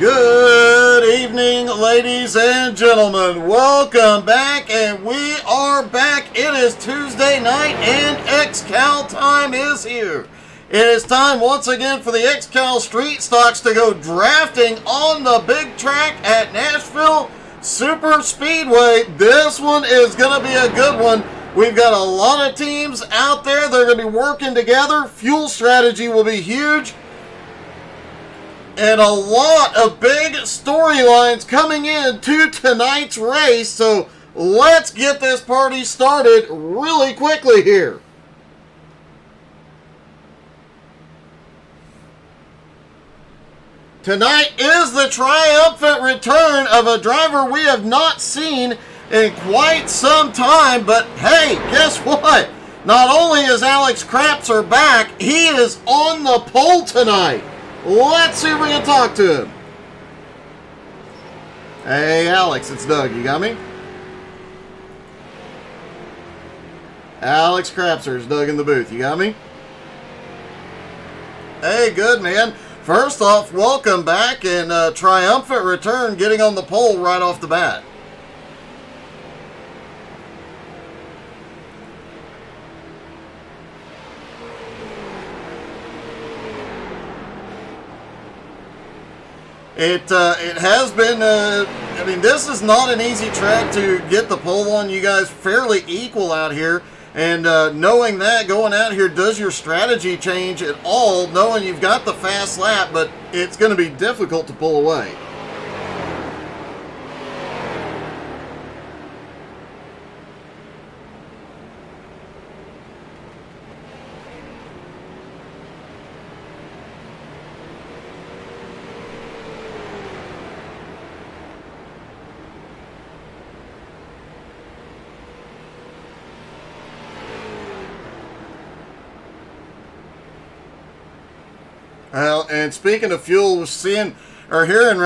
Good evening, ladies and gentlemen. Welcome back, and we are back. It is Tuesday night, and XCAL time is here. It is time once again for the XCAL Street Stocks to go drafting on the big track at Nashville Superspeedway. This one is going to be a good one. We've got a lot of teams out there. They're going to be working together. Fuel strategy will be huge. And a lot of big storylines coming into tonight's race. So let's get this party started really quickly here. Tonight is the triumphant return of a driver we have not seen in quite some time. But hey, guess what? Not only is Alex Krapser back, he is on the pole tonight. Let's see if we can talk to him. Hey, Alex, it's Doug. You got me? Alex Krapser is Doug in the booth. You got me? Hey, good, man. First off, welcome back and triumphant return, getting on the pole right off the bat. It has been, I mean, this is not an easy track to get the pole on. You guys fairly equal out here. And knowing that, going out here, does your strategy change at all? Knowing you've got the fast lap, but it's going to be difficult to pull away. Well, and speaking of fuel, we're hearing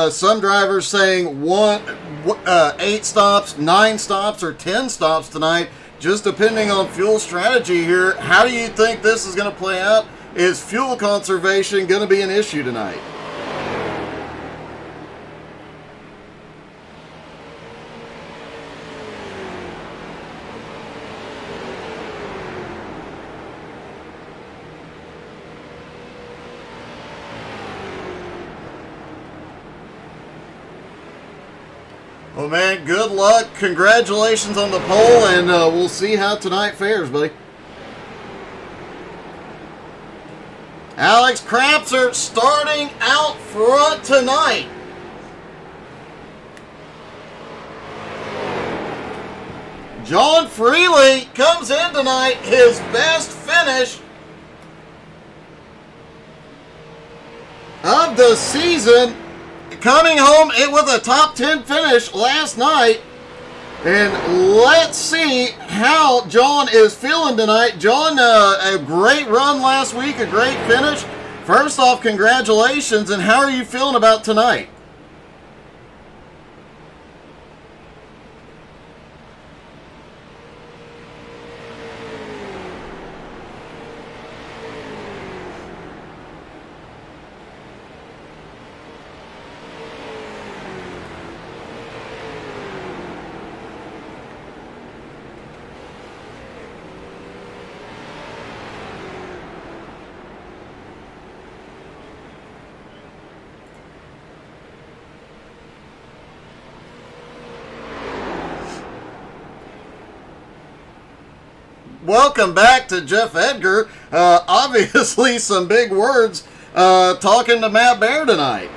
some drivers saying 8 stops, 9 stops, or 10 stops tonight, just depending on fuel strategy here. How do you think this is going to play out? Is fuel conservation going to be an issue tonight? Well, man, good luck. Congratulations on the pole, and we'll see how tonight fares, buddy. Alex Krapser starting out front tonight. John Freely comes in tonight, his best finish of the season. Coming home with a top 10 finish last night. And let's see how John is feeling tonight. John, a great run last week, a great finish. First off, congratulations. And how are you feeling about tonight? Welcome back to Jeff Edgar. Obviously some big words talking to Matt Bear tonight.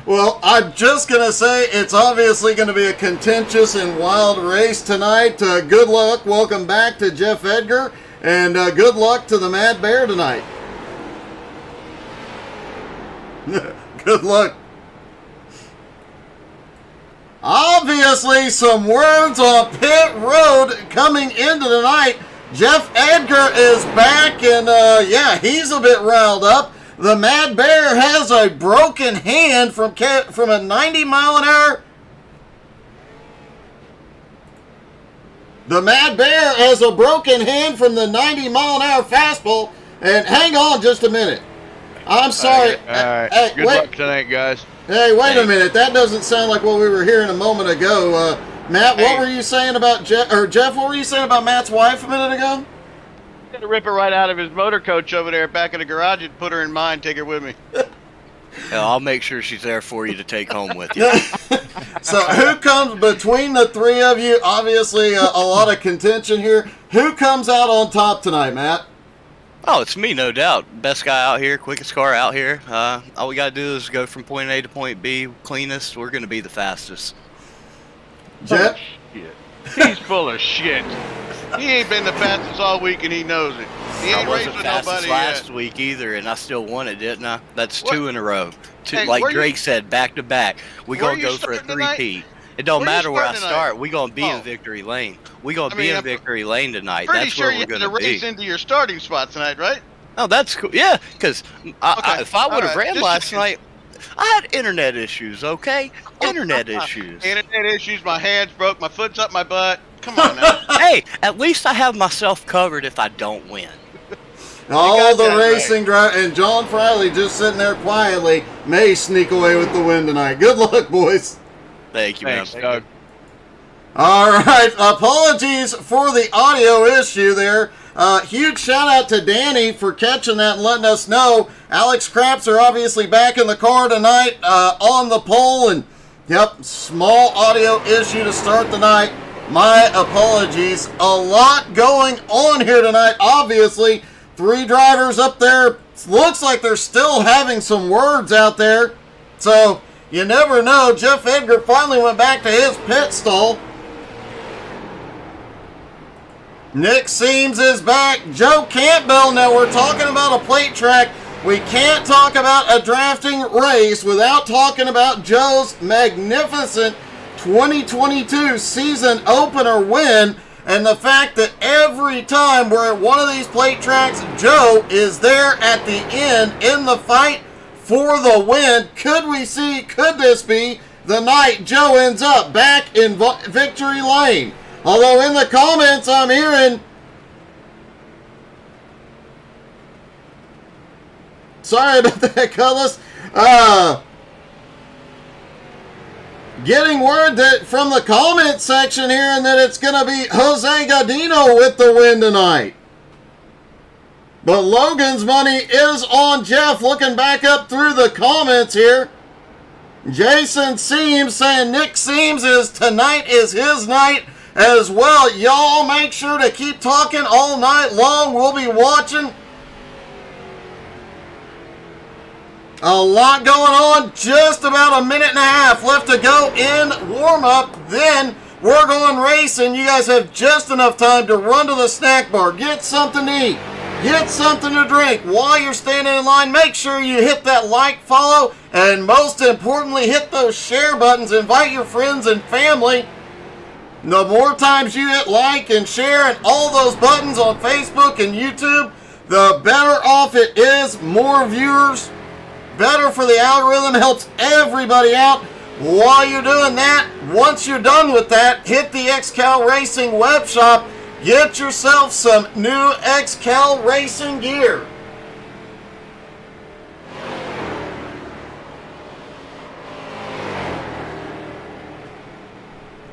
Well, I'm just going to say it's obviously going to be a contentious and wild race tonight. Good luck. Welcome back to Jeff Edgar. And good luck to the Mad Bear tonight. Good luck. Obviously, some words on pit road coming into the night. Jeff Edgar is back, and yeah, he's a bit riled up. The Mad Bear has a broken hand from a 90 mile an hour. The Mad Bear has a broken hand from the 90 mile an hour fastball. And hang on just a minute. I'm sorry. All right. Hey, Good luck tonight, guys. Hey, wait a minute. That doesn't sound like what we were hearing a moment ago. Matt, what were you saying about Jeff? Or Jeff, what were you saying about Matt's wife a minute ago? I'm gonna rip her right out of his motor coach over there back in the garage and put her in mine. Take her with me. I'll make sure she's there for you to take home with you. So who comes between the three of you? Obviously, a lot of contention here. Who comes out on top tonight, Matt? Oh, it's me, no doubt. Best guy out here, quickest car out here. All we got to do is go from point A to point B, cleanest. We're going to be the fastest. Jeff? He's full of shit. He ain't been the fastest all week, and he knows it. He ain't I wasn't raced with fastest nobody last yet. week either, and I still won it, didn't I? That's What? 2 in a row. Hey, Like where Drake said, back to back. We Where gonna you go for a starting tonight? three-peat. It don't Where you matter where I starting tonight? start. We gonna be Oh. in victory lane. We gonna I be mean, in I'm victory lane tonight. Pretty That's sure where you we're had to gonna race be. into your starting spot tonight, right? Oh, that's cool. Yeah, because if I would have All right. ran Just last checking. night, I had internet issues. Okay, internet issues. Internet issues. My hands broke. My foot's up my butt. Come on now. Hey, at least I have myself covered if I don't win. All got the that racing drive and John Friley just sitting there quietly may sneak away with the win tonight. Good luck, boys. Thank you, Thanks, man. Doug. All right, apologies for the audio issue there. Huge shout out to Danny for catching that and letting us know. Alex Craps are obviously back in the car tonight on the pole, and yep, small audio issue to start the night. My apologies. A lot going on here tonight, obviously. 3 drivers up there. Looks like they're still having some words out there. So, you never know. Jeff Edgar finally went back to his pit stall. Nick Seams is back. Joe Campbell. Now, we're talking about a plate track. We can't talk about a drafting race without talking about Joe's magnificent 2022 season opener win. And the fact that every time we're at one of these plate tracks, Joe is there at the end in the fight for the win. Could this be the night Joe ends up back in victory lane? Although in the comments I'm hearing, sorry about that, Cutlass. Getting word that from the comment section here and that it's going to be Jose Godino with the win tonight. But Logan's money is on Jeff. Looking back up through the comments here. Jason Seams saying Nick Seams is tonight is his night as well. Y'all make sure to keep talking all night long. We'll be watching. A lot going on. Just about a minute and a half left to go in warm-up. Then we're going racing. You guys have just enough time to run to the snack bar. Get something to eat. Get something to drink. While you're standing in line, make sure you hit that like, follow, and most importantly, hit those share buttons. Invite your friends and family. The more times you hit like and share and all those buttons on Facebook and YouTube, the better off it is. More viewers, better for the algorithm, helps everybody out. While you're doing that, once you're done with that, hit the XCAL Racing web shop. Get yourself some new XCAL Racing gear.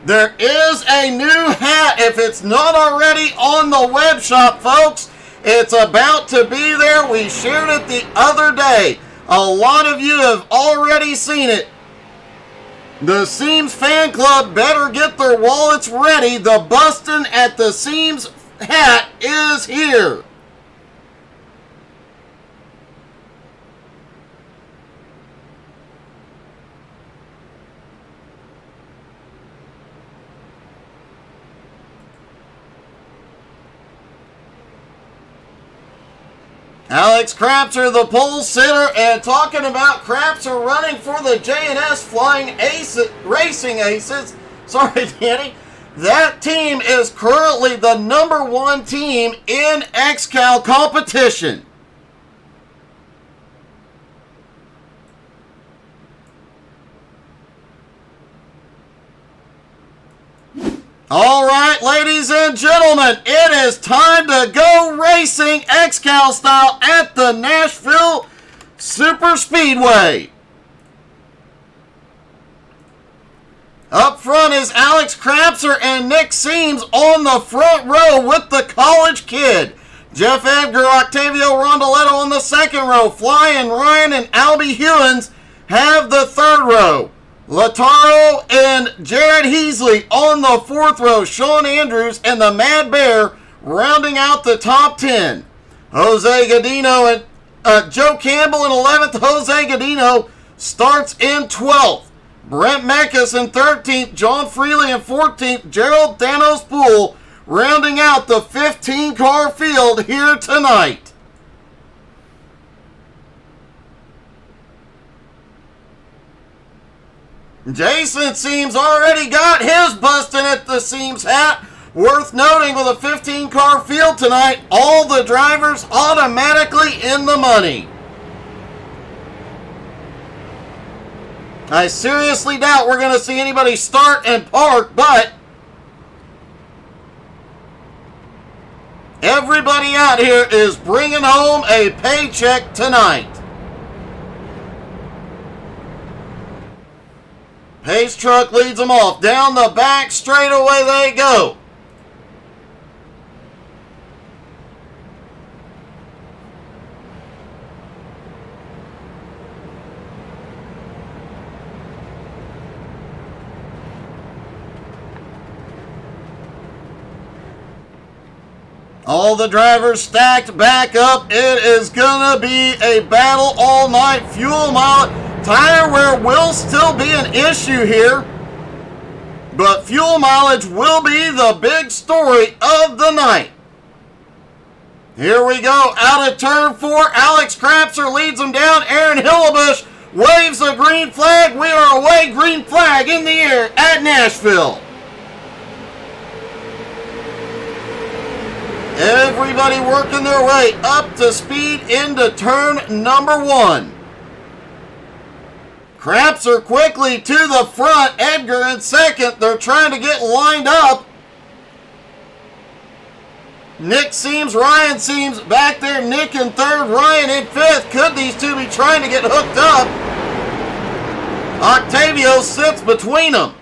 There is a new hat, if it's not already on the web shop, folks. It's about to be there. We shared it the other day. A lot of you have already seen it. The Seams fan club better get their wallets ready. The Bustin' at the Seams hat is here. Alex Crapser, the pole sitter, and talking about Crapser running for the J&S Flying Aces, Racing Aces. Sorry, Danny. That team is currently the #1 team in XCAL competition. All right, ladies and gentlemen, it is time to go racing XCAL style at the Nashville Superspeedway. Up front is Alex Crapser and Nick Seams on the front row with the college kid. Jeff Edgar, Octavio Rondoletto on the second row. Flying Ryan and Albie Hewins have the third row. Lataro and Jared Heasley on the fourth row. Sean Andrews and the Mad Bear rounding out the top 10. Jose Godino and Joe Campbell in 11th. Jose Godino starts in 12th. Brent Meckes in 13th. John Freely in 14th. Gerald Danos Poole rounding out the 15-car field here tonight. Jason Seams already got his busting at the Seams hat. Worth noting, with a 15-car field tonight, all the drivers automatically in the money. I seriously doubt we're going to see anybody start and park, but everybody out here is bringing home a paycheck tonight. Pace truck leads them off. Down the back straightaway they go. All the drivers stacked back up. It is gonna be a battle all night. Fuel mileage. Tire wear will still be an issue here, but fuel mileage will be the big story of the night. Here we go, out of turn 4, Alex Crapser leads them down. Aaron Hillebush waves a green flag. We are away, green flag in the air at Nashville. Everybody working their way up to speed into turn number 1. Crapser quickly to the front. Edgar in second. They're trying to get lined up. Nick Seams, Ryan Seams back there. Nick in third, Ryan in fifth. Could these two be trying to get hooked up? Octavio sits between them.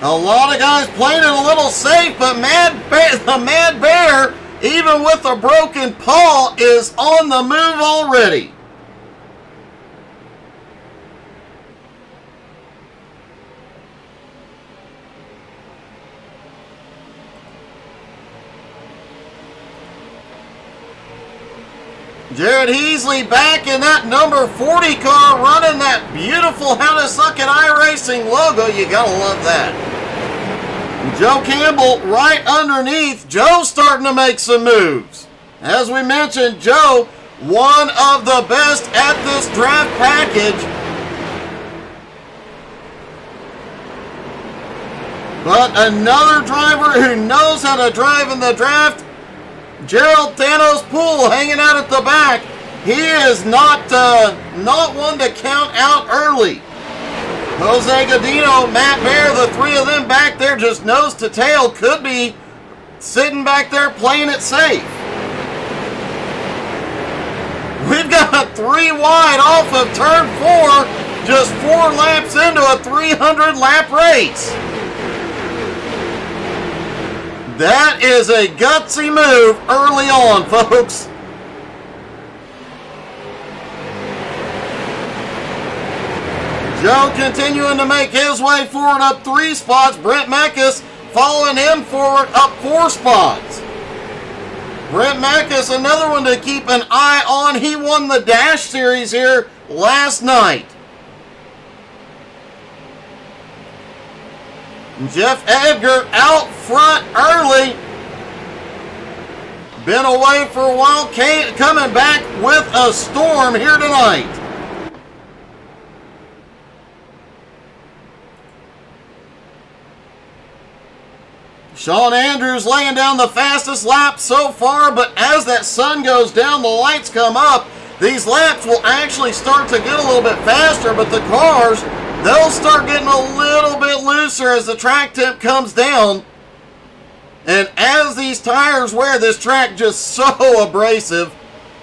A lot of guys playing it a little safe, but the Mad Bear, even with a broken paw, is on the move already. Jared Heasley back in that number 40 car, running that beautiful How to Suck at iRacing logo. You gotta love that. Joe Campbell right underneath. Joe starting to make some moves. As we mentioned, Joe, one of the best at this draft package. But another driver who knows how to drive in the draft, Gerald Danos Poole, hanging out at the back. He is not one to count out early. Jose Godino, Matt Bear, the three of them back there just nose to tail, could be sitting back there playing it safe. We've got 3 wide off of turn 4, just 4 laps into a 300-lap race. That is a gutsy move early on, folks. Joe continuing to make his way forward up 3 spots. Brent Meckes following him forward up 4 spots. Brent Meckes, another one to keep an eye on. He won the Dash Series here last night. Jeff Edgar out front early. Been away for a while, coming back with a storm here tonight. Sean Andrews laying down the fastest lap so far, but as that sun goes down, the lights come up. These laps will actually start to get a little bit faster, but the cars, they'll start getting a little bit looser as the track temp comes down. And as these tires wear, this track just so abrasive.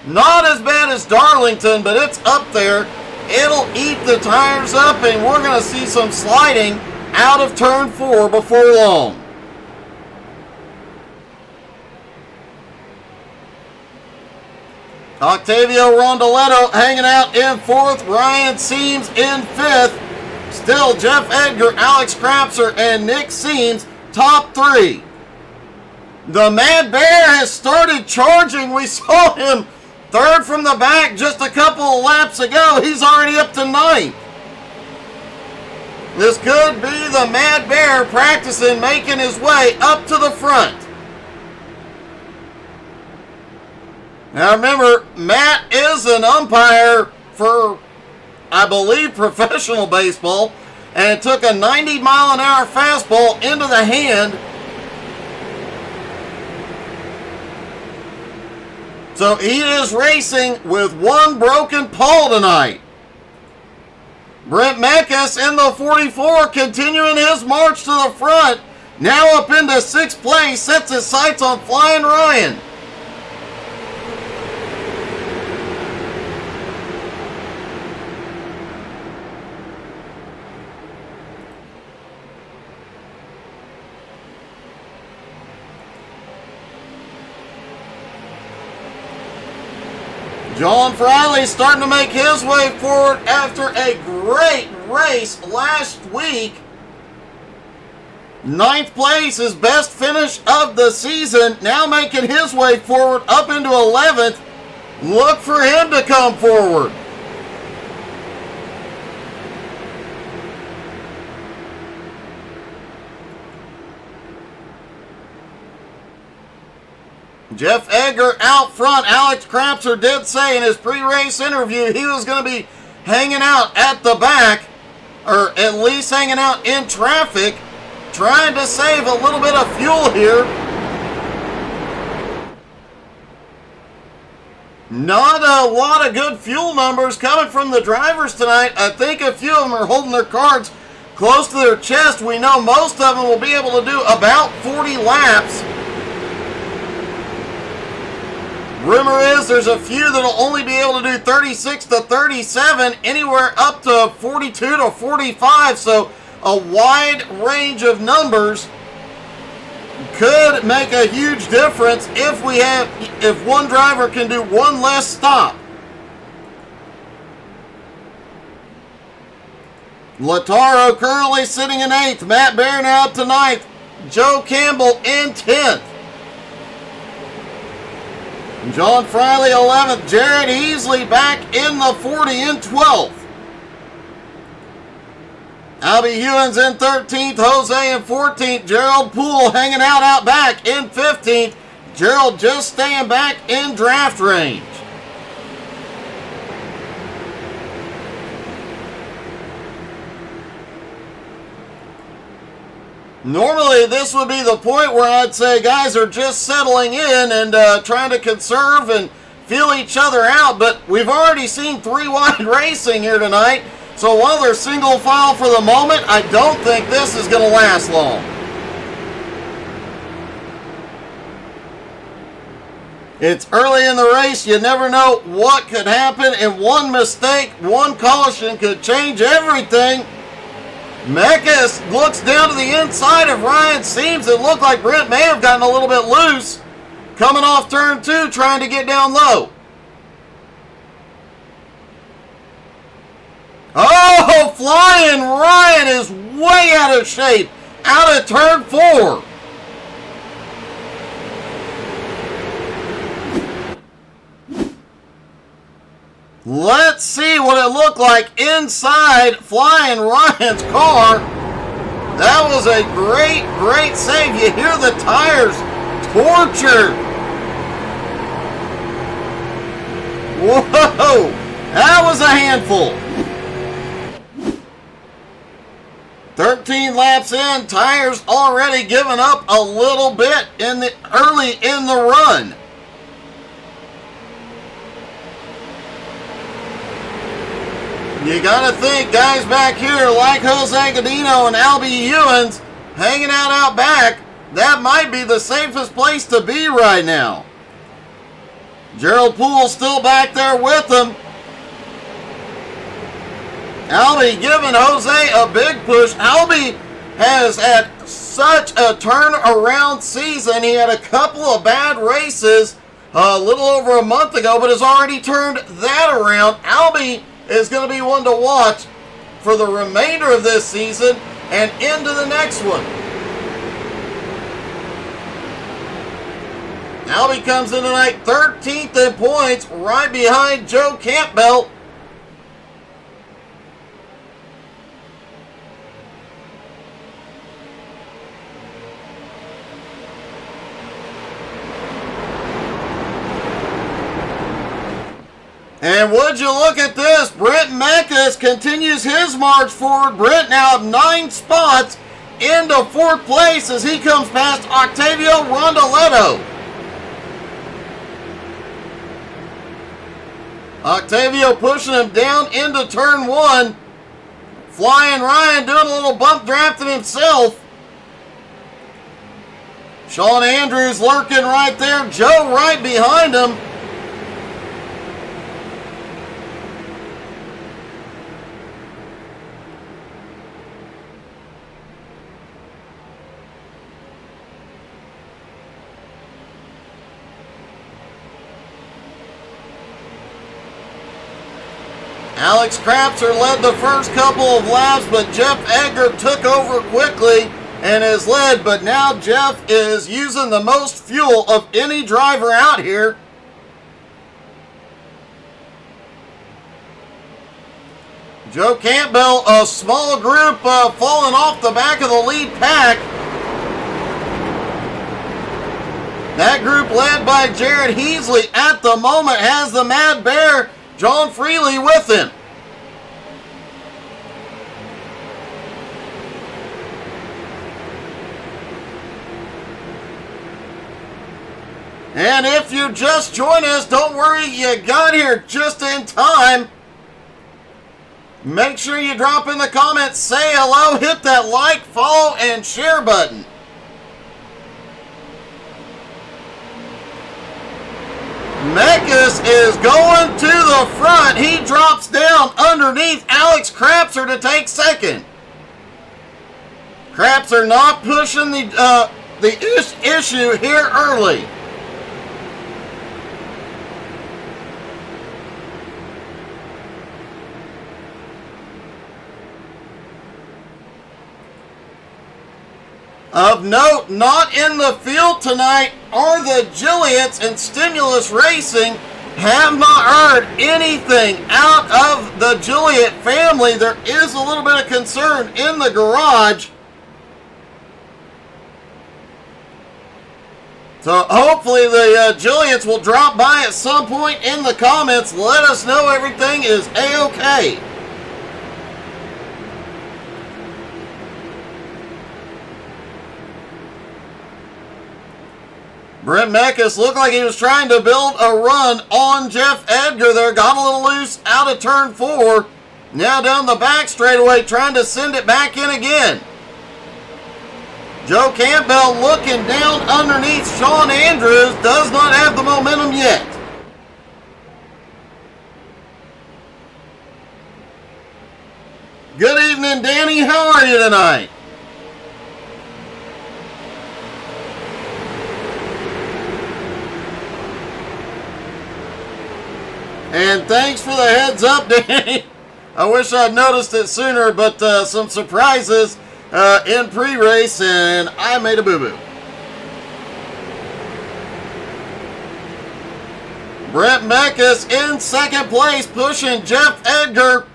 Not as bad as Darlington, but it's up there. It'll eat the tires up, and we're going to see some sliding out of turn 4 before long. Octavio Rondoletto hanging out in 4th. Ryan Seams in 5th. Still Jeff Edgar, Alex Krapser, and Nick Seams top 3. The Mad Bear has started charging. We saw him 3rd from the back just a couple of laps ago. He's already up to 9th. This could be the Mad Bear practicing, making his way up to the front. Now remember, Matt is an umpire for, I believe, professional baseball, and took a 90-mile-an-hour fastball into the hand. So he is racing with one broken pole tonight. Brent Mekas in the 44, continuing his march to the front. Now up into 6th place, sets his sights on Flying Ryan. John Friley starting to make his way forward after a great race last week. 9th place, his best finish of the season. Now making his way forward up into 11th. Look for him to come forward. Jeff Edgar out front. Alex Krapser did say in his pre-race interview he was going to be hanging out at the back, or at least hanging out in traffic, trying to save a little bit of fuel here. Not a lot of good fuel numbers coming from the drivers tonight. I think a few of them are holding their cards close to their chest. We know most of them will be able to do about 40 laps. Rumor is there's a few that'll only be able to do 36 to 37, anywhere up to 42 to 45, so a wide range of numbers. Could make a huge difference if one driver can do one less stop. Lataro currently sitting in 8th, Matt Bear now up to 9th, Joe Campbell in 10th. John Friley 11th, Jared Easley back in the 40 in 12th. Albie Hewins in 13th, Jose in 14th, Gerald Poole hanging out back in 15th. Gerald just staying back in draft range. Normally, this would be the point where I'd say guys are just settling in and trying to conserve and feel each other out, but we've already seen 3-wide racing here tonight, so while they're single file for the moment, I don't think this is going to last long. It's early in the race. You never know what could happen, and one mistake, one caution could change everything. Mekas looks down to the inside of Ryan Seams. It looked like Brent may have gotten a little bit loose. Coming off turn 2, trying to get down low. Oh, Flying Ryan is way out of shape. Out of turn 4. Let's see what it looked like inside Flying Ryan's car. That was a great, great save. You hear the tires tortured. Whoa, that was a handful. 13 laps in, tires already giving up a little bit early in the run. You gotta think, guys back here like Jose Godino and Albie Ewens hanging out back, that might be the safest place to be right now. Gerald Poole's still back there with them. Albie giving Jose a big push. Albie has had such a turnaround season. He had a couple of bad races a little over a month ago, but has already turned that around. Albie is going to be one to watch for the remainder of this season and into the next one. Albie comes in tonight 13th in points, right behind Joe Campbell. And would you look at this, Brent Mekas continues his march forward. Brent now 9 spots into 4th place as he comes past Octavio Rondoletto. Octavio pushing him down into turn 1. Flying Ryan doing a little bump drafting himself. Sean Andrews lurking right there. Joe right behind him. Alex Crapser led the first couple of laps, but Jeff Edgar took over quickly and has led. But now Jeff is using the most fuel of any driver out here. Joe Campbell, a small group falling off the back of the lead pack. That group led by Jared Heasley at the moment has the Mad Bear John Freely with him. And if you just joined us, don't worry, you got here just in time. Make sure you drop in the comments, say hello, hit that like, follow, and share button. Mekas is going to the front. He drops down underneath Alex Crapser to take second. Crapser not pushing the issue here early. Of note, not in the field tonight are the Gilliets, and Stimulus Racing have not heard anything out of the Gilliet family. There is a little bit of concern in the garage. So hopefully the Gilliets will drop by at some point in the comments. Let us know everything is A-OK. Brent Mekas looked like he was trying to build a run on Jeff Edgar there. Got a little loose out of turn 4. Now down the back straightaway trying to send it back in again. Joe Campbell looking down underneath Sean Andrews. Does not have the momentum yet. Good evening, Danny. How are you tonight? And thanks for the heads up, Danny. I wish I'd noticed it sooner, but some surprises in pre-race, and I made a boo-boo. Brent Mekas in second place, pushing Jeff Edgar.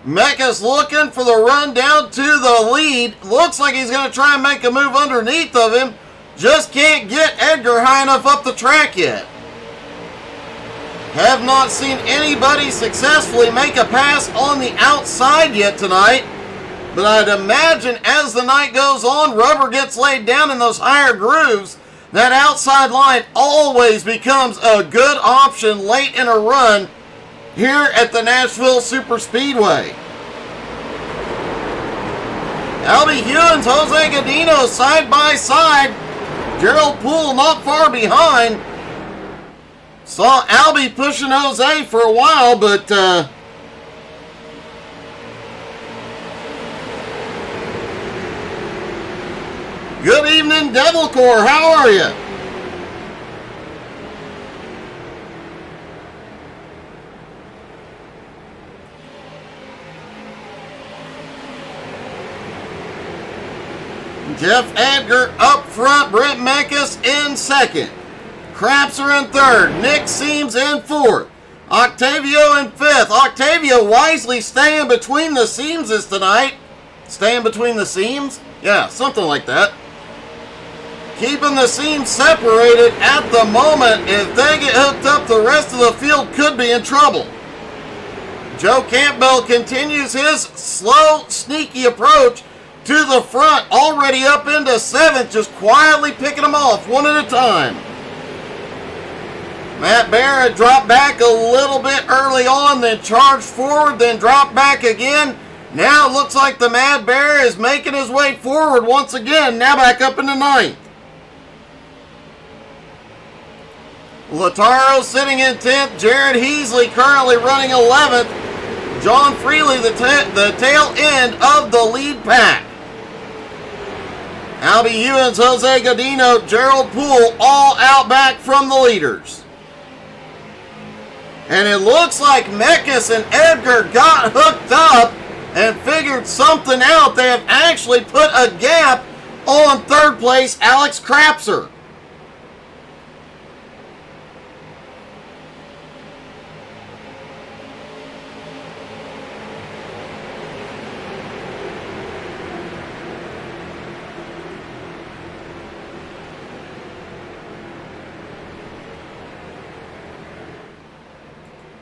Mecca's looking for the run down to the lead. Looks like he's going to try and make a move underneath of him. Just can't get Edgar high enough up the track yet. Have not seen anybody successfully make a pass on the outside yet tonight. But I'd imagine as the night goes on, rubber gets laid down in those higher grooves, that outside line always becomes a good option late in a run here at the Nashville Superspeedway. Albie Hewins, Jose Godino side by side. Gerald Poole not far behind. Saw Albie pushing Jose for a while, but good evening, Devil Core. How are you? Jeff Edgar up front, Brent Mekas in second. Crapser in third, Nick Seams in fourth. Octavio in fifth. Octavio wisely staying between the seams tonight. Staying between the seams? Yeah, something like that. Keeping the seams separated at the moment. If they get hooked up, the rest of the field could be in trouble. Joe Campbell continues his slow, sneaky approach to the front, already up into seventh, just quietly picking them off one at a time. Matt Barrett dropped back a little bit early on, then charged forward, then dropped back again. Now it looks like the Mad Bear is making his way forward once again, now back up into ninth. Lataro sitting in 10th, Jared Heasley currently running 11th. John Freely the tail end of the lead pack. Albie Hewins, Jose Godino, Gerald Poole all out back from the leaders. And it looks like Mekas and Edgar got hooked up and figured something out. They have actually put a gap on third place Alex Crapser.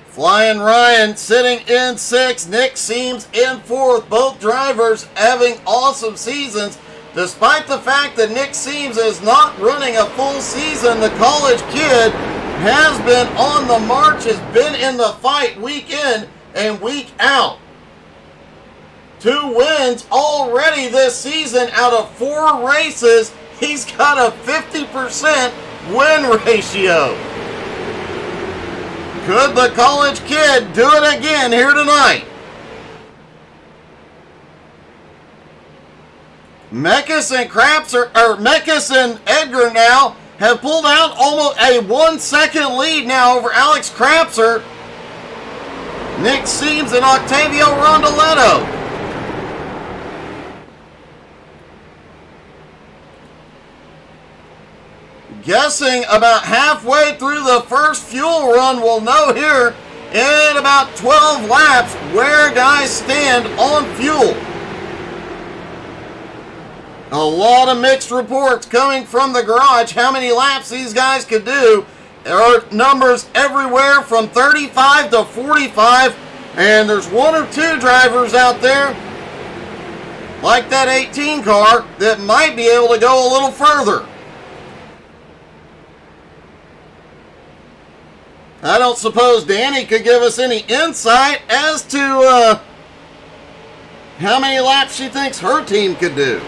Flying Ryan sitting in sixth, Nick Seams in fourth. Both drivers having awesome seasons. Despite the fact that Nick Seams is not running a full season, the college kid has been on the march, has been in the fight week in and week out. 2 wins already this season out of 4 races. He's got a 50% win ratio. Could the college kid do it again here tonight? Mekas and Edgar now have pulled out almost a 1-second lead now over Alex Crapser. Nick Seams and Octavio Rondoletto. Guessing about halfway through the first fuel run, we'll know here in about 12 laps where guys stand on fuel. A lot of mixed reports coming from the garage. How many laps these guys could do? There are numbers everywhere from 35 to 45. And there's 1 or 2 drivers out there, like that 18 car, that might be able to go a little further. I don't suppose Danny could give us any insight as to how many laps she thinks her team could do.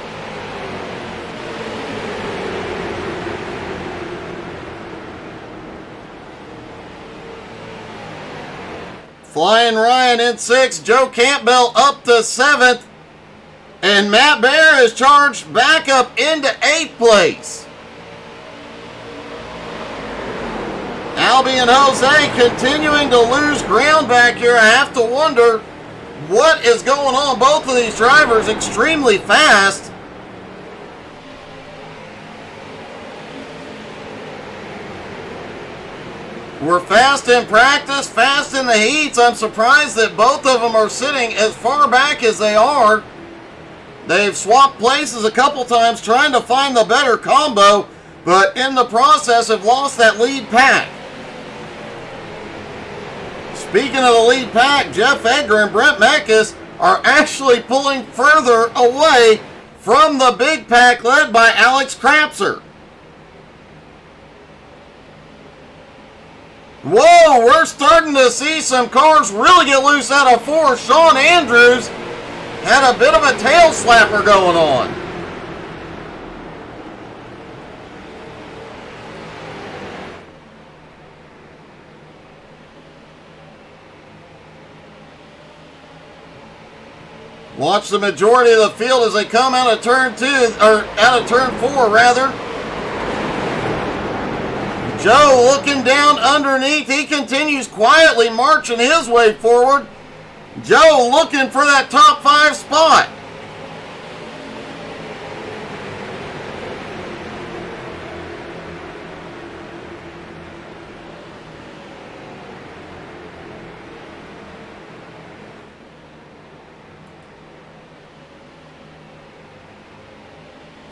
Flying Ryan in 6th, Joe Campbell up to 7th, and Matt Bear is charged back up into 8th place. Albie and Jose continuing to lose ground back here. I have to wonder what is going on. Both of these drivers extremely fast. were fast in practice, fast in the heats. I'm surprised that both of them are sitting as far back as they are. They've swapped places a couple times trying to find the better combo, but in the process have lost that lead pack. Speaking of the lead pack, Jeff Edgar and Brent Meckes are actually pulling further away from the big pack led by Alex Krapser. Whoa, we're starting to see some cars really get loose out of four. Sean Andrews had a bit of a tail slapper going on. Watch the majority of the field as they come out of turn 2, or out of turn 4 rather. Joe looking down underneath. He continues quietly marching his way forward. Joe looking for that top 5 spot.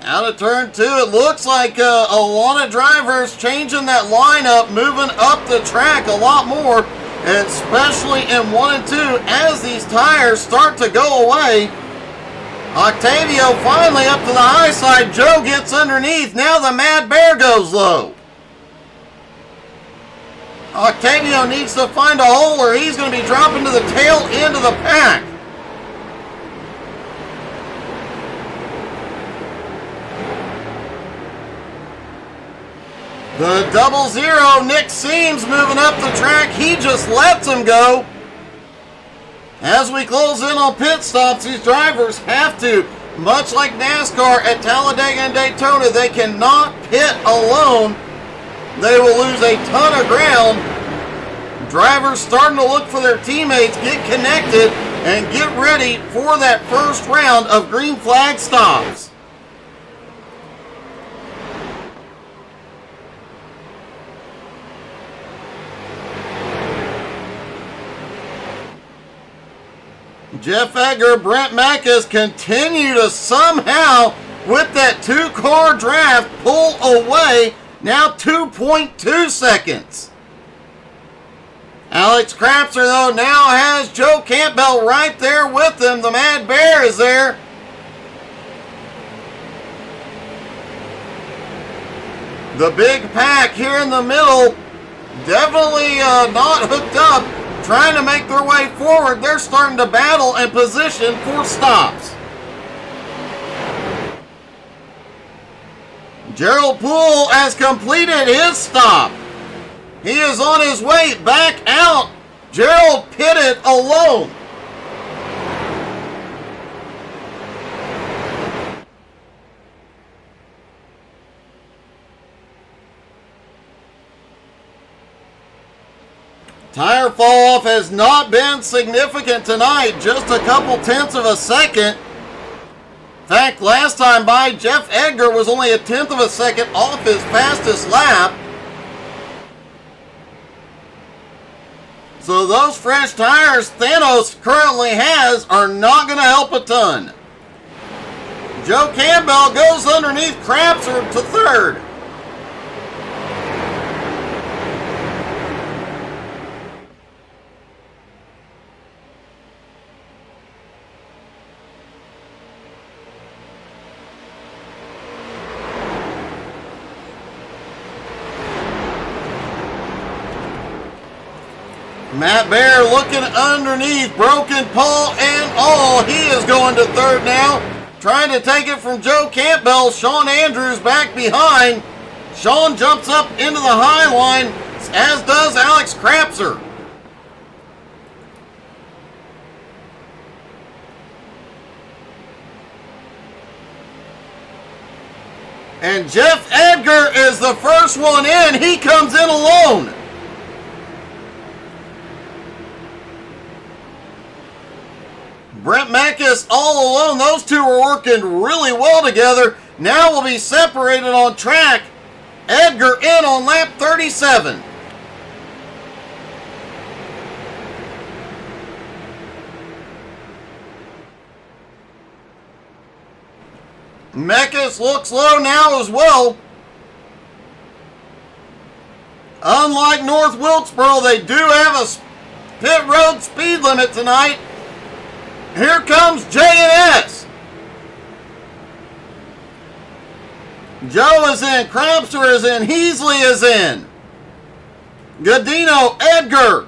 Out of turn 2, it looks like a lot of drivers changing that lineup, moving up the track a lot more, especially in 1 and 2 as these tires start to go away. Octavio finally up to the high side. Joe gets underneath. Now the Mad Bear goes low. Octavio needs to find a hole or he's going to be dropping to the tail end of the pack. The 00, Nick Seams moving up the track. He just lets him go. As we close in on pit stops, these drivers have to, much like NASCAR at Talladega and Daytona, they cannot pit alone. They will lose a ton of ground. Drivers starting to look for their teammates, get connected, and get ready for that first round of green flag stops. Jeff Edgar, Brent Meckes continue to somehow, with that 2-car draft, pull away. Now 2.2 seconds. Alex Krapser, though, now has Joe Campbell right there with him. The Mad Bear is there. The big pack here in the middle, definitely not hooked up. Trying to make their way forward. They're starting to battle and position for stops. Gerald Poole has completed his stop. He is on his way back out. Gerald pitted alone. Tire fall off has not been significant tonight, just a couple tenths of a second. In fact, last time by, Jeff Edgar was only a tenth of a second off his fastest lap. So those fresh tires Thanos currently has are not going to help a ton. Joe Campbell goes underneath Krapser to third. Matt Bear looking underneath, broken pole and all. He is going to third now, trying to take it from Joe Campbell. Sean Andrews back behind. Sean jumps up into the high line, as does Alex Krapser. And Jeff Edgar is the first one in. He comes in alone. Brent Meckes all alone. Those two are working really well together. Now we'll be separated on track. Edgar in on lap 37. Mekas looks low now as well. Unlike North Wilkesboro, they do have a pit road speed limit tonight. Here comes J&S. Joe is in, Crampster is in, Heasley is in. Godino, Edgar.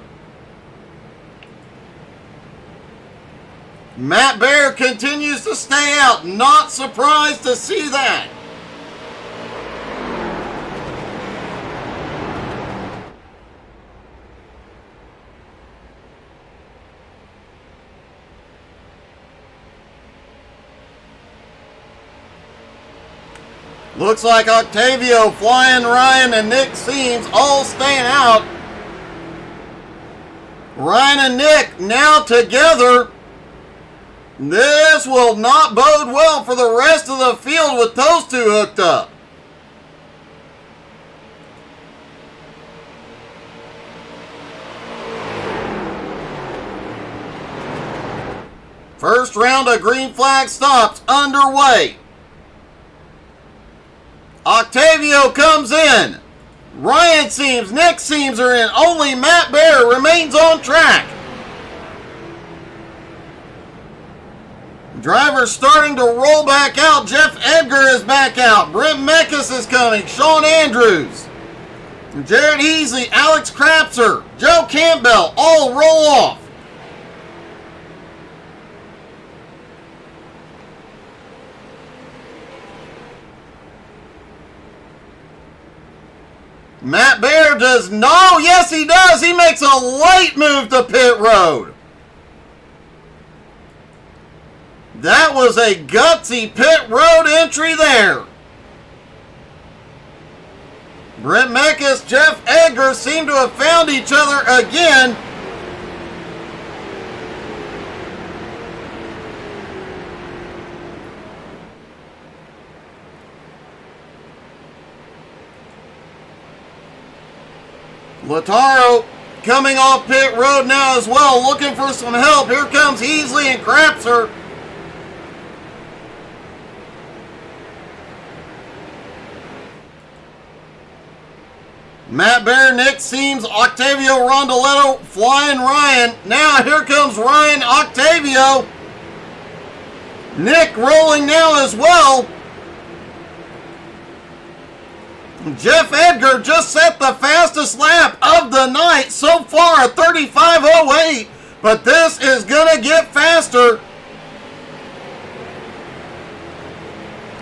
Matt Bear continues to stay out. Not surprised to see that. Looks like Octavio, Flying Ryan, and Nick Seams all staying out. Ryan and Nick now together. This will not bode well for the rest of the field with those two hooked up. First round of green flag stops underway. Octavio comes in. Ryan Seams, Nick Seams are in. Only Matt Bear remains on track. Driver's starting to roll back out. Jeff Edgar is back out. Brent Mekas is coming. Sean Andrews. Jared Heasley, Alex Crapser, Joe Campbell all roll off. Matt Bear does no. Yes, he does. He makes a late move to pit road. That was a gutsy pit road entry there. Brent Mekas, Jeff Edgar seem to have found each other again. Lataro coming off pit road now as well, looking for some help. Here comes Heasley and Crapser. Matt Bear, Nick Seams, Octavio Rondoletto, Flying Ryan. Now here comes Ryan, Octavio. Nick rolling now as well. Jeff Edgar just set the fastest lap of the night so far at 35:08, but this is going to get faster.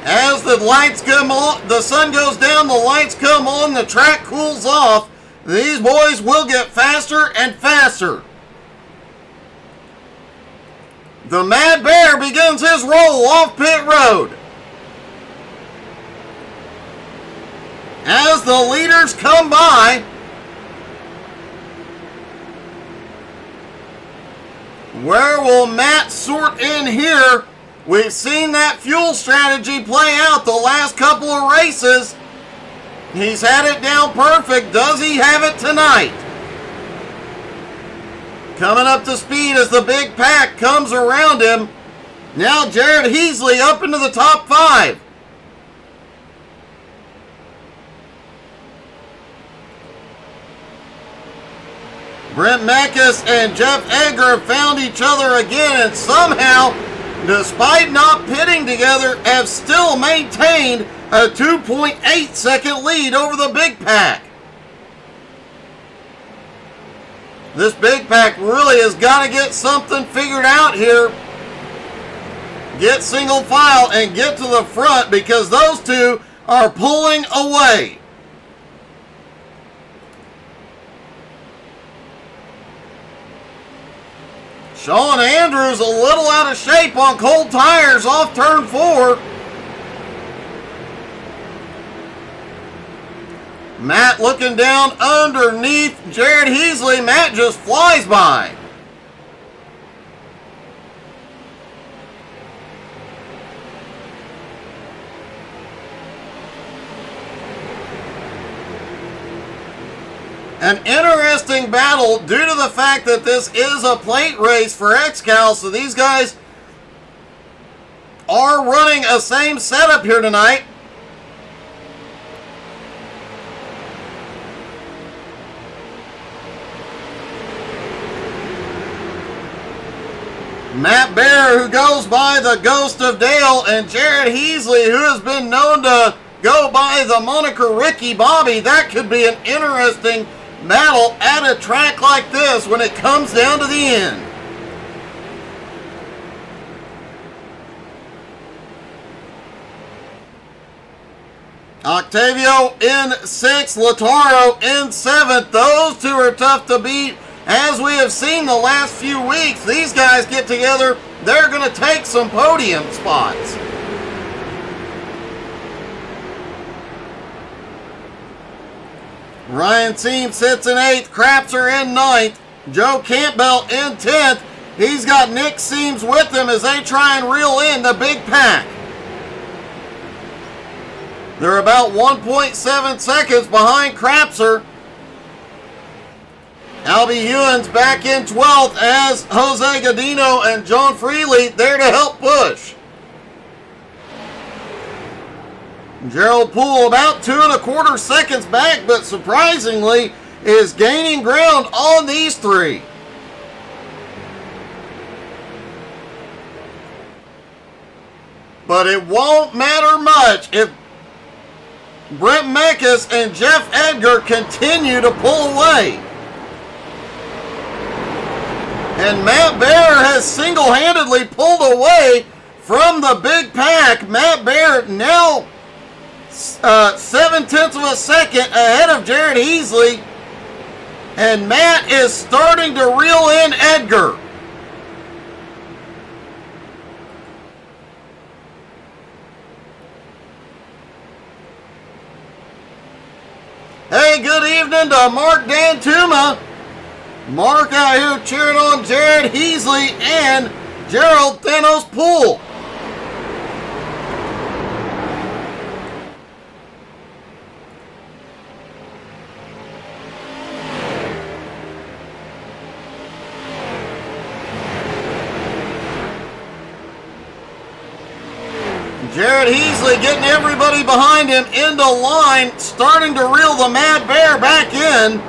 As the lights come on, the sun goes down, the lights come on, the track cools off. These boys will get faster and faster. The Mad Bear begins his roll off pit road. As the leaders come by, where will Matt sort in here? We've seen that fuel strategy play out the last couple of races. He's had it down perfect. Does he have it tonight? Coming up to speed as the big pack comes around him. Now Jared Heasley up into the top 5. Brent Mekas and Jeff Edgar found each other again, and somehow, despite not pitting together, have still maintained a 2.8 second lead over the big pack. This big pack really has got to get something figured out here. Get single file and get to the front, because those two are pulling away. Sean Andrews a little out of shape on cold tires off turn 4. Matt looking down underneath Jared Heasley. Matt just flies by. An interesting battle due to the fact that this is a plate race for XCAL, so these guys are running a same setup here tonight. Matt Bear, who goes by the Ghost of Dale, and Jared Heasley, who has been known to go by the moniker Ricky Bobby. That could be an interesting battle at a track like this when it comes down to the end. Octavio in 6th, Lataro in 7th. Those two are tough to beat. As we have seen the last few weeks, these guys get together, they're going to take some podium spots. Ryan Seam sits in 8th, Crapser in 9th, Joe Campbell in 10th. He's got Nick Seams with him as they try and reel in the big pack. They're about 1.7 seconds behind Crapser. Albie Ewan's back in 12th as Jose Godino and John Freely there to help push. Gerald Poole about 2.25 seconds back, but surprisingly is gaining ground on these three. But it won't matter much if Brent Mekas and Jeff Edgar continue to pull away. And Matt Bear has single-handedly pulled away from the big pack. Matt Bear now 0.7 of a second ahead of Jared Heasley. And Matt is starting to reel in Edgar. Hey, good evening to Mark Dantuma. Mark out here cheering on Jared Heasley and Gerald Thanos Poole. Jared Heasley getting everybody behind him into line, starting to reel the Mad Bear back in.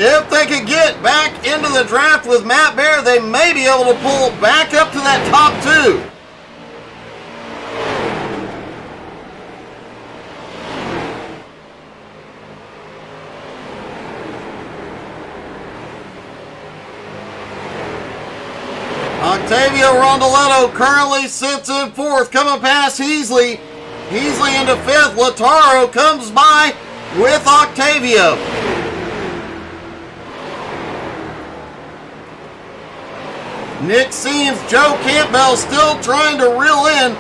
If they could get back into the draft with Matt Bear, they may be able to pull back up to that top two. Octavio Rondoletto currently sits in 4th, coming past Heasley. Heasley into 5th. Lataro comes by with Octavio. Nick Seams, Joe Campbell still trying to reel in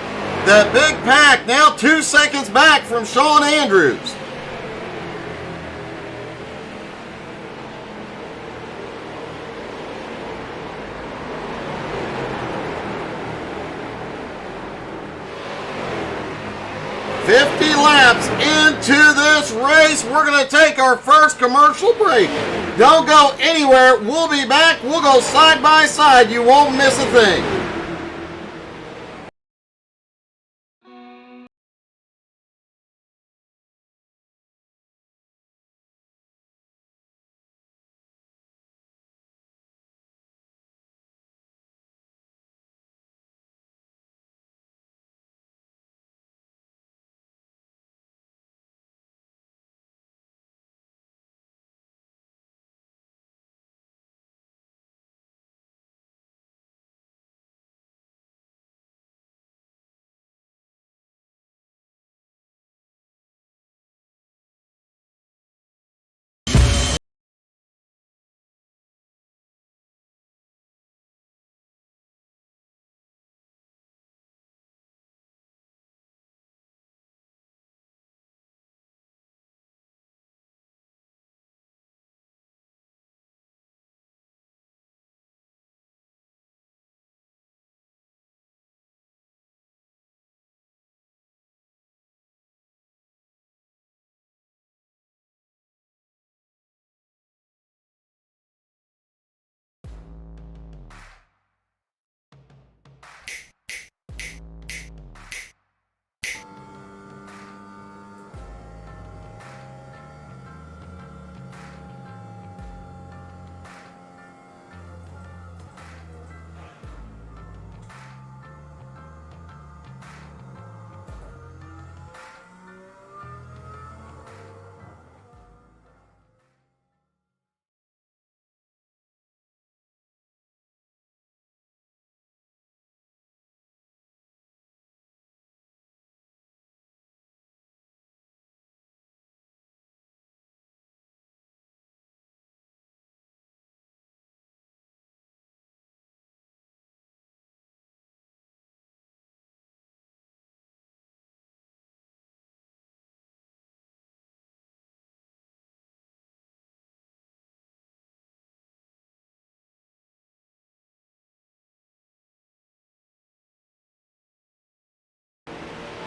that big pack. Now 2 seconds back from Sean Andrews. Laps into this race. We're going to take our first commercial break. Don't go anywhere. We'll be back. We'll go side by side. You won't miss a thing.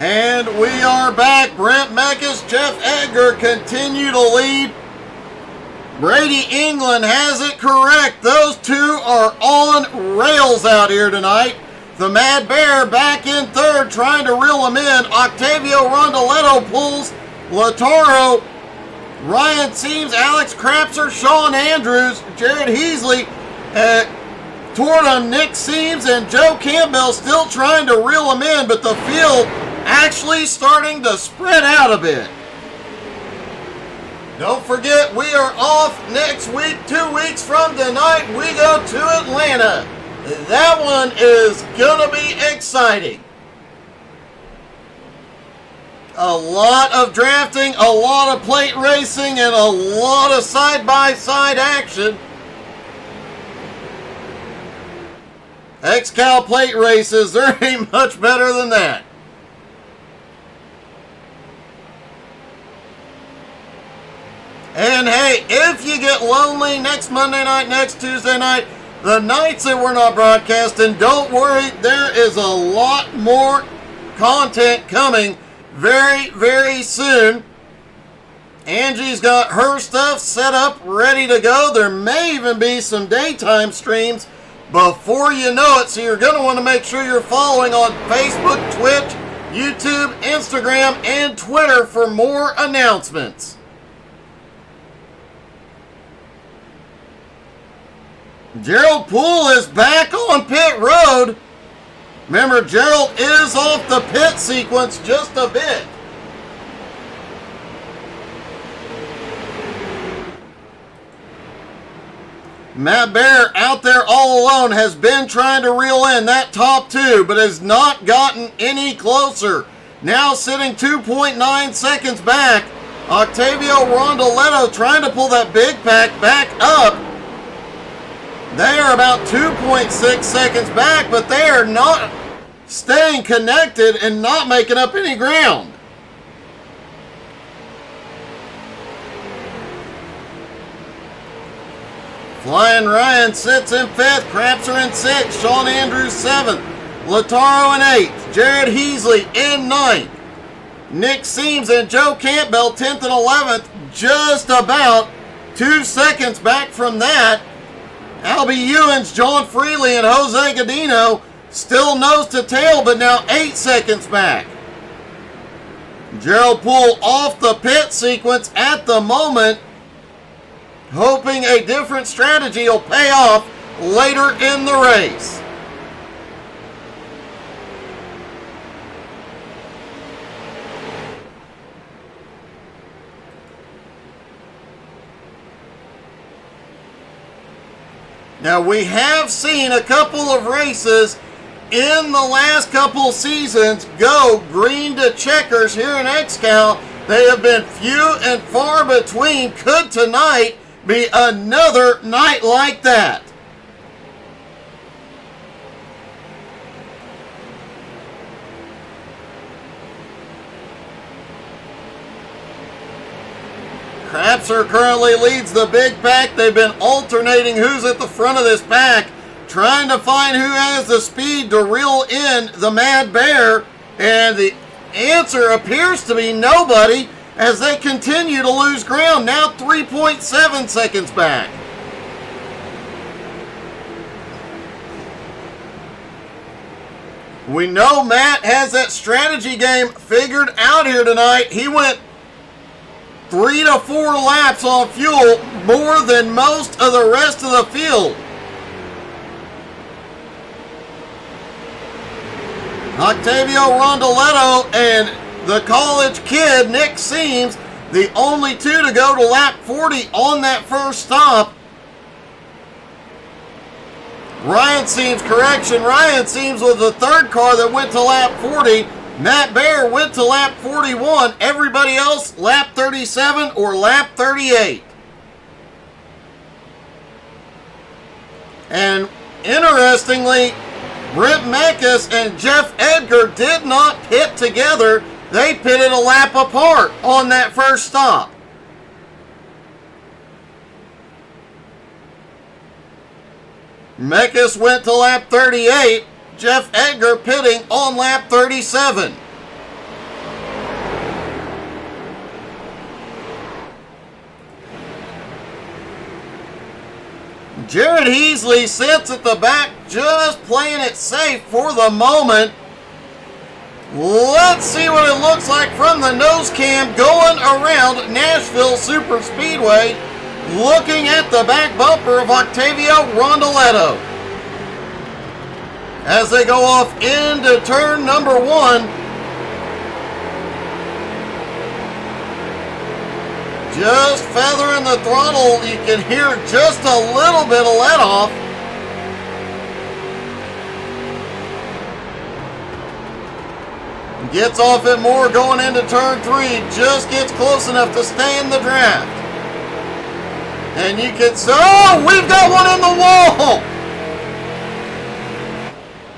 And we are back. Brent Meckes, Jeff Edgar continue to lead. Brady England has it correct. Those two are on rails out here tonight. The Mad Bear back in third, trying to reel him in. Octavio Rondoletto pulls Lataro. Ryan Seams, Alex Crapser, Sean Andrews, Jared Heasley toward him. Nick Seams and Joe Campbell still trying to reel him in, but the field actually starting to spread out a bit. Don't forget, we are off next week. 2 weeks from tonight, we go to Atlanta. That one is going to be exciting. A lot of drafting, a lot of plate racing, and a lot of side-by-side action. XCAL plate races, there ain't much better than that. And hey, if you get lonely next Monday night, next Tuesday night, the nights that we're not broadcasting, don't worry, there is a lot more content coming very, very soon. Angie's got her stuff set up, ready to go. There may even be some daytime streams before you know it, so you're going to want to make sure you're following on Facebook, Twitch, YouTube, Instagram, and Twitter for more announcements. Gerald Poole is back on pit road. Remember, Gerald is off the pit sequence just a bit. Matt Bear out there all alone has been trying to reel in that top two, but has not gotten any closer. Now sitting 2.9 seconds back. Octavio Rondoletto trying to pull that big pack back up. They are about 2.6 seconds back, but they are not staying connected and not making up any ground. Flying Ryan sits in 5th, Crapser in 6th, Sean Andrews 7th, Lataro in 8th, Jared Heasley in 9th, Nick Seams and Joe Campbell 10th and 11th, just about 2 seconds back from that. Albie Ewins, John Freely, and Jose Godino still nose to tail, but now 8 seconds back. Gerald Poole off the pit sequence at the moment, hoping a different strategy will pay off later in the race. Now, we have seen a couple of races in the last couple seasons go green to checkers here in XCAL. They have been few and far between. Could tonight be another night like that? Crapser currently leads the big pack. They've been alternating who's at the front of this pack, trying to find who has the speed to reel in the Mad Bear, and the answer appears to be nobody as they continue to lose ground, now 3.7 seconds back. We know Matt has that strategy game figured out here tonight. He went 3 to 4 laps on fuel, more than most of the rest of the field. Octavio Rondoletto and the college kid, Nick Seams, the only two to go to lap 40 on that first stop. Ryan Seams was the third car that went to lap 40. Matt Bear went to lap 41. Everybody else, lap 37 or lap 38. And interestingly, Brent Meckes and Jeff Edgar did not pit together. They pitted a lap apart on that first stop. Meckes went to lap 38. Jeff Edgar pitting on lap 37. Jared Heasley sits at the back, just playing it safe for the moment. Let's see what it looks like from the nose cam going around Nashville Superspeedway, looking at the back bumper of Octavio Rondoletto. As they go off into turn number 1. Just feathering the throttle, you can hear just a little bit of let off. Gets off it more going into turn 3. Just gets close enough to stay in the draft. And you can say, oh, we've got one in the wall.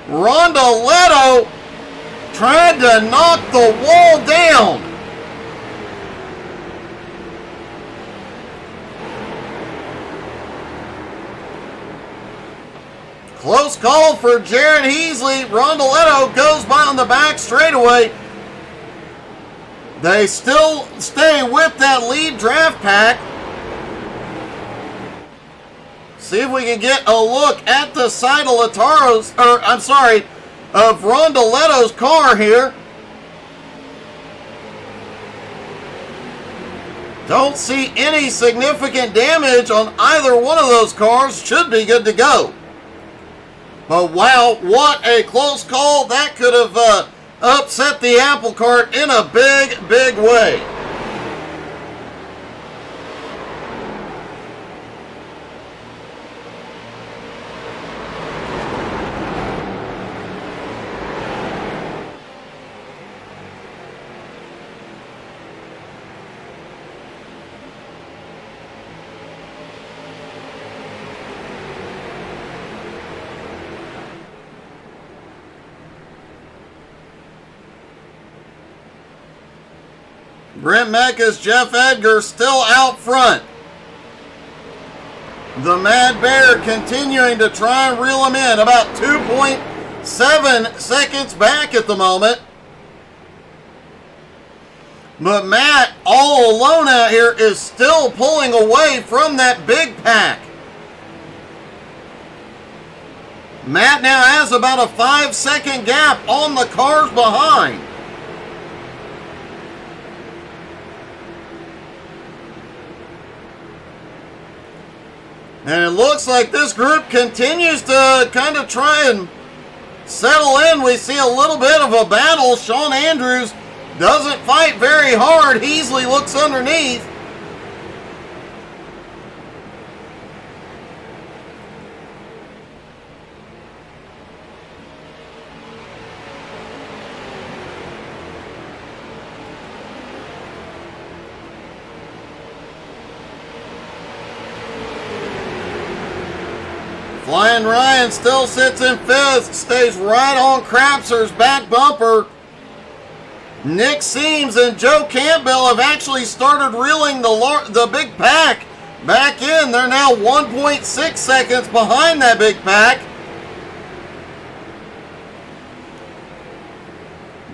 Rondoletto tried to knock the wall down. Close call for Jared Heasley. Rondoletto goes by on the back straightaway. They still stay with that lead draft pack. See if we can get a look at the side of of Rondoletto's car here. Don't see any significant damage on either one of those cars. Should be good to go. But wow, what a close call. That could have upset the apple cart in a big, big way. Brent Mecca's Jeff Edgar still out front. The Mad Bear continuing to try and reel him in. About 2.7 seconds back at the moment. But Matt, all alone out here, is still pulling away from that big pack. Matt now has about a 5-second gap on the cars behind. And it looks like this group continues to kind of try and settle in. We see a little bit of a battle. Sean Andrews doesn't fight very hard. Heasley looks underneath. Flying Ryan still sits in 5th, stays right on Crapser's back bumper. Nick Seams and Joe Campbell have actually started reeling the big pack back in. They're now 1.6 seconds behind that big pack.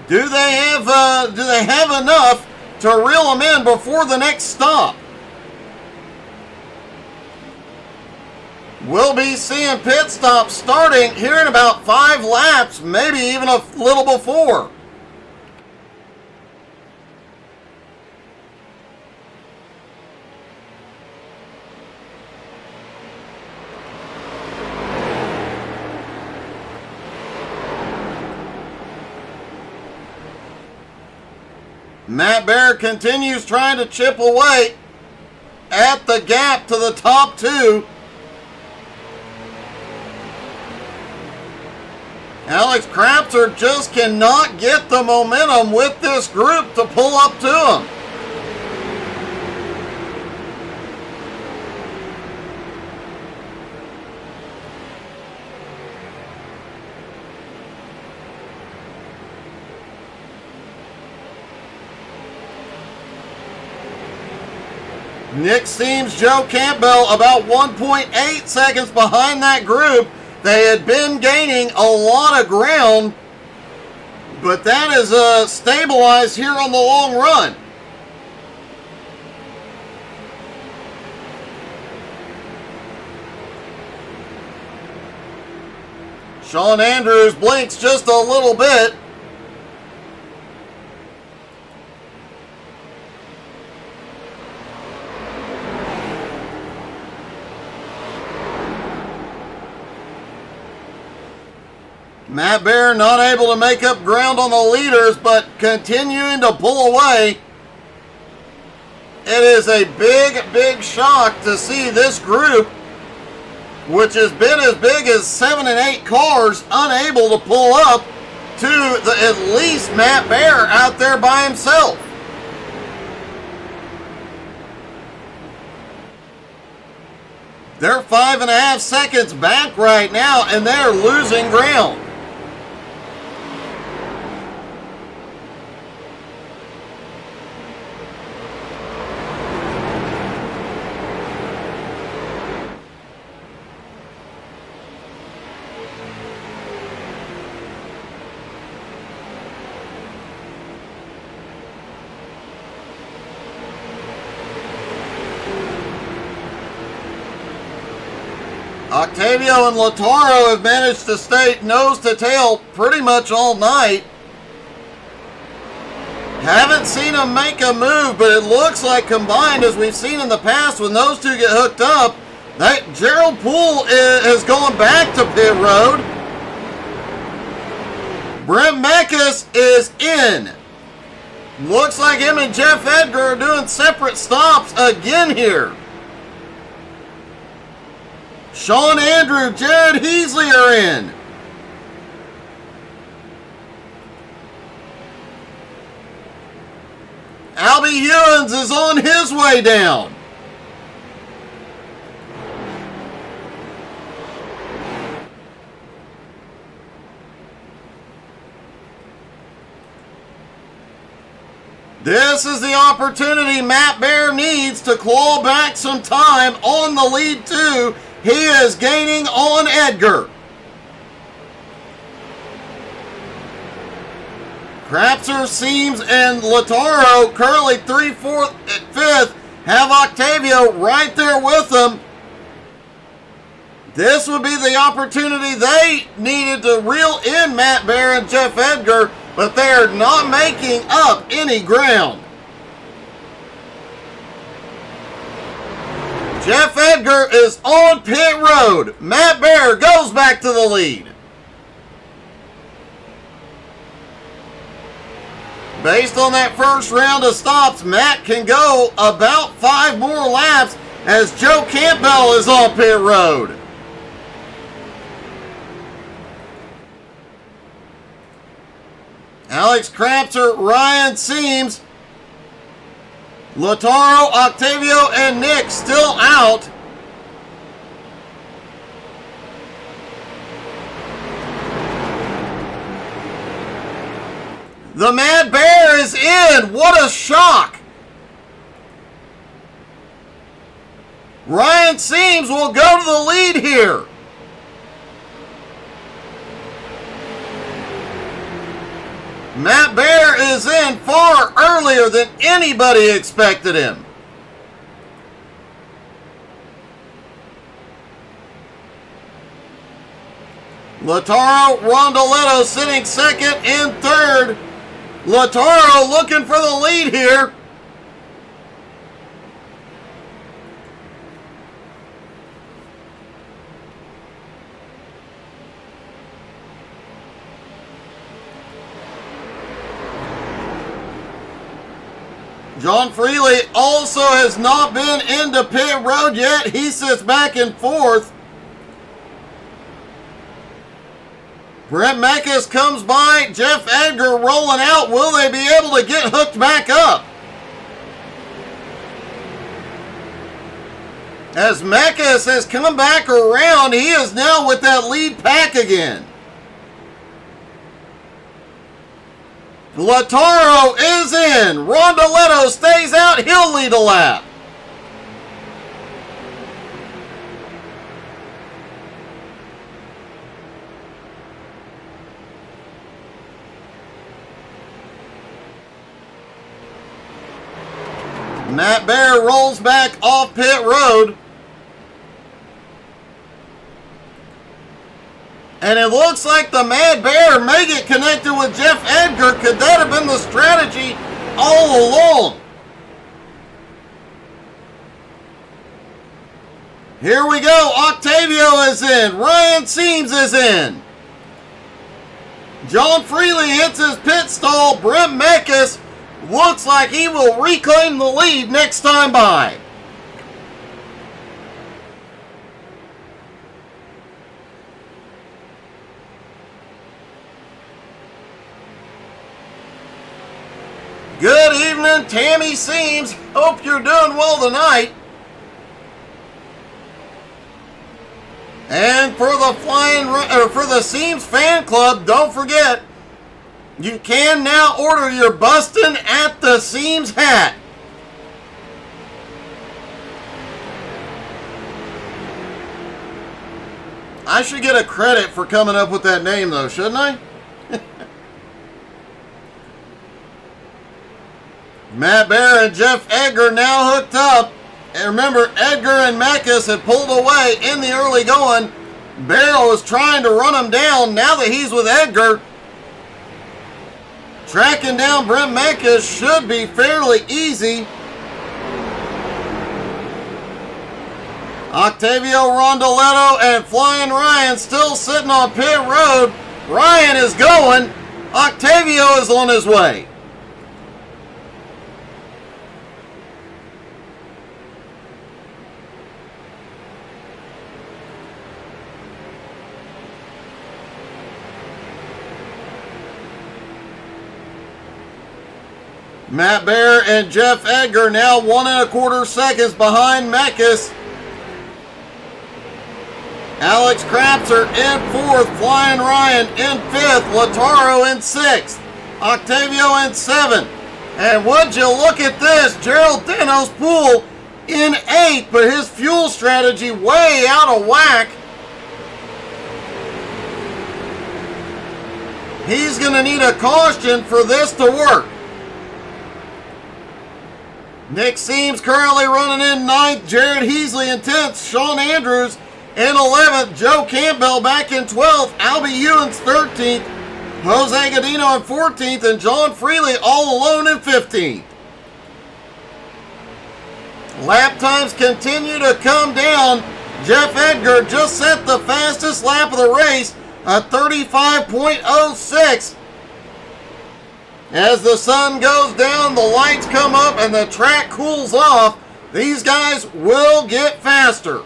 Do they have enough to reel them in before the next stop? We'll be seeing pit stops starting here in about 5 laps, maybe even a little before. Matt Bear continues trying to chip away at the gap to the top 2. Alex Crapser just cannot get the momentum with this group to pull up to him. Nick Seams, Joe Campbell about 1.8 seconds behind that group. They had been gaining a lot of ground, but that is stabilized here on the long run. Sean Andrews blinks just a little bit. Matt Bear not able to make up ground on the leaders, but continuing to pull away. It is a big, big shock to see this group, which has been as big as 7 and 8 cars, unable to pull up to at least Matt Bear out there by himself. They're 5.5 seconds back right now, and they're losing ground. Octavio and Lautaro have managed to stay nose to tail pretty much all night. Haven't seen them make a move, but it looks like combined, as we've seen in the past when those two get hooked up, that Gerald Poole has gone back to pit road. Brent Mekas is in. Looks like him and Jeff Edgar are doing separate stops again here. Sean Andrew, Jared Heasley are in. Albie Hewins is on his way down. This is the opportunity Matt Bear needs to claw back some time on the lead too. He is gaining on Edgar. Krapser, Seams, and Lautaro, currently 3, 4th, and 5th, have Octavio right there with them. This would be the opportunity they needed to reel in Matt Bear and Jeff Edgar, but they are not making up any ground. Jeff Edgar is on pit road. Matt Bear goes back to the lead. Based on that first round of stops, Matt can go about 5 more laps as Joe Campbell is on pit road. Alex Krapser, Ryan Seams, Lautaro, Octavio, and Nick still out. The Mad Bear is in. What a shock. Ryan Seams will go to the lead here. Matt Bear is in far earlier than anybody expected him. Lautaro, Rondoletto sitting second and third. Lautaro looking for the lead here. John Freely also has not been into pit road yet. He sits back in 4th. Brent Mekas comes by. Jeff Edgar rolling out. Will they be able to get hooked back up? As Mekas has come back around, he is now with that lead pack again. Lautaro is in. Rondoletto stays out. He'll lead a lap. Matt Bear rolls back off pit road. And it looks like the Mad Bear may get connected with Jeff Edgar. Could that have been the strategy all along? Here we go. Octavio is in. Ryan Seams is in. John Freely hits his pit stall. Brent Mekas looks like he will reclaim the lead next time by. Good evening, Tammy Seams. Hope you're doing well tonight. And for the Seams fan club, don't forget, you can now order your Bustin' at the Seams hat. I should get a credit for coming up with that name, though, shouldn't I? Matt Bear and Jeff Edgar now hooked up. And remember, Edgar and Mekas had pulled away in the early going. Bear was trying to run him down. Now that he's with Edgar, tracking down Brent Mekas should be fairly easy. Octavio Rondoletto and Flying Ryan still sitting on pit road. Ryan is going. Octavio is on his way. Matt Bear and Jeff Edgar now 1 1/4 seconds behind Mekas. Alex Krapser in 4th, Flying Ryan in 5th, Lataro in 6th, Octavio in 7th. And would you look at this, Gerald Danos Poole in 8th, but his fuel strategy way out of whack. He's going to need a caution for this to work. Nick Seams currently running in 9th, Jared Heasley in 10th, Sean Andrews in 11th, Joe Campbell back in 12th, Albie Ewens 13th, Jose Godino in 14th, and John Freely all alone in 15th. Lap times continue to come down. Jeff Edgar just set the fastest lap of the race, a 35.06. As the sun goes down, the lights come up, and the track cools off. These guys will get faster.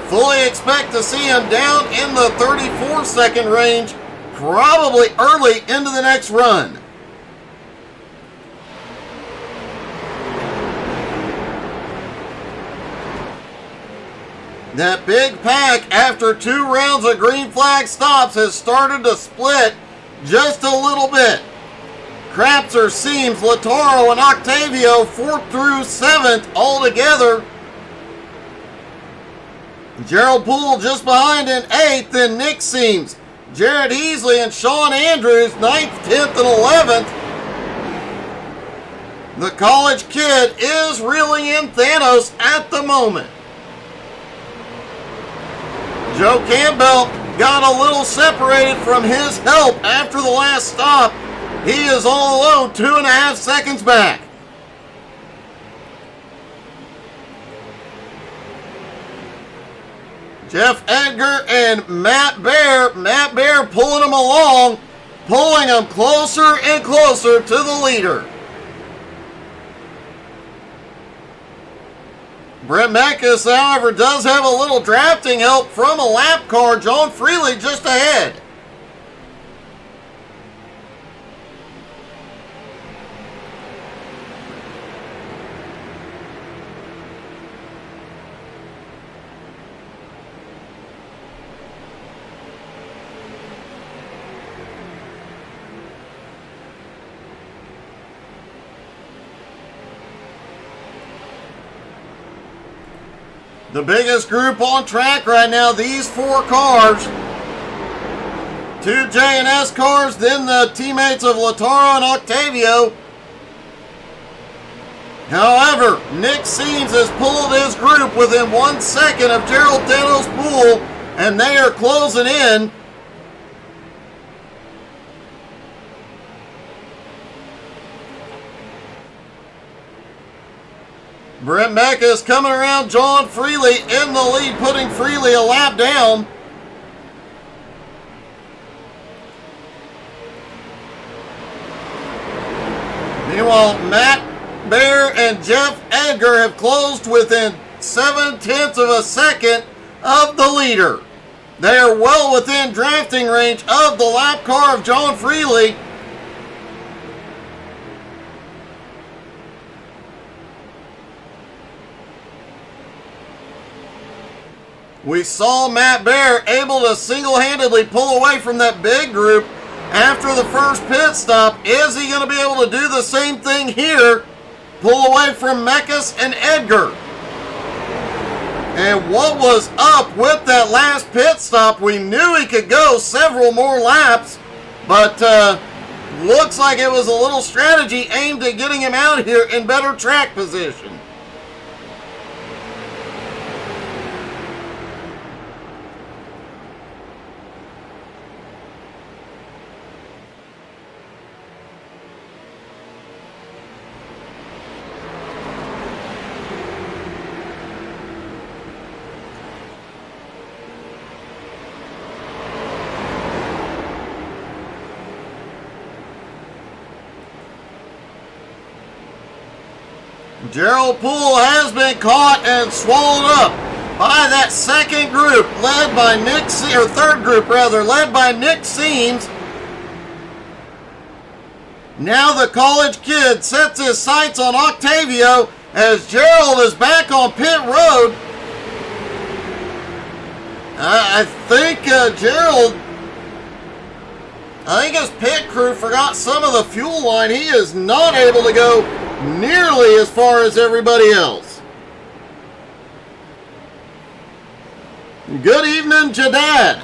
Fully expect to see him down in the 34-second range, probably early into the next run. That big pack, after 2 rounds of green flag stops, has started to split just a little bit. Krapser, Seams, Lataro, and Octavio 4th through 7th all together. Gerald Poole just behind in 8th, then Nick Seams, Jared Heasley, and Sean Andrews 9th, 10th, and 11th. The college kid is reeling in Thanos at the moment. Joe Campbell got a little separated from his help after the last stop. He is all alone, 2.5 seconds back. Jeff Edgar and Matt Bear. Matt Bear pulling him along, pulling him closer and closer to the leader. Brent Mekas, however, does have a little drafting help from a lap car. John Freely just ahead. The biggest group on track right now, these 4 cars. 2 J&S cars, then the teammates of Lataro and Octavio. However, Nick Seams has pulled his group within 1 second of Gerald Deno's pool, and they are closing in. Brent Mecca is coming around John Freely in the lead, putting Freely a lap down. Meanwhile, Matt Bear and Jeff Edgar have closed within 0.7 of a second of the leader. They are well within drafting range of the lap car of John Freely. We saw Matt Bear able to single-handedly pull away from that big group after the first pit stop. Is he going to be able to do the same thing here? Pull away from Mekas and Edgar. And what was up with that last pit stop? We knew he could go several more laps, but looks like it was a little strategy aimed at getting him out here in better track position. Gerald Poole has been caught and swallowed up by that second group, led by third group rather, led by Nick Seams. Now the college kid sets his sights on Octavio as Gerald is back on pit road. I think his pit crew forgot some of the fuel line. He is not able to go nearly as far as everybody else. Good evening, Jadad.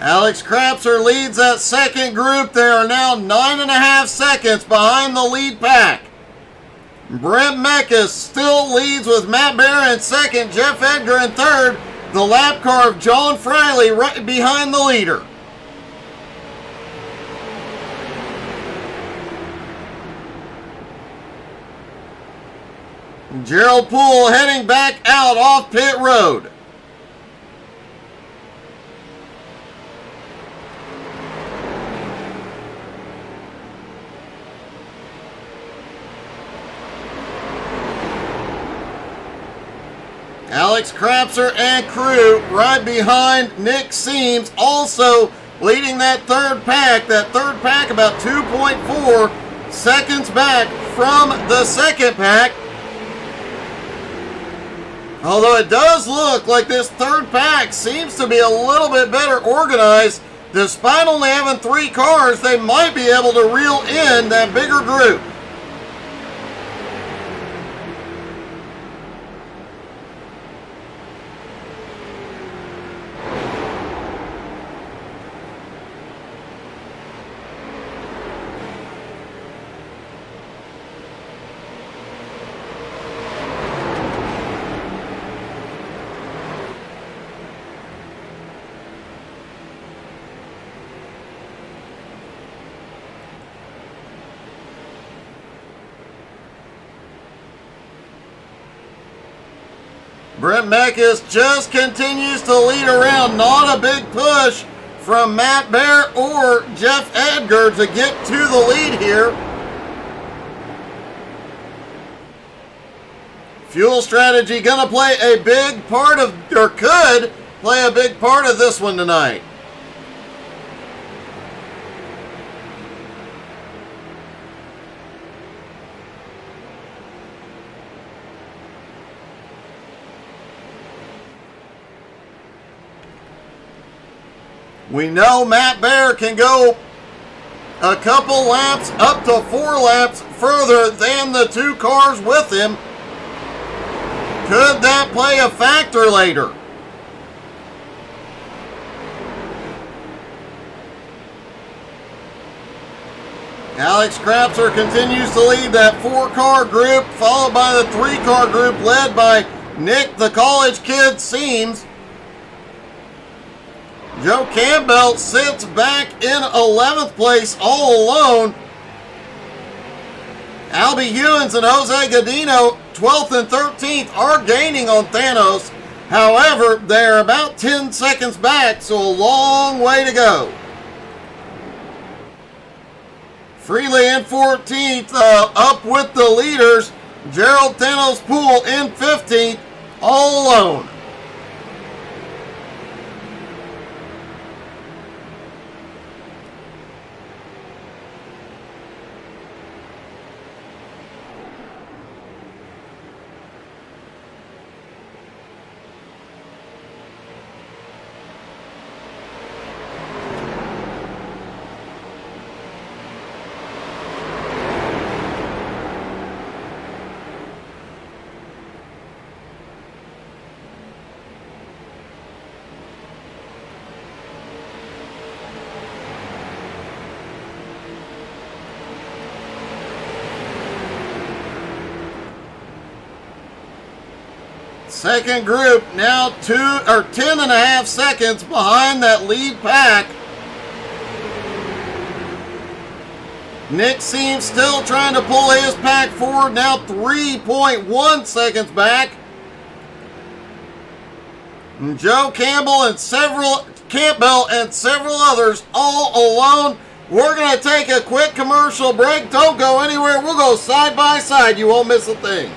Alex Krapser leads that second group. They are now 9.5 seconds behind the lead pack. Brent Mekas still leads with Matt Bear in second, Jeff Edgar in third. The lap car of John Freely right behind the leader. Gerald Poole heading back out off pit road. Alex Krapser and crew right behind Nick Seams, also leading that third pack. That third pack about 2.4 seconds back from the second pack. Although it does look like this third pack seems to be a little bit better organized. Despite only having 3 cars, they might be able to reel in that bigger group. Brent Mekas just continues to lead around. Not a big push from Matt Bear or Jeff Edgar to get to the lead here. Fuel strategy gonna play a big part of, or could play a big part of this one tonight. We know Matt Bear can go a couple laps, up to 4 laps further than the 2 cars with him. Could that play a factor later? Alex Krapser continues to lead that 4-car group, followed by the 3-car group led by Nick the college kid Seams. Joe Campbell sits back in 11th place all alone. Albie Hewins and Jose Godino, 12th and 13th, are gaining on Thanos. However, they're about 10 seconds back, so a long way to go. Freely in 14th, up with the leaders. Gerald Thanos Poole in 15th, all alone. Second group now 10.5 seconds behind that lead pack. Nick Seams still trying to pull his pack forward, now 3.1 seconds back. And Joe Campbell and Campbell and several others all alone. We're going to take a quick commercial break. Don't go anywhere. We'll go side by side. You won't miss a thing.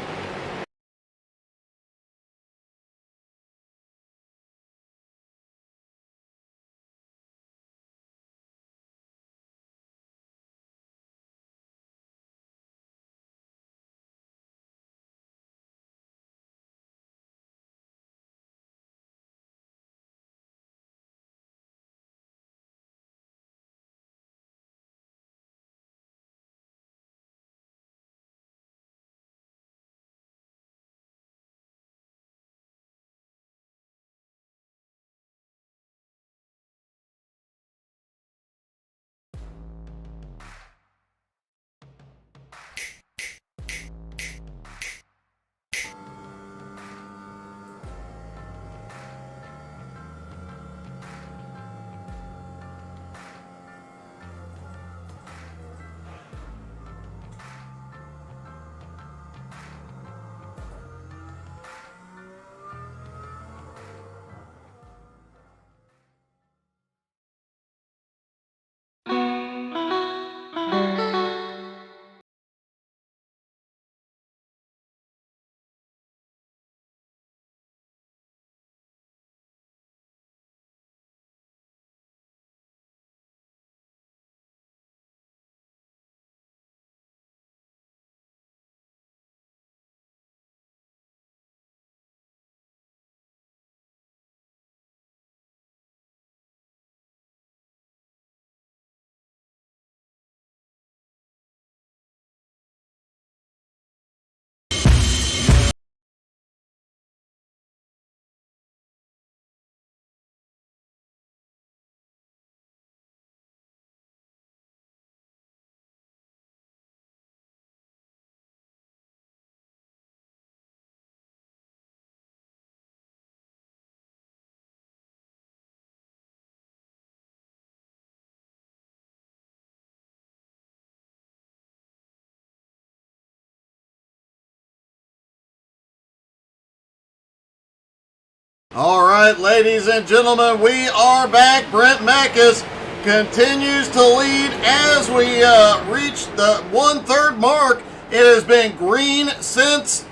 All right, ladies and gentlemen, we are back. Brent Meckes continues to lead as we reach the 1/3 mark. It has been green since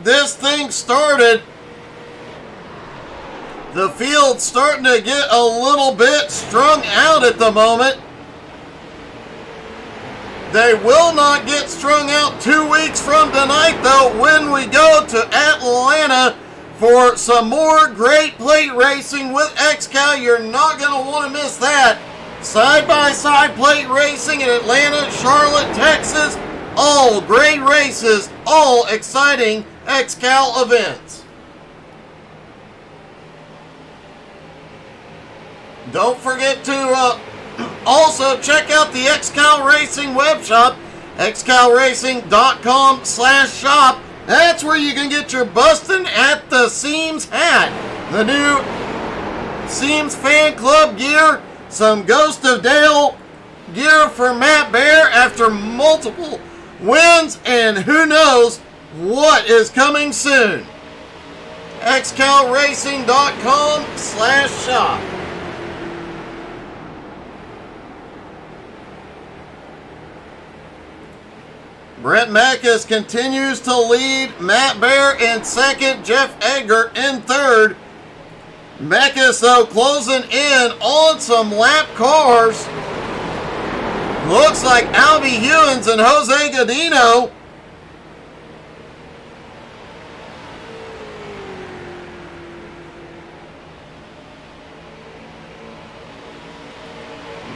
this thing started. The field's starting to get a little bit strung out at the moment. They will not get strung out 2 weeks from tonight, though, when we go to Atlanta for some more great plate racing with XCAL. You're not going to want to miss that. Side-by-side plate racing in Atlanta, Charlotte, Texas. All great races, all exciting XCAL events. Don't forget to also check out the XCAL Racing web shop, xcalracing.com/shop. That's where you can get your Bustin' at the Seams hat, the new Seams Fan Club gear, some Ghost of Dale gear for Matt Bear after multiple wins, and who knows what is coming soon. xcalracing.com/shop. Brent Mackes continues to lead. Matt Bear in second. Jeff Edgar in third. Mackes, though, closing in on some lap cars. Looks like Albie Hewins and Jose Godino.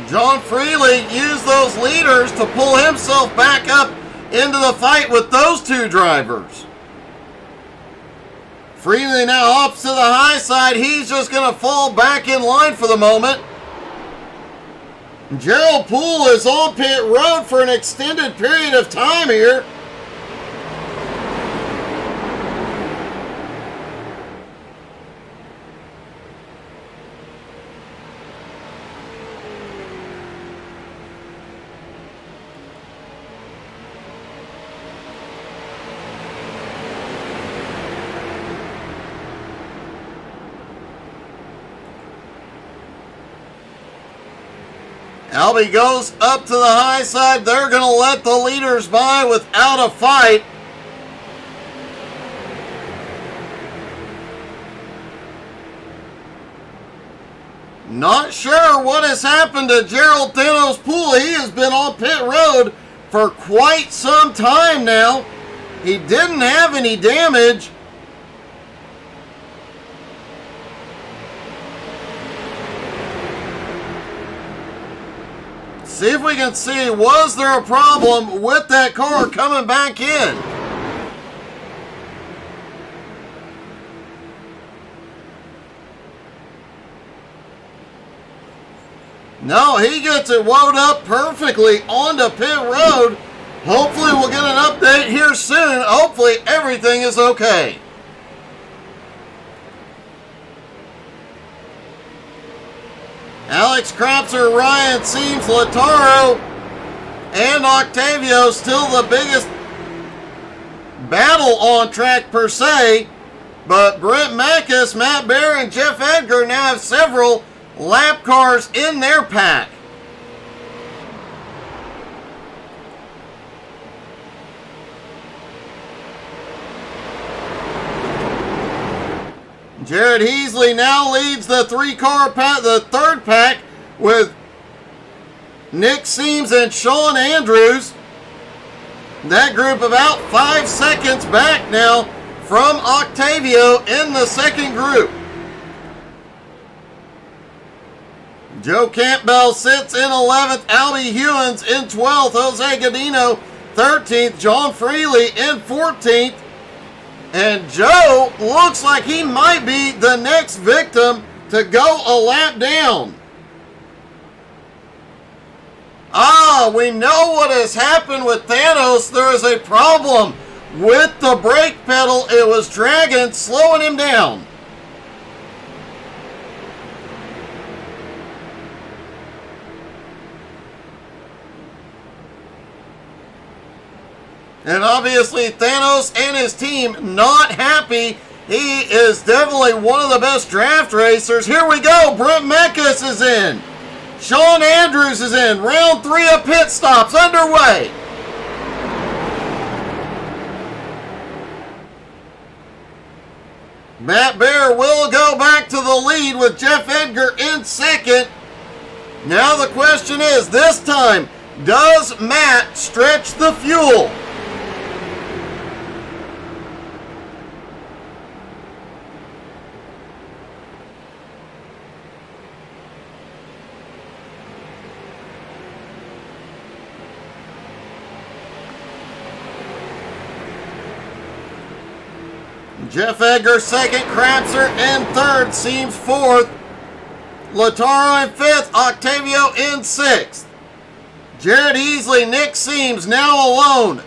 John Freely used those leaders to pull himself back up into the fight with those two drivers. Freely now hops to the high side. He's just going to fall back in line for the moment. Gerald Poole is on pit road for an extended period of time here. Albie goes up to the high side. They're going to let the leaders by without a fight. Not sure what has happened to Gerald Thanos Poole. He has been on pit road for quite some time now. He didn't have any damage. See if we can see, was there a problem with that car coming back in? No, he gets it wound up perfectly onto pit road. Hopefully we'll get an update here soon. Hopefully everything is okay. Alex Kratzer, Ryan Seams, Lataro, and Octavio still the biggest battle on track per se. But Brent Mackes, Matt Bear, and Jeff Edgar now have several lap cars in their pack. Jared Heasley now leads the three-car pack, the third pack, with Nick Seams and Sean Andrews. That group about 5 seconds back now from Octavio in the second group. Joe Campbell sits in 11th, Albie Hewins in 12th, Jose Godino 13th, John Freely in 14th. And Joe looks like he might be the next victim to go a lap down. We know what has happened with Thanos. There is a problem with the brake pedal. It was dragging, slowing him down. And obviously Thanos and his team not happy. He is definitely one of the best draft racers. Here we go. Brent Mackes is in. Sean Andrews is in. Round 3 of pit stops underway. Matt Bear will go back to the lead with Jeff Edgar in second. Now the question is, this time, does Matt stretch the fuel? Jeff Edgar second, Crapser in third, Seams fourth, Lataro in fifth, Octavio in sixth. Jared Easley, Nick Seams now alone,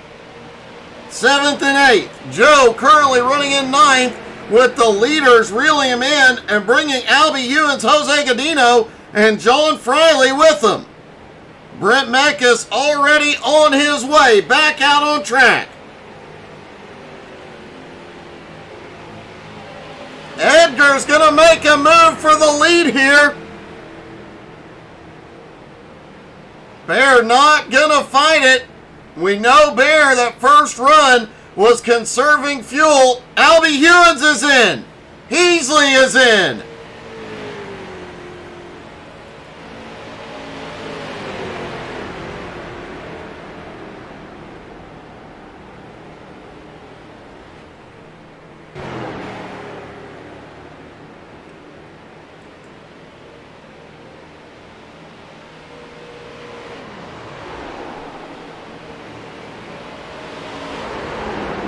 seventh and eighth. Joe currently running in ninth with the leaders reeling him in and bringing Albie Ewens, Jose Godino, and John Friley with them. Brent Mekas already on his way back out on track. Edgar's going to make a move for the lead here. Bear not going to fight it. We know Bear, that first run was conserving fuel. Albie Ewens is in. Heasley is in.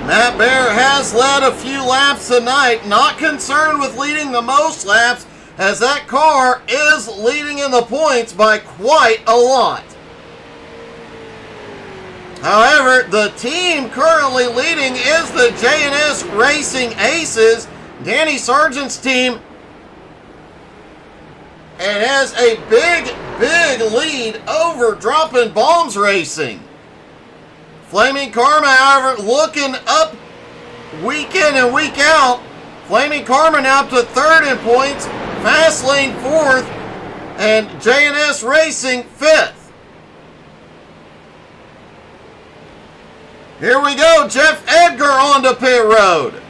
Matt Bear has led a few laps tonight, not concerned with leading the most laps, as that car is leading in the points by quite a lot. However, the team currently leading is the J&S Racing Aces, Danny Sargent's team, and has a big lead over Dropping Bombs Racing. Flaming Karma, however, looking up week in and week out. Flaming Karma now up to third in points, Fastlane fourth, and J&S Racing fifth. Here we go, Jeff Edgar onto pit road.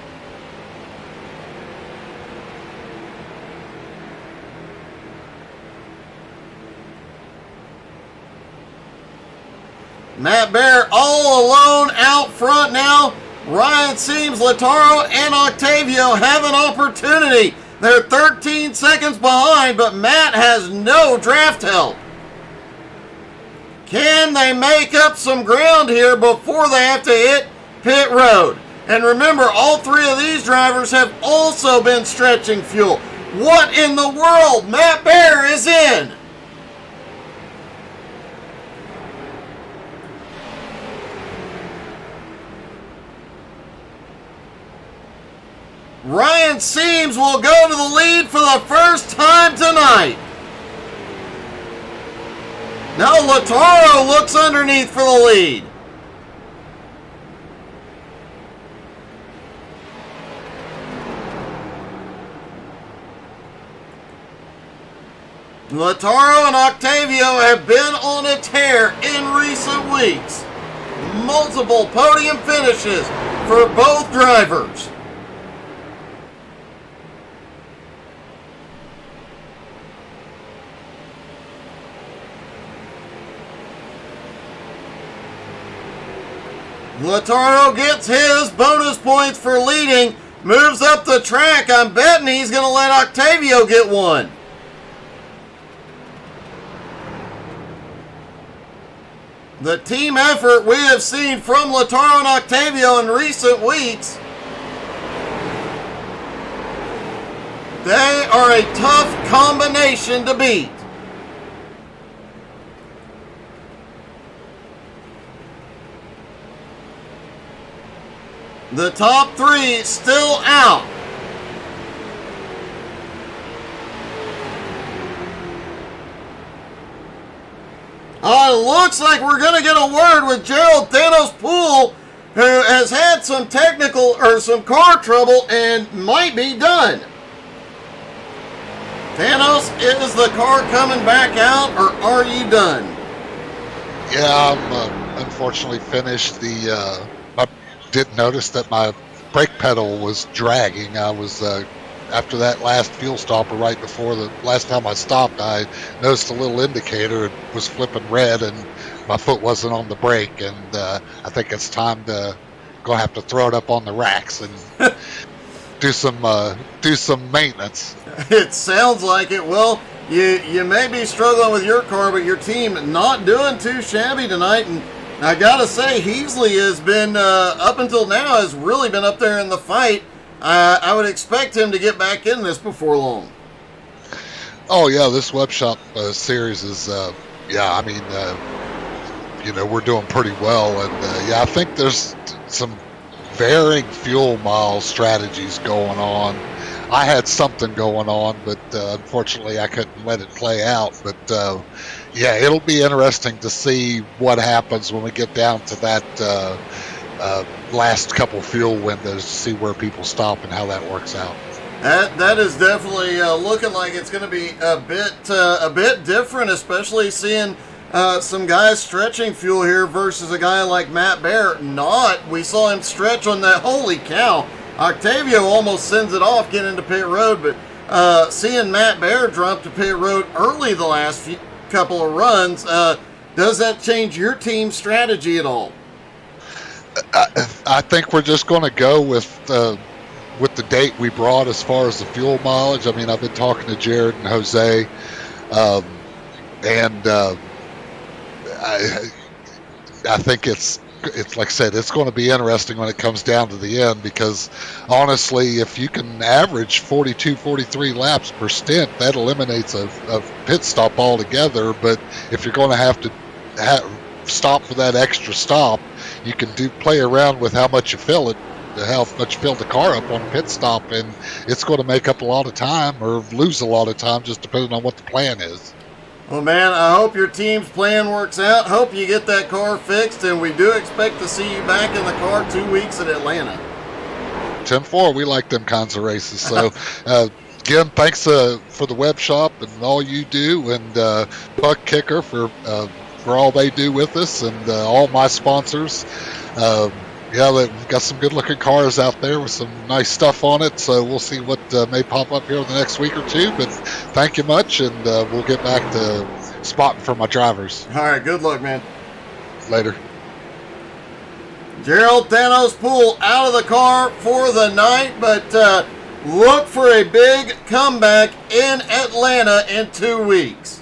Matt Bear all alone out front now. Ryan Seams, Lataro, and Octavio have an opportunity. They're 13 seconds behind, but Matt has no draft help. Can they make up some ground here before they have to hit pit road? And remember, all three of these drivers have also been stretching fuel. What in the world? Matt Bear is in. Ryan Seams will go to the lead for the first time tonight. Now Lataro looks underneath for the lead. Lataro and Octavio have been on a tear in recent weeks. Multiple podium finishes for both drivers. Lataro gets his bonus points for leading, moves up the track. I'm betting he's going to let Octavio get one. The team effort we have seen from Lataro and Octavio in recent weeks, they are a tough combination to beat. The top three still out. It looks like we're going to get a word with Gerald Thanos Poole, who has had some technical or some car trouble and might be done. Thanos, is the car coming back out or are you done? Yeah, I'm unfortunately finished. I did notice that my brake pedal was dragging. I was after that last fuel stopper right before the last time I stopped, I noticed a little indicator. It was flipping red and my foot wasn't on the brake, and I think it's time to go have to throw it up on the racks and do some maintenance. It sounds like it. Well, you may be struggling with your car, but your team not doing too shabby tonight. And I gotta say, Heasley has been up until now has really been up there in the fight. I would expect him to get back in this before long. Oh yeah, this web shop series is we're doing pretty well, and I think there's some varying fuel mile strategies going on. I had something going on, but unfortunately I couldn't let it play out. But it'll be interesting to see what happens when we get down to that last couple fuel windows, to see where people stop and how that works out. That is definitely looking like it's going to be a bit different, especially seeing some guys stretching fuel here versus a guy like Matt Bear. We saw him stretch on that. Holy cow! Octavio almost sends it off getting into pit road, but seeing Matt Bear drop to pit road early the last couple of runs, does that change your team's strategy at all? I think we're just going to go with the date we brought as far as the fuel mileage. I mean, I've been talking to Jared and Jose, and I think it's like I said, it's going to be interesting when it comes down to the end, because honestly, if you can average 42, 43 laps per stint, that eliminates a pit stop altogether. But if you're going to have to stop for that extra stop, you can play around with how much you fill the car up on a pit stop, and it's going to make up a lot of time or lose a lot of time, just depending on what the plan is. Well, man, I hope your team's plan works out. Hope you get that car fixed, and we do expect to see you back in the car 2 weeks at Atlanta. 10-4, we like them kinds of races. So, again, thanks for the web shop and all you do, and Buck Kicker for all they do with us, and all my sponsors. We've got some good-looking cars out there with some nice stuff on it, so we'll see what may pop up here in the next week or two. But thank you much, and we'll get back to spotting for my drivers. All right, good luck, man. Later. Gerald Thanos Poole out of the car for the night, but look for a big comeback in Atlanta in 2 weeks.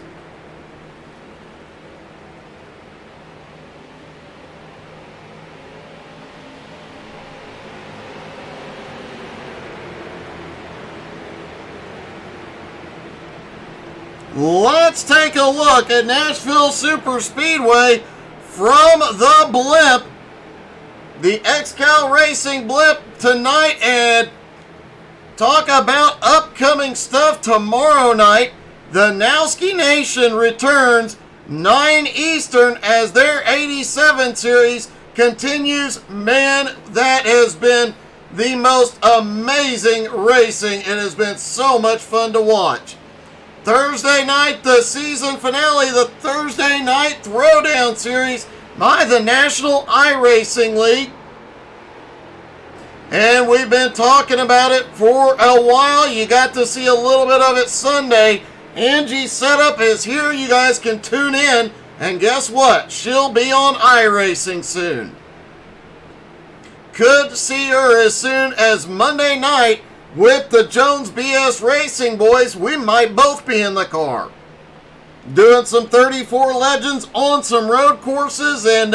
Let's take a look at Nashville Superspeedway from the blimp, the XCAL Racing blimp tonight, and talk about upcoming stuff tomorrow night. The Nowski Nation returns 9 Eastern as their 87 series continues. Man, that has been the most amazing racing. It has been so much fun to watch. Thursday night, the season finale, the Thursday Night Throwdown Series by the National iRacing League. And we've been talking about it for a while. You got to see a little bit of it Sunday. Angie's setup is here. You guys can tune in. And guess what? She'll be on iRacing soon. Could see her as soon as Monday night with the Jones BS Racing boys. We might both be in the car doing some 34 Legends on some road courses, and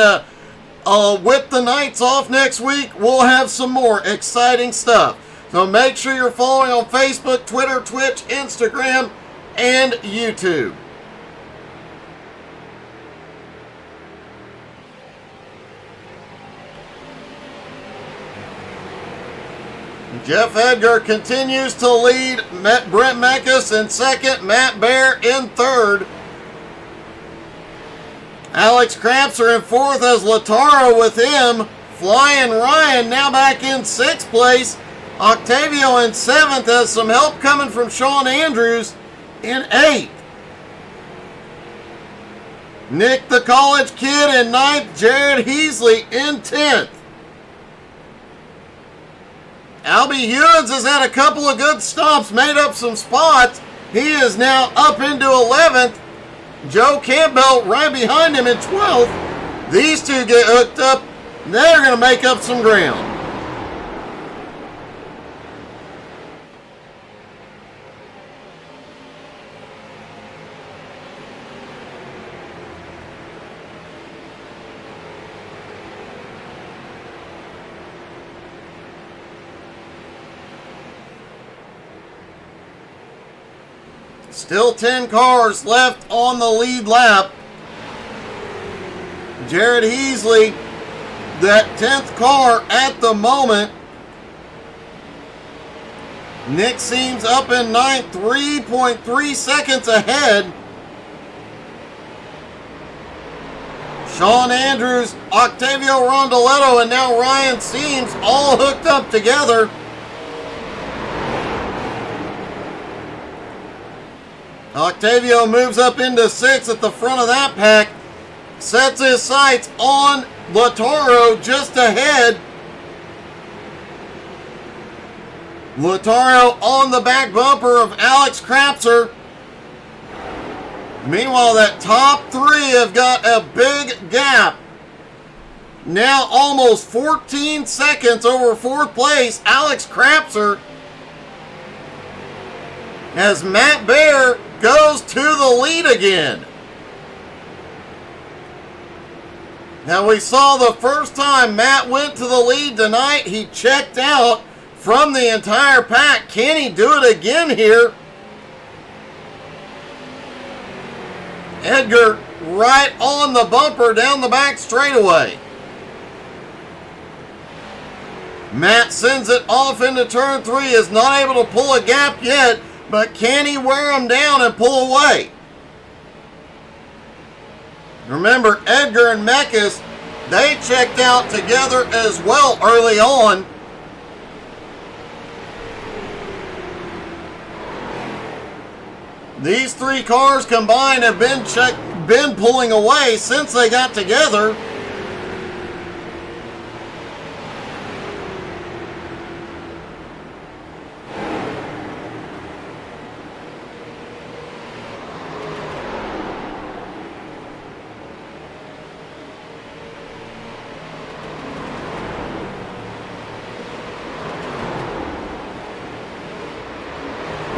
with the nights off next week, we'll have some more exciting stuff. So make sure you're following on Facebook, Twitter, Twitch, Instagram, and YouTube. Jeff Edgar continues to lead. Brent Mekas in second. Matt Bear in third. Alex Crampser in fourth as Lataro with him. Flying Ryan now back in sixth place. Octavio in seventh as some help coming from Sean Andrews in eighth. Nick the College Kid in ninth. Jared Heasley in 10th. Albie Hewins has had a couple of good stops, made up some spots. He is now up into 11th. Joe Campbell right behind him in 12th. These two get hooked up. They're going to make up some ground. Still 10 cars left on the lead lap. Jared Heasley, that 10th car at the moment. Nick Seams up in 9th, 3.3 seconds ahead. Sean Andrews, Octavio Rondoletto, and now Ryan Seams all hooked up together. Octavio moves up into 6th at the front of that pack. Sets his sights on Lautaro just ahead. Lautaro on the back bumper of Alex Krapser. Meanwhile, that top 3 have got a big gap. Now almost 14 seconds over 4th place, Alex Krapser. As Matt Baer goes to the lead again. Now we saw the first time Matt went to the lead tonight, he checked out from the entire pack. Can he do it again here? Edgar right on the bumper down the back straightaway. Matt sends it off into turn 3, is not able to pull a gap yet, but can he wear him down and pull away? Remember, Edgar and Mekas, they checked out together as well early on. These 3 cars combined have been pulling away since they got together.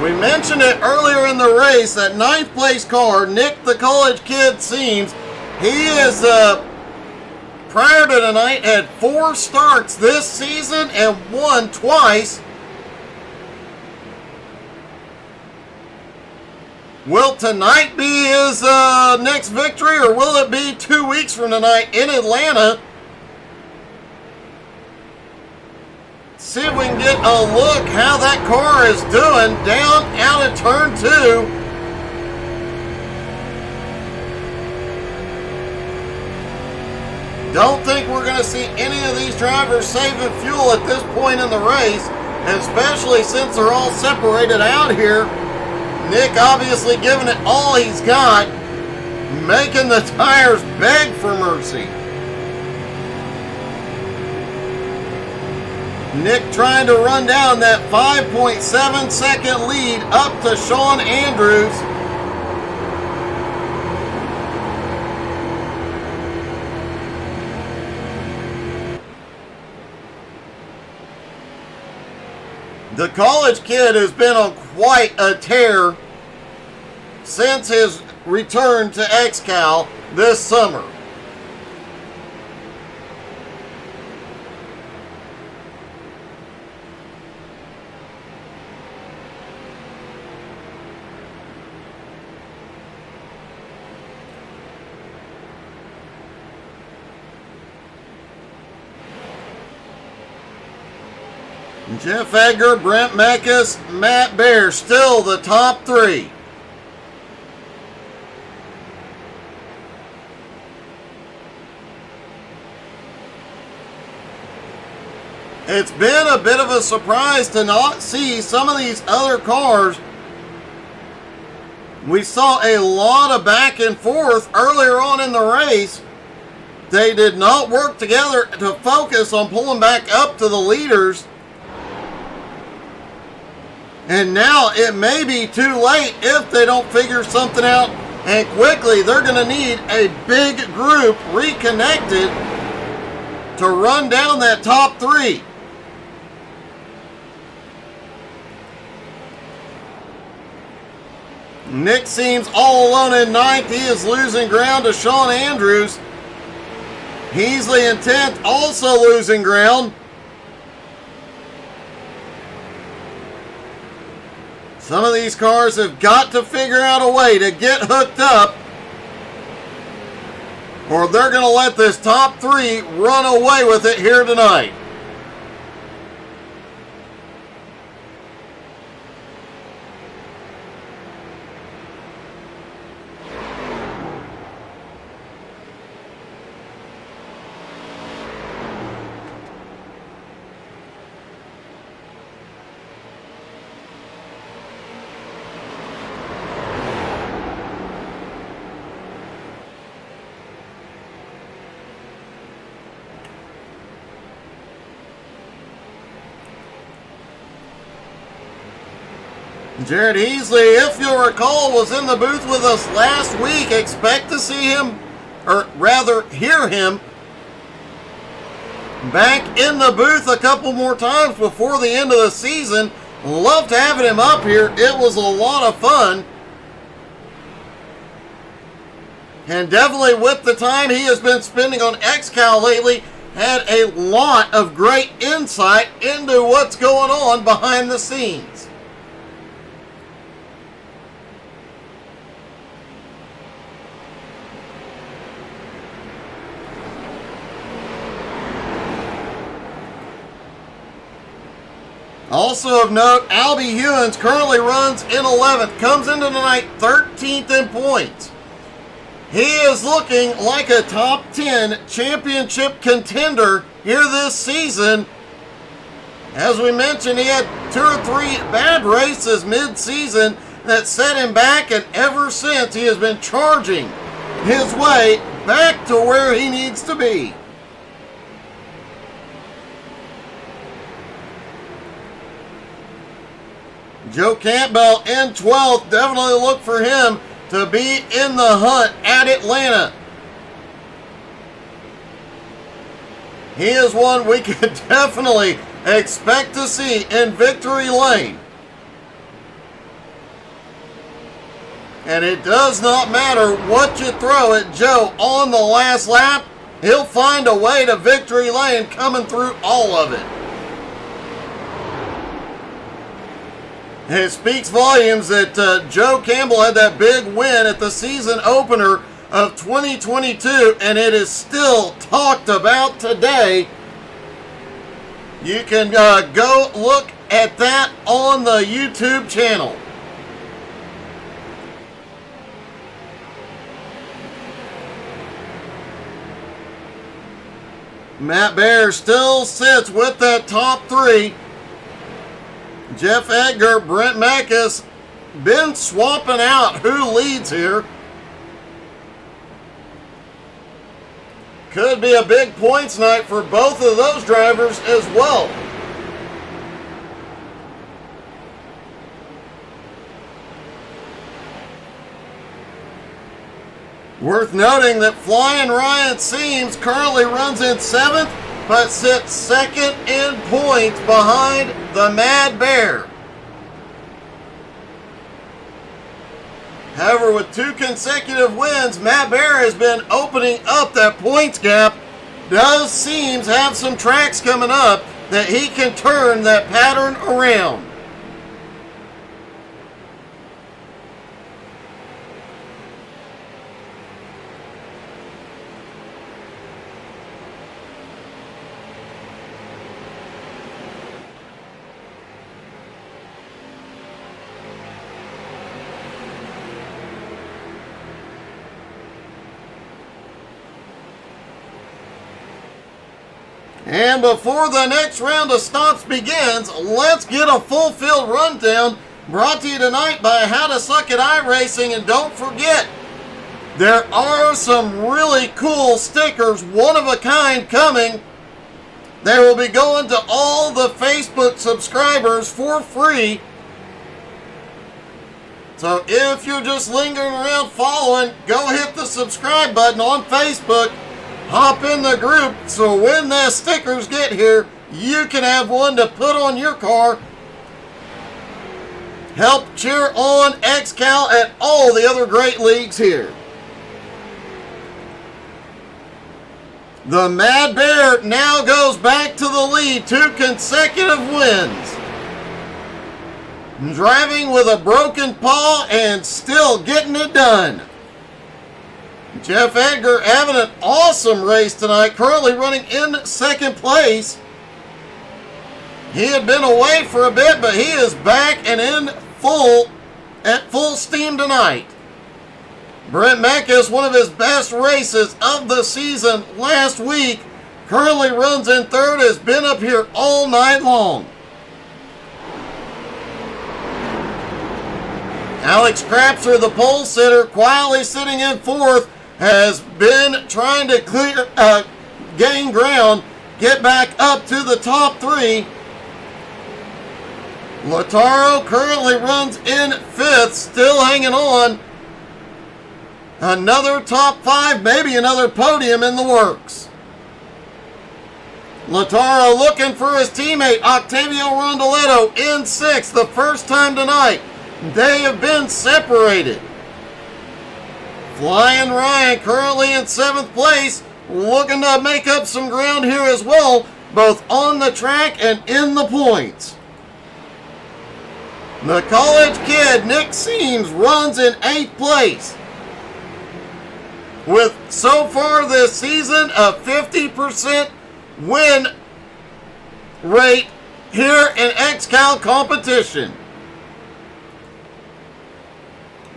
We mentioned it earlier in the race, that 9th place car, Nick the College Kid Seams, he is, prior to tonight, had 4 starts this season and won twice. Will tonight be his next victory, or will it be 2 weeks from tonight in Atlanta? See if we can get a look how that car is doing down out of turn 2. Don't think we're going to see any of these drivers saving fuel at this point in the race, especially since they're all separated out here. Nick obviously giving it all he's got, making the tires beg for mercy. Nick trying to run down that 5.7 second lead up to Sean Andrews. The College Kid has been on quite a tear since his return to XCAL this summer. Jeff Edgar, Brent Mekas, Matt Baer, still the top 3. It's been a bit of a surprise to not see some of these other cars. We saw a lot of back and forth earlier on in the race. They did not work together to focus on pulling back up to the leaders. And now it may be too late if they don't figure something out, and quickly they're going to need a big group reconnected to run down that top 3. Nick seems all alone in 9th. He is losing ground to Sean Andrews. Heasley in 10th, also losing ground. Some of these cars have got to figure out a way to get hooked up, or they're going to let this top three run away with it here tonight. Jared Heasley, if you'll recall, was in the booth with us last week. Expect to see him, or rather hear him, back in the booth a couple more times before the end of the season. Loved having him up here. It was a lot of fun. And definitely with the time he has been spending on XCAL lately, had a lot of great insight into what's going on behind the scenes. Also of note, Albie Hewins currently runs in 11th, comes into tonight 13th in points. He is looking like a top 10 championship contender here this season. As we mentioned, he had 2 or 3 bad races mid-season that set him back, and ever since he has been charging his way back to where he needs to be. Joe Campbell in 12th. Definitely look for him to be in the hunt at Atlanta. He is one we could definitely expect to see in victory lane. And it does not matter what you throw at Joe on the last lap, he'll find a way to victory lane coming through all of it. It speaks volumes that Joe Campbell had that big win at the season opener of 2022, and it is still talked about today. You can go look at that on the YouTube channel. Matt Baer still sits with that top 3. Jeff Edgar, Brent Mekas, been swapping out who leads here. Could be a big points night for both of those drivers as well. Worth noting that Flying Ryan Seams currently runs in 7th, but sits 2nd in points behind the Mad Bear. However, with 2 consecutive wins, Mad Bear has been opening up that points gap. Does Seems have some tracks coming up that he can turn that pattern around? And before the next round of stops begins, let's get a full field rundown brought to you tonight by How to Suck at iRacing. And don't forget, there are some really cool stickers, one of a kind, coming. They will be going to all the Facebook subscribers for free. So if you're just lingering around following, go hit the subscribe button on Facebook. Hop in the group so when the stickers get here, you can have one to put on your car. Help cheer on XCAL and all the other great leagues here. The Mad Bear now goes back to the lead, 2 consecutive wins. driving with a broken paw and still getting it done. Jeff Edgar having an awesome race tonight, currently running in second place. He had been away for a bit, but he is back and at full steam tonight. Brent Mekas, one of his best races of the season last week, currently runs in third, has been up here all night long. Alex Crapser, the pole sitter, quietly sitting in fourth, has been trying to gain ground, get back up to the top three. Lataro currently runs in fifth, still hanging on. Another top five, maybe another podium in the works. Lataro looking for his teammate, Octavio Rondoletto, in sixth, the first time tonight. They have been separated. Flying Ryan currently in seventh place, looking to make up some ground here as well, both on the track and in the points. The college kid, Nick Seams, runs in 8th place. With, so far this season, a 50% win rate here in XCAL competition.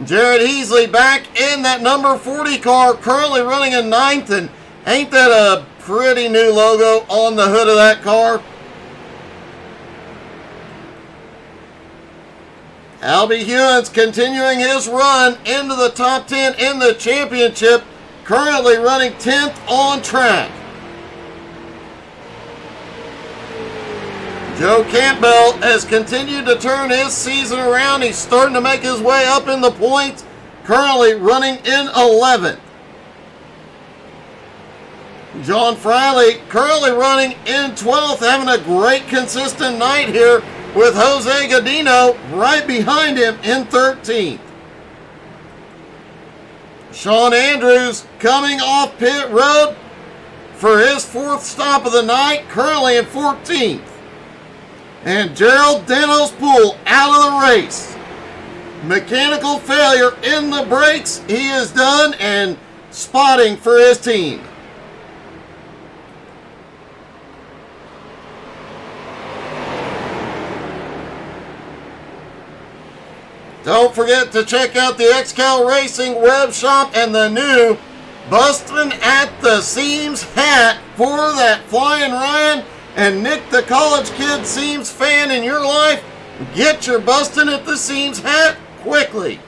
Jared Heasley back in that number 40 car, currently running in 9th, and ain't that a pretty new logo on the hood of that car? Albie Hewins continuing his run into the top 10 in the championship, currently running 10th on track. Joe Campbell has continued to turn his season around. He's starting to make his way up in the points, currently running in 11th. John Friley currently running in 12th, having a great consistent night here, with Jose Godino right behind him in 13th. Sean Andrews coming off pit road for his fourth stop of the night, currently in 14th. And Gerald Denos Poole out of the race. Mechanical failure in the brakes. He is done and spotting for his team. Don't forget to check out the XCAL Racing web shop and the new Bustin' at the Seams hat for that Flying Ryan and Nick the College Kid Seams fan in your life. Get your Bustin' at the Seams hat quickly.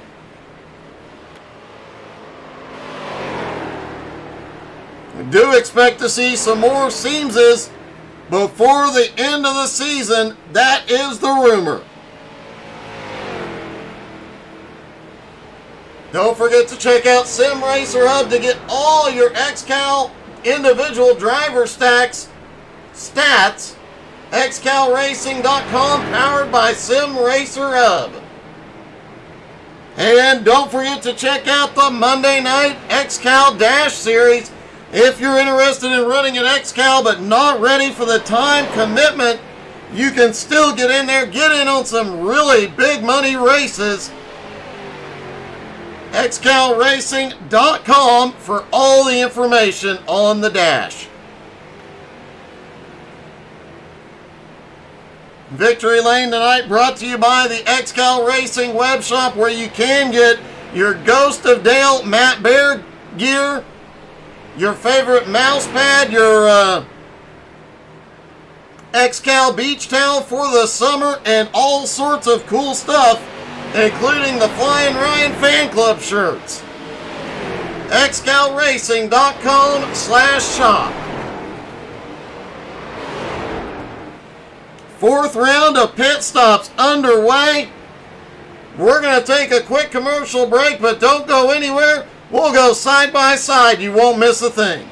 We do expect to see some more Seamses before the end of the season. That is the rumor. Don't forget to check out Sim Racer Hub to get all your XCAL individual driver stats. XCALRacing.com, powered by Sim Racer Hub. And don't forget to check out the Monday night XCAL Dash Series. If you're interested in running an XCAL but not ready for the time commitment, you can still get in there, get in on some really big money races. XCALRacing.com for all the information on the dash. Victory Lane tonight brought to you by the XCAL Racing web shop, where you can get your Ghost of Dale Matt Bear gear, your favorite mouse pad, your XCAL beach towel for the summer, and all sorts of cool stuff, including the Flying Ryan Fan Club shirts. XCALRacing.com/shop. Fourth round of pit stops underway. We're going to take a quick commercial break, but don't go anywhere. We'll go side by side. You won't miss a thing.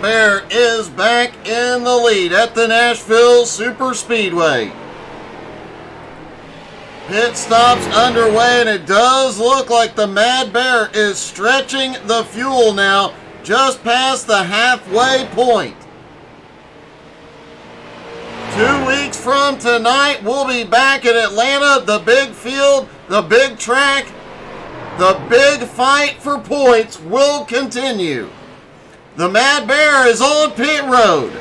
Matt Bear is back in the lead at the Nashville Superspeedway. Pit stops underway, and it does look like the Mad Bear is stretching the fuel now, just past the halfway point. 2 weeks from tonight, we'll be back in Atlanta, the big field, the big track. The big fight for points will continue. The Mad Bear is on pit road.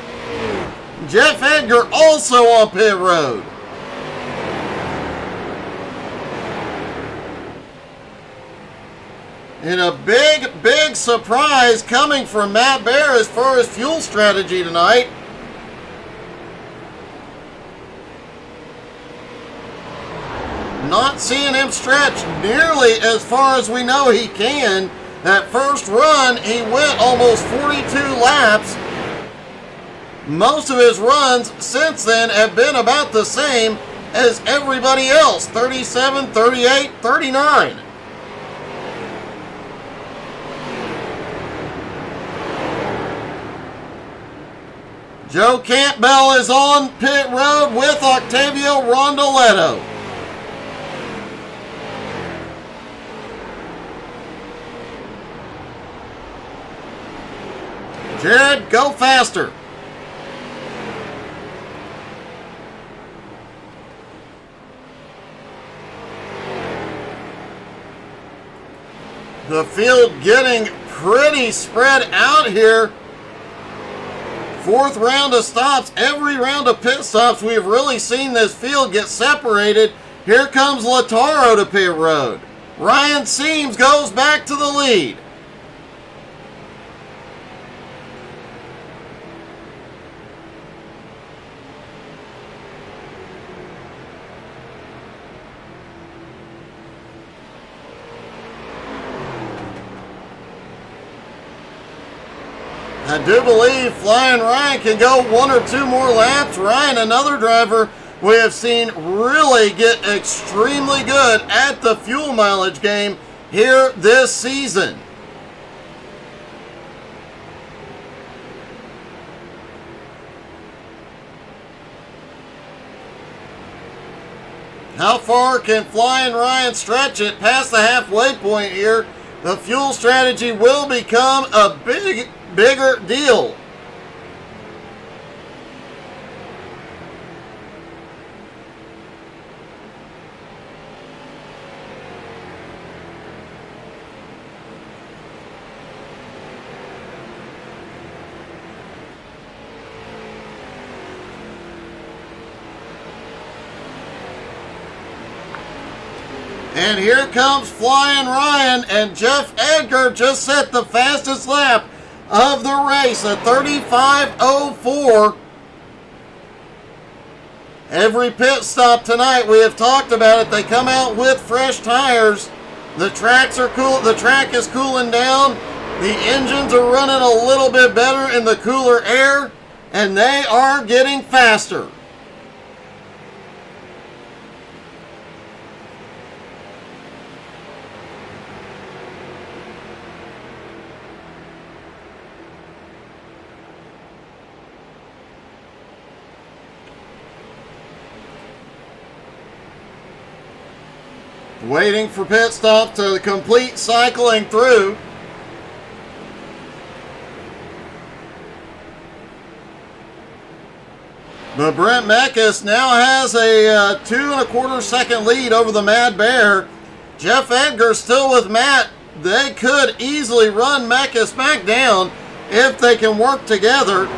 Jeff Edgar also on pit road. And a big surprise coming from Matt Bear as far as fuel strategy tonight. Not seeing him stretch nearly as far as we know he can. That first run, he went almost 42 laps. Most of his runs since then have been about the same as everybody else, 37, 38, 39. Joe Campbell is on pit road with Octavio Rondoletto. Jared, go faster. The field getting pretty spread out here. Fourth round of stops. Every round of pit stops, we've really seen this field get separated. Here comes Lataro to pit road. Ryan Seams goes back to the lead. I do believe Flying Ryan can go 1 or 2 more laps. Ryan, another driver we have seen really get extremely good at the fuel mileage game here this season. How far can Flying Ryan stretch it past the halfway point here? The fuel strategy will become a bigger deal. And here comes Flying Ryan, and Jeff Edgar just set the fastest lap of the race, a 35:04. Every pit stop tonight, we have talked about it, they come out with fresh tires. The tracks are cool. The track is cooling down. The engines are running a little bit better in the cooler air, and they are getting faster. Waiting for pit stop to complete cycling through. But Brent Meckes now has a 2 1/4 second lead over the Mad Bear. Jeff Edgar still with Matt. They could easily run Meckes back down if they can work together.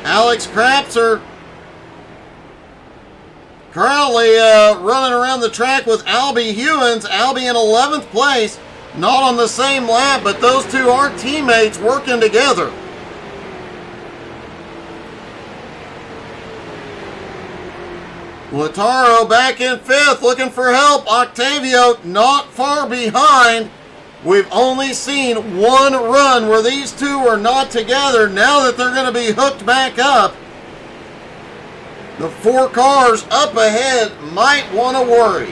Alex Krapser currently running around the track with Albie Hewins. Albie in 11th place, not on the same lap, but those two are teammates working together. Lataro back in 5th, looking for help. Octavio not far behind. We've only seen one run where these two are not together. Now that they're going to be hooked back up, the 4 cars up ahead might want to worry.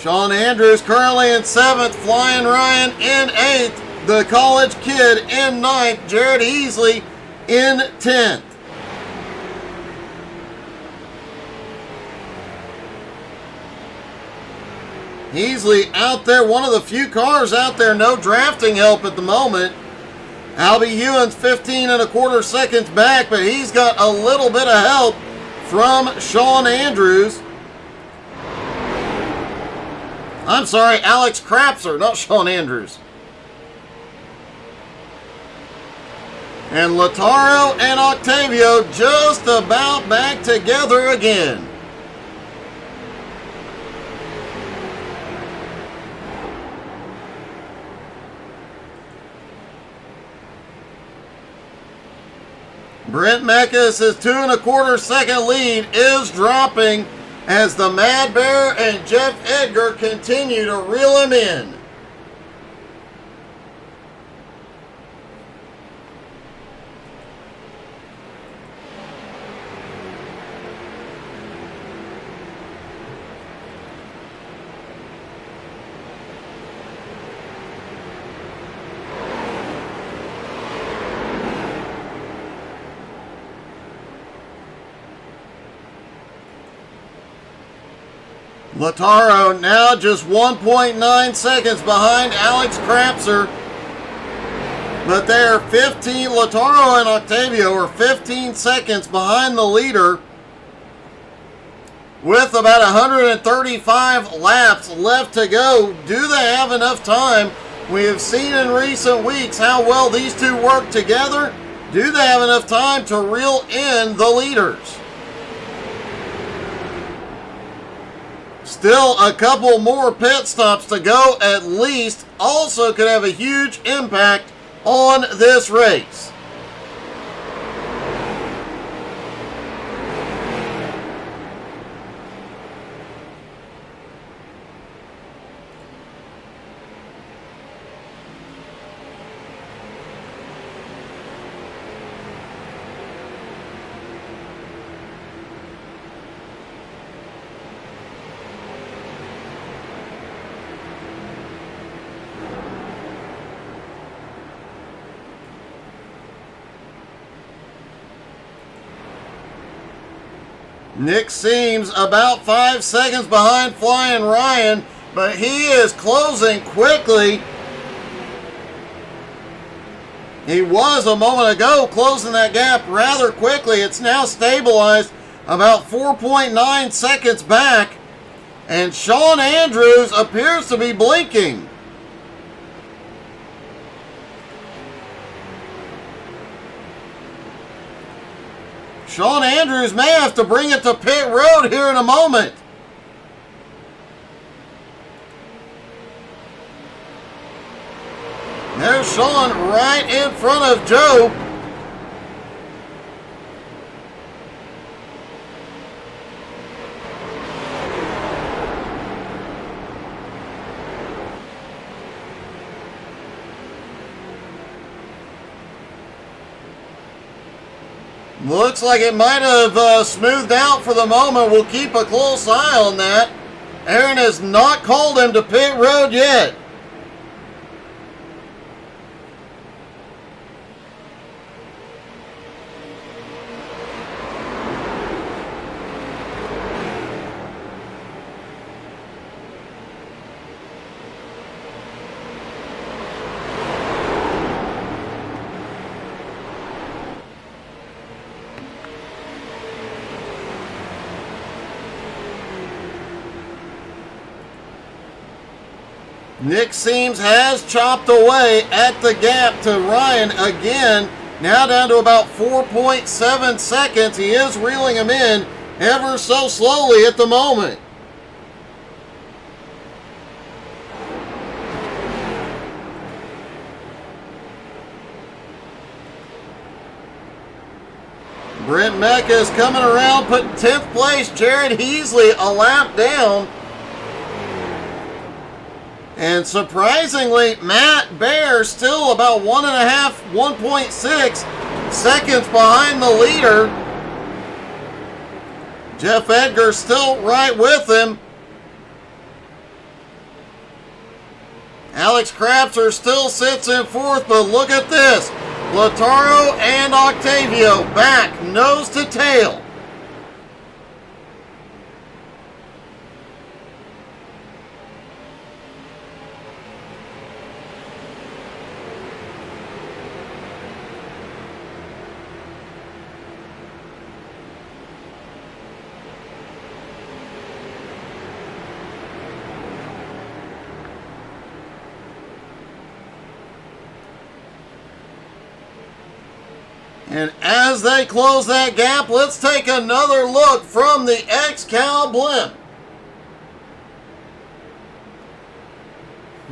Sean Andrews currently in 7th, Flying Ryan in 8th, the college kid in 9th, Jared Easley in 10th. Easley out there, one of the few cars out there, no drafting help at the moment. Albie Ewan's 15 1/4 seconds back, but he's got a little bit of help from Sean Andrews. I'm sorry, Alex Krapser, not Sean Andrews. And Lataro and Octavio just about back together again. Brent Mekas' 2 1/4 second lead is dropping as the Mad Bear and Jeff Edgar continue to reel him in. Lataro now just 1.9 seconds behind Alex Krapser. But they're 15, Lataro and Octavio are 15 seconds behind the leader with about 135 laps left to go. Do they have enough time? We have seen in recent weeks how well these two work together. Do they have enough time to reel in the leaders? Still a couple more pit stops to go at least. Also could have a huge impact on this race. Nick seems about 5 seconds behind Flying Ryan, but he is closing quickly. He was a moment ago closing that gap rather quickly. It's now stabilized about 4.9 seconds back, and Sean Andrews appears to be blinking. Sean Andrews may have to bring it to pit road here in a moment. There's Sean right in front of Joe. Looks like it might have smoothed out for the moment. We'll keep a close eye on that. Aaron has not called him to pit road yet. Nick Seams has chopped away at the gap to Ryan again. Now down to about 4.7 seconds. He is reeling him in ever so slowly at the moment. Brent Mecca is coming around, putting 10th place. Jared Heasley a lap down. And surprisingly, Matt Bear still about 1.6 seconds behind the leader. Jeff Edgar still right with him. Alex Crapser still sits in fourth, but look at this. Lautaro and Octavio back nose to tail. And as they close that gap, let's take another look from the XCAL blimp.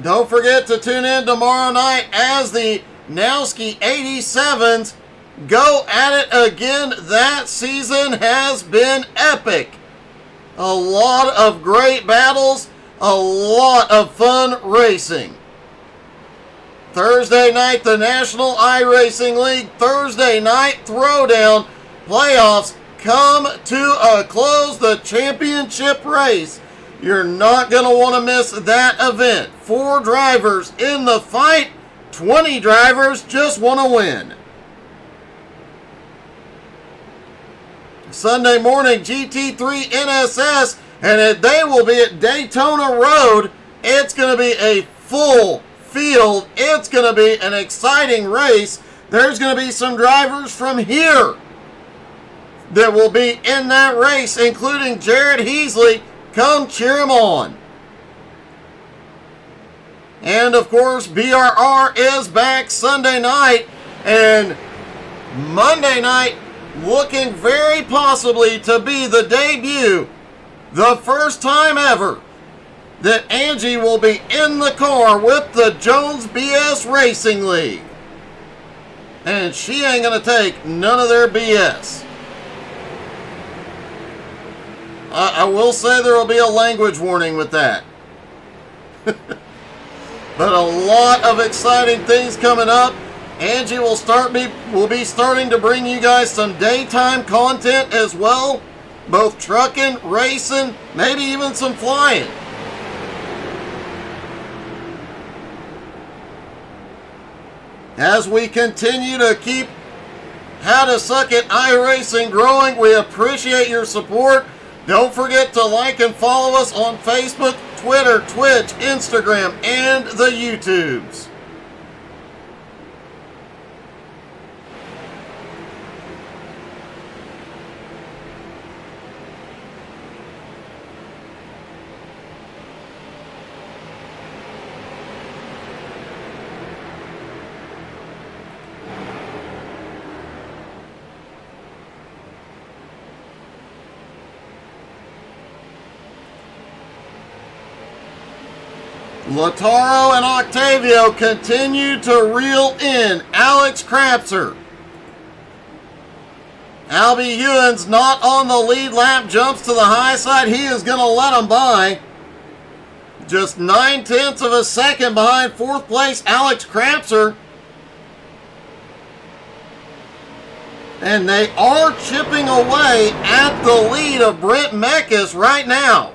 Don't forget to tune in tomorrow night as the Nowski 87s go at it again. That season has been epic. A lot of great battles, a lot of fun racing. Thursday night, the National iRacing League Thursday night throwdown playoffs come to a close. The championship race. You're not going to want to miss that event. 4 drivers in the fight. 20 drivers just want to win. Sunday morning, GT3 NSS, and they will be at Daytona Road. It's going to be a full field. It's going to be an exciting race. There's going to be some drivers from here that will be in that race, including Jared Heasley. Come cheer him on. And of course, BRR is back Sunday night, and Monday night looking very possibly to be the debut, the first time ever that Angie will be in the car with the Jones BS Racing League. And she ain't going to take none of their BS. I will say there will be a language warning with that. But a lot of exciting things coming up. Angie will be starting to bring you guys some daytime content as well. Both trucking, racing, maybe even some flying. As we continue to keep How to Suck It iRacing growing, we appreciate your support. Don't forget to like and follow us on Facebook, Twitter, Twitch, Instagram, and the YouTubes. Lautaro and Octavio continue to reel in Alex Crapser. Albie Ewan's not on the lead lap, jumps to the high side. He is going to let him by. Just 9/10 of a second behind fourth place Alex Crapser. And they are chipping away at the lead of Brent Meckes right now.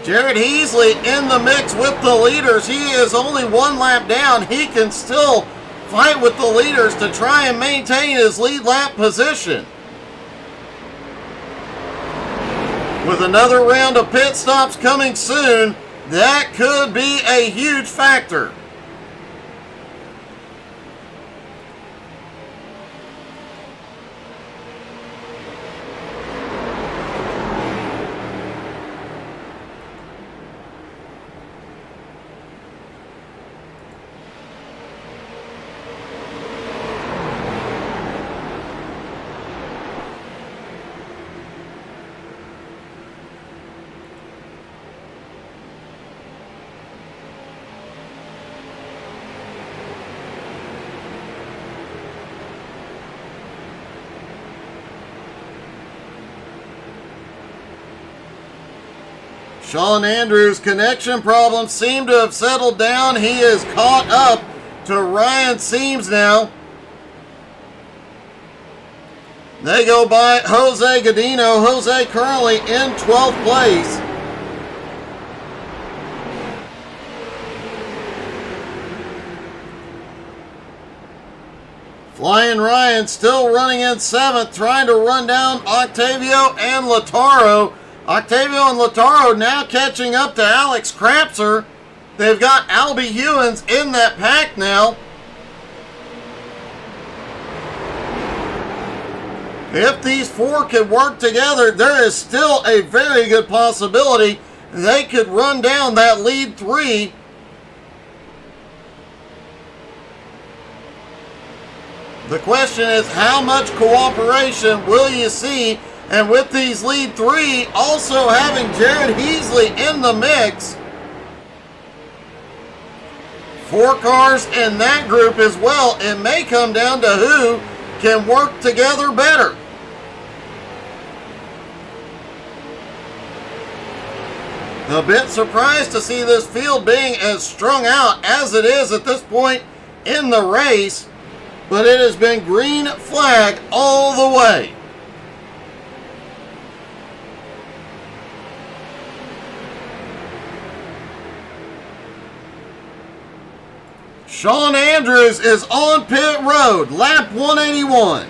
Jared Heasley in the mix with the leaders. He is only 1 lap down. He can still fight with the leaders to try and maintain his lead lap position. With another round of pit stops coming soon, that could be a huge factor. Sean Andrews' connection problems seem to have settled down. He is caught up to Ryan Seams now. They go by Jose Godino. Jose currently in 12th place. Flying Ryan still running in 7th, trying to run down Octavio and Lautaro. Octavio and Lautaro now catching up to Alex Krapser. They've got Albie Hewins in that pack now. If these four could work together, there is still a very good possibility they could run down that lead 3. The question is, how much cooperation will you see? And with these lead 3 also having Jared Heasley in the mix, 4 cars in that group as well, it may come down to who can work together better. A bit surprised to see this field being as strung out as it is at this point in the race, but it has been green flag all the way. Sean Andrews is on pit road, lap 181.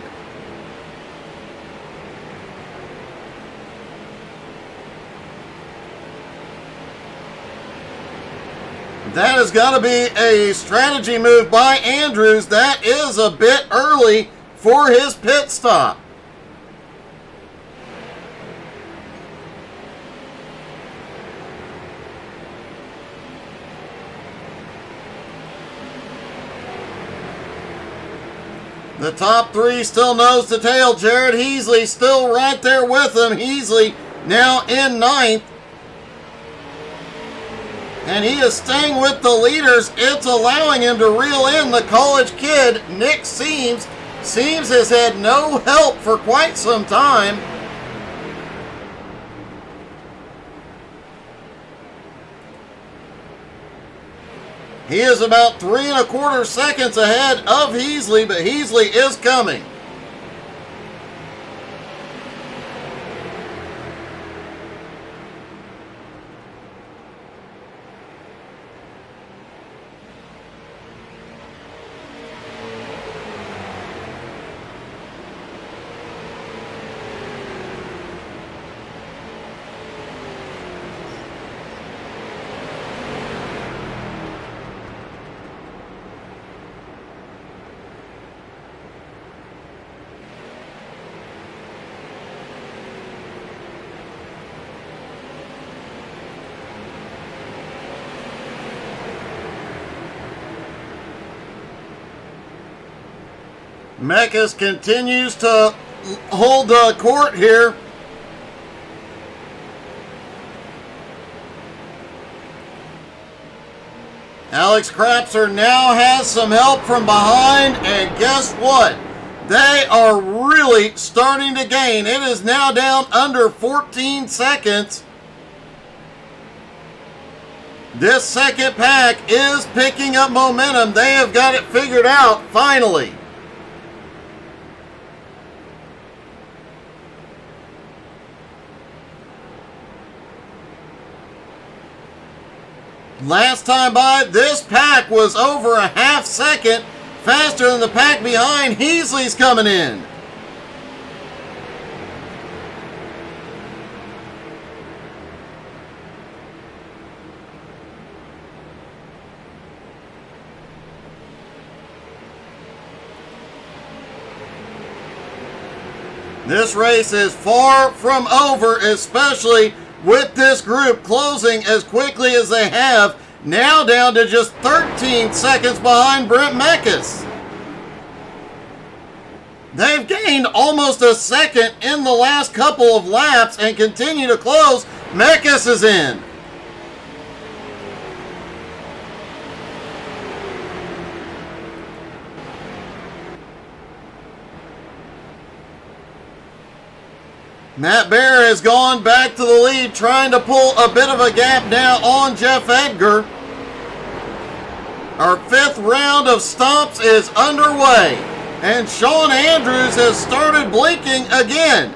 That has got to be a strategy move by Andrews. That is a bit early for his pit stop. The top 3 still nose to tail. Jared Heasley still right there with him. Heasley now in 9th. And he is staying with the leaders. It's allowing him to reel in the college kid, Nick Seams. Seams has had no help for quite some time. He is about 3 1/4 seconds ahead of Heasley, but Heasley is coming. Mekas continues to hold the court here. Alex Krapser now has some help from behind, and guess what? They are really starting to gain. It is now down under 14 seconds. This second pack is picking up momentum. They have got it figured out, finally. Last time by, this pack was over a half second faster than the pack behind. Heasley's coming in. This race is far from over, especially with this group closing as quickly as they have, now down to just 13 seconds behind Brent Mekas. They've gained almost a second in the last couple of laps and continue to close. Mekas is in. Matt Bear has gone back to the lead, trying to pull a bit of a gap now on Jeff Edgar. Our 5th round of stomps is underway. And Sean Andrews has started blinking again.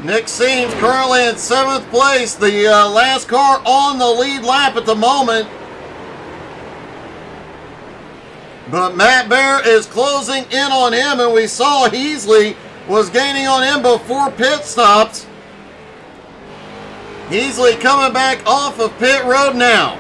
Nick Seams currently in 7th place, the last car on the lead lap at the moment. But Matt Bear is closing in on him, and we saw Heasley was gaining on him before pit stops. Heasley coming back off of pit road now.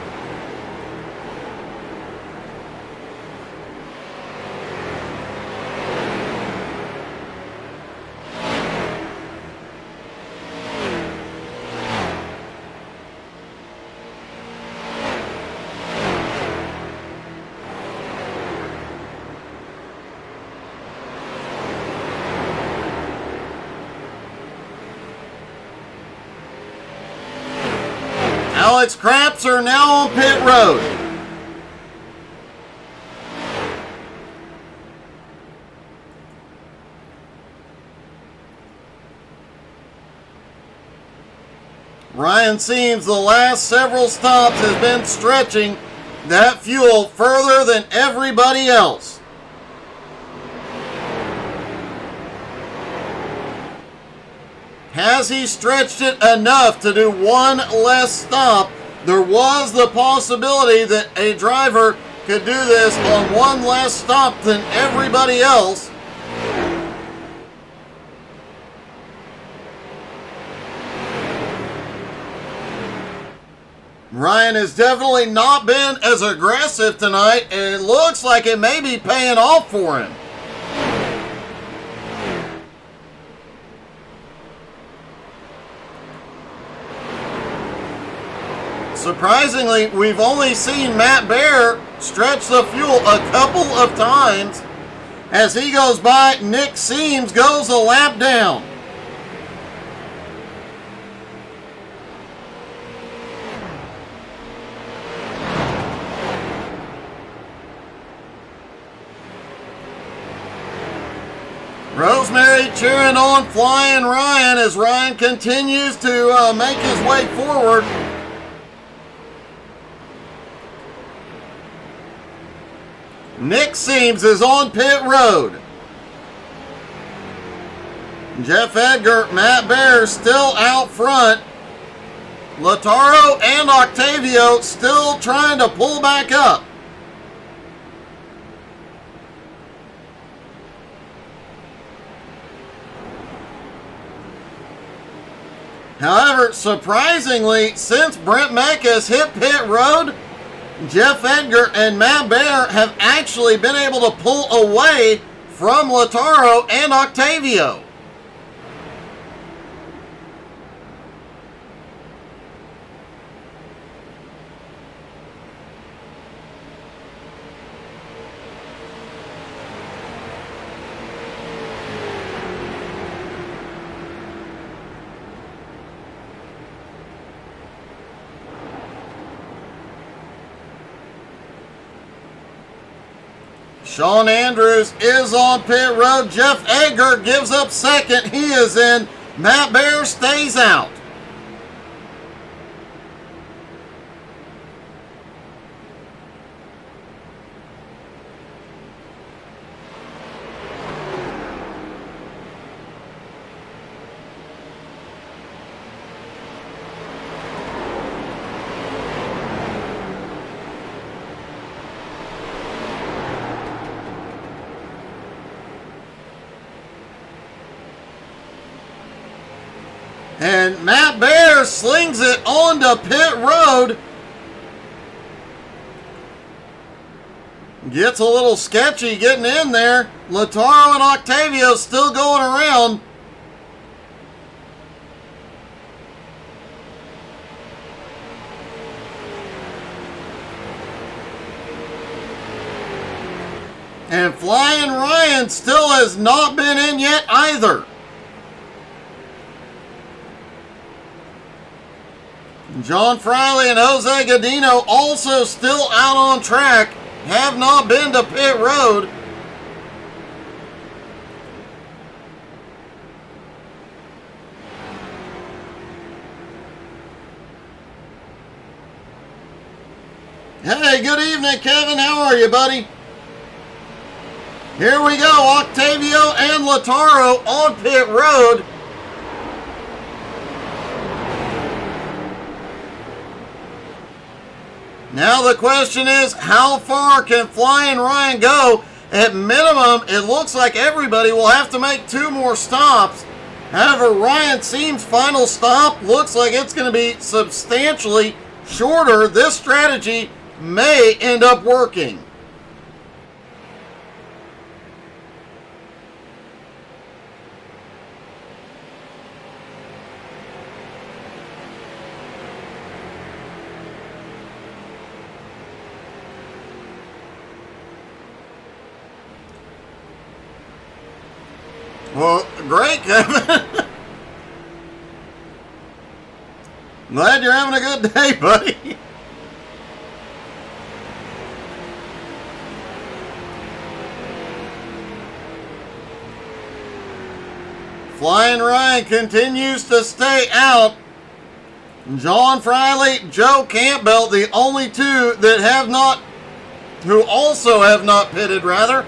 Alex Krapser now on pit road. Ryan Seams, the last several stops, has been stretching that fuel further than everybody else. Has he stretched it enough to do one less stop? There was the possibility that a driver could do this on one less stop than everybody else. Ryan has definitely not been as aggressive tonight, and it looks like it may be paying off for him. Surprisingly, we've only seen Matt Bear stretch the fuel a couple of times. As he goes by, Nick Seams goes a lap down. Rosemary cheering on Flying Ryan as Ryan continues to make his way forward. Nick Seams is on pit road. Jeff Edgar, Matt Bear still out front. Lataro and Octavio still trying to pull back up. However, surprisingly, since Brent Mekas hit pit road, Jeff Edgar and Matt Bear have actually been able to pull away from Lataro and Octavio. Sean Andrews is on pit road. Jeff Edgar gives up second. He is in. Matt Bear stays out. And Matt Bear slings it onto pit road. Gets a little sketchy getting in there. Lataro and Octavio still going around. And Flying Ryan still has not been in yet either. John Friley and Jose Godino also still out on track, have not been to pit road. Hey, good evening, Kevin. How are you, buddy? Here we go. Octavio and Lataro on pit road. Now the question is, how far can Flying Ryan go? At minimum, it looks like everybody will have to make 2 more stops. However, Ryan Seam's final stop looks like it's going to be substantially shorter. This strategy may end up working. Well, great, Kevin. Glad you're having a good day, buddy. Flying Ryan continues to stay out. John Friley, Joe Campbell, the only 2 that have not, who also have not pitted, rather.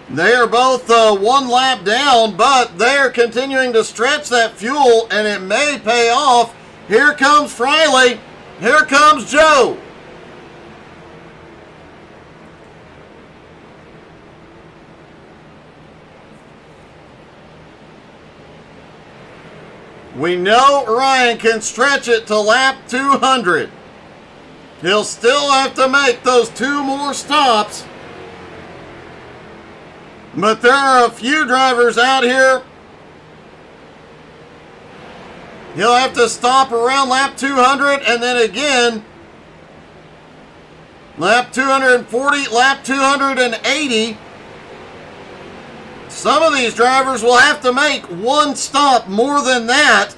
They are both 1 lap down, but they're continuing to stretch that fuel, and it may pay off. Here comes Friley. Here comes Joe. We know Ryan can stretch it to lap 200. He'll still have to make those 2 more stops. But there are a few drivers out here. He'll have to stop around lap 200 and then again lap 240, lap 280. Some of these drivers will have to make 1 stop more than that.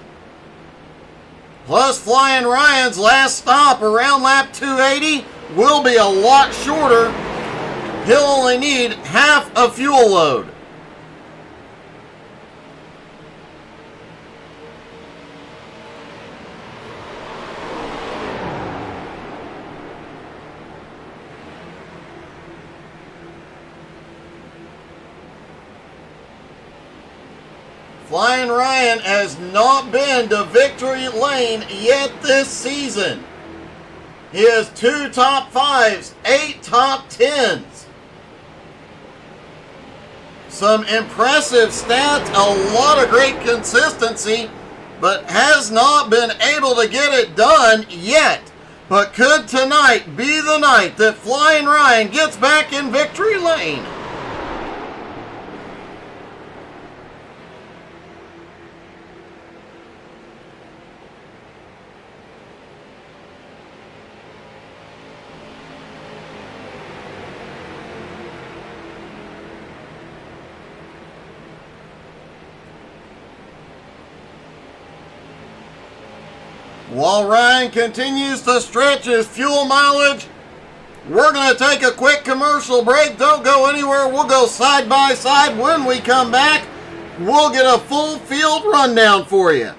Plus, Flying Ryan's last stop around lap 280 will be a lot shorter. He'll only need half a fuel load. Flying Ryan has not been to victory lane yet this season. He has 2 top 5s, 8 top 10s. Some impressive stats, a lot of great consistency, but has not been able to get it done yet. But could tonight be the night that Flying Ryan gets back in victory lane? While Ryan continues to stretch his fuel mileage, we're going to take a quick commercial break. Don't go anywhere. We'll go side by side. When we come back, we'll get a full field rundown for you.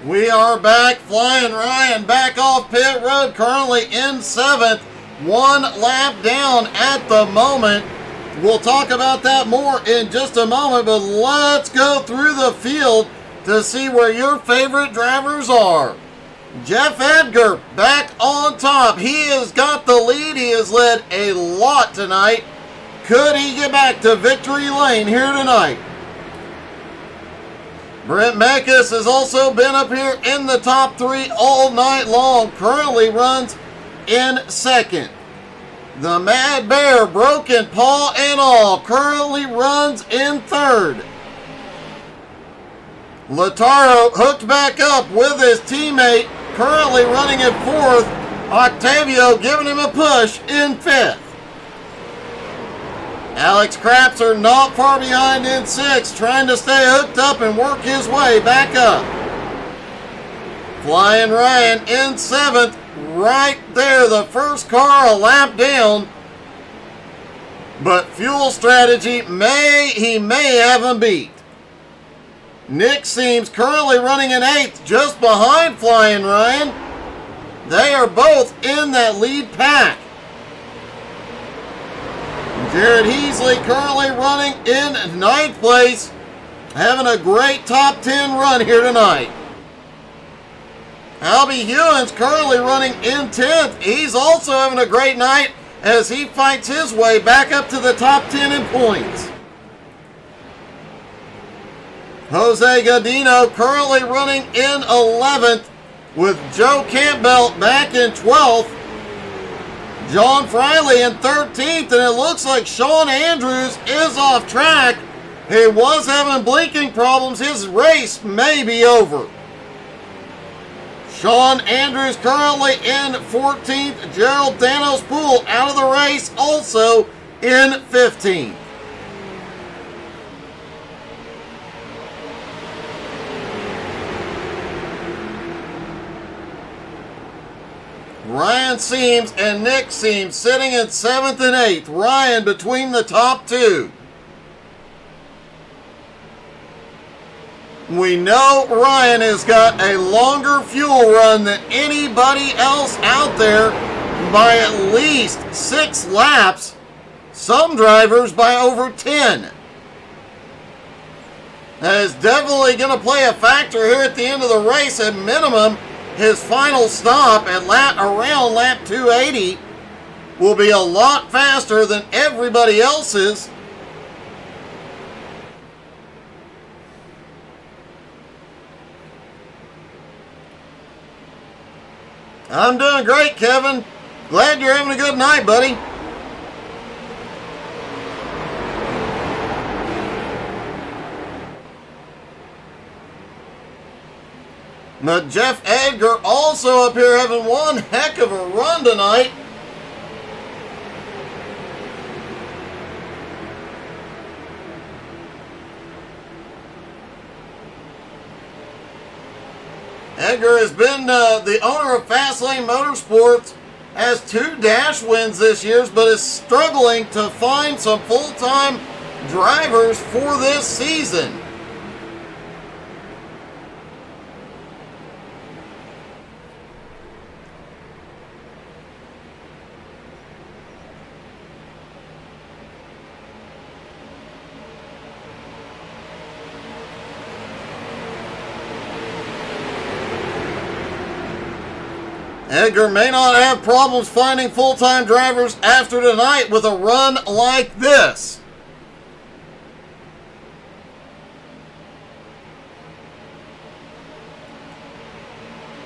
We are back. Flying Ryan back off pit road, currently in 7th. 1 lap down at the moment. We'll talk about that more in just a moment, but let's go through the field to see where your favorite drivers are. Jeff Edgar back on top. He has got the lead. He has led a lot tonight. Could he get back to victory lane here tonight? Brent Mekas has also been up here in the top 3 all night long. Currently runs in 2nd. The Mad Bear, broken paw and all, currently runs in 3rd. Lataro hooked back up with his teammate, currently running in 4th. Octavio giving him a push in 5th. Alex Crapser not far behind in 6th, trying to stay hooked up and work his way back up. Flying Ryan in 7th, right there, the first car a lap down. But fuel strategy, he may have him beat. Nick Seams currently running in 8th, just behind Flying Ryan. They are both in that lead pack. Jared Heasley currently running in 9th place, having a great top 10 run here tonight. Albie Hewins currently running in 10th. He's also having a great night as he fights his way back up to the top 10 in points. Jose Godino currently running in 11th with Joe Campbell back in 12th. John Friley in 13th, and it looks like Sean Andrews is off track. He was having blinking problems. His race may be over. Sean Andrews currently in 14th. Gerald Danos Poole out of the race, also in 15th. Ryan Seams and Nick Seams sitting in 7th and 8th. Ryan between the top 2. We know Ryan has got a longer fuel run than anybody else out there by at least 6 laps. Some drivers by over 10. That is definitely going to play a factor here at the end of the race. At minimum, his final stop at around lap 280 will be a lot faster than everybody else's. I'm doing great, Kevin. Glad you're having a good night, buddy. But Jeff Edgar also up here having one heck of a run tonight. Edgar has been the owner of Fastlane Motorsports, has 2 dash wins this year, but is struggling to find some full-time drivers for this season. Edgar may not have problems finding full-time drivers after tonight with a run like this.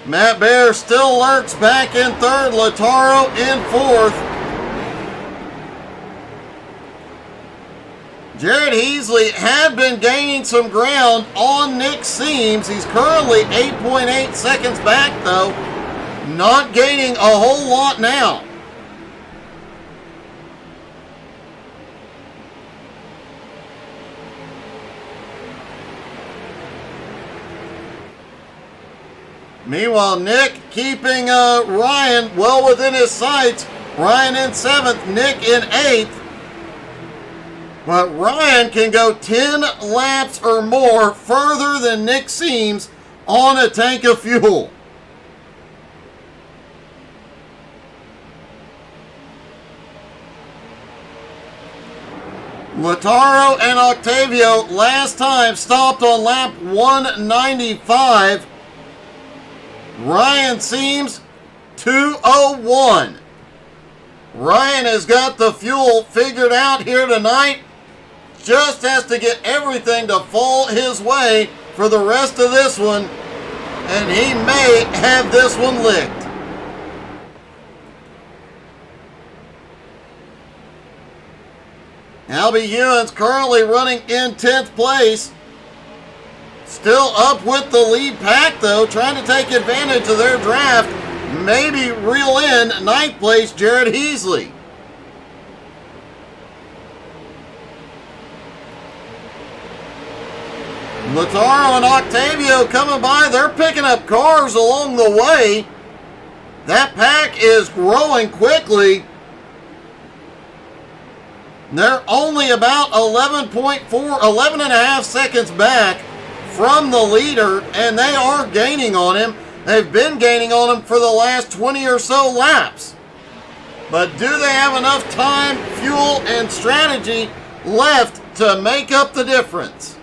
Matt Bear still lurks back in 3rd, Lataro in 4th. Jared Heasley had been gaining some ground on Nick Seams. He's currently 8.8 seconds back though. Not gaining a whole lot now. Meanwhile, Nick keeping Ryan well within his sights. Ryan in 7th, Nick in 8th. But Ryan can go 10 laps or more further than Nick Seams on a tank of fuel. Lautaro and Octavio last time stopped on lap 195. Ryan seems 201. Ryan has got the fuel figured out here tonight. Just has to get everything to fall his way for the rest of this one. And he may have this one licked. Albie Ewan's currently running in 10th place. Still up with the lead pack though, trying to take advantage of their draft. Maybe reel in 9th place Jared Heasley. Lautaro and Octavio coming by. They're picking up cars along the way. That pack is growing quickly. They're only about 11 and a half seconds back from the leader, and they are gaining on him. They've been gaining on him for the last 20 or so laps. But do they have enough time, fuel, and strategy left to make up the difference?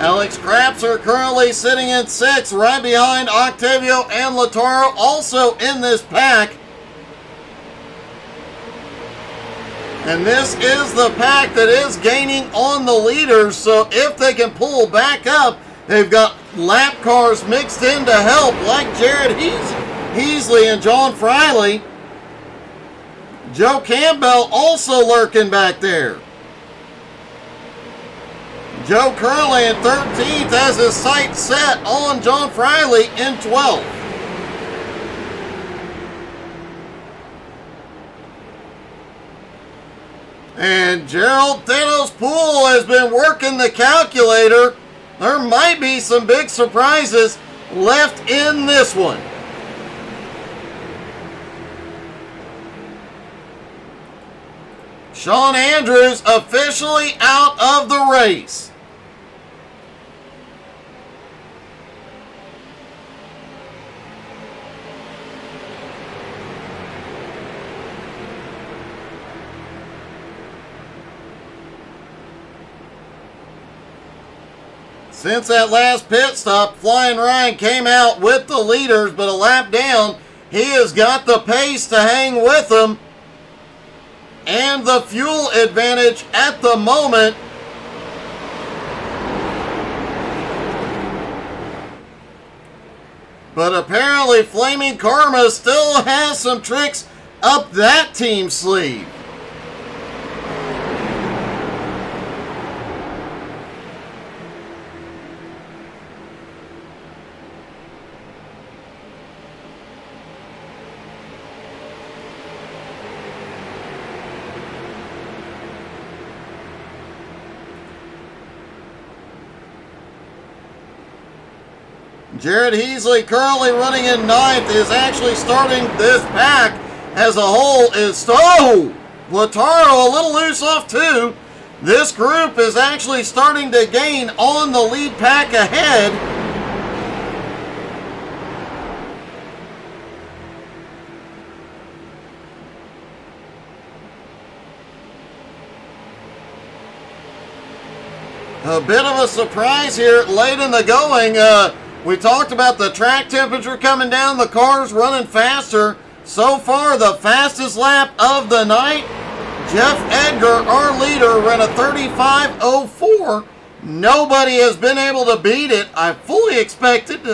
Alex Krapser currently sitting in 6th, right behind Octavio and Lautaro, also in this pack. And this is the pack that is gaining on the leaders, so if they can pull back up, they've got lap cars mixed in to help, like Jared Heasley and John Friley. Joe Campbell also lurking back there. Joe currently in 13th has his sights set on John Friley in 12th. And Gerald Thanos Poole has been working the calculator. There might be some big surprises left in this one. Sean Andrews officially out of the race. Since that last pit stop, Flying Ryan came out with the leaders, but a lap down, he has got the pace to hang with them and the fuel advantage at the moment. But apparently Flaming Karma still has some tricks up that team's sleeve. Jared Heasley, currently running in 9th, is actually starting this pack as a whole. Lautaro a little loose off 2. This group is actually starting to gain on the lead pack ahead. A bit of a surprise here late in the going. We talked about the track temperature coming down, the cars running faster. So far, the fastest lap of the night, Jeff Edgar, our leader, ran a 35.04. Nobody has been able to beat it. I fully expected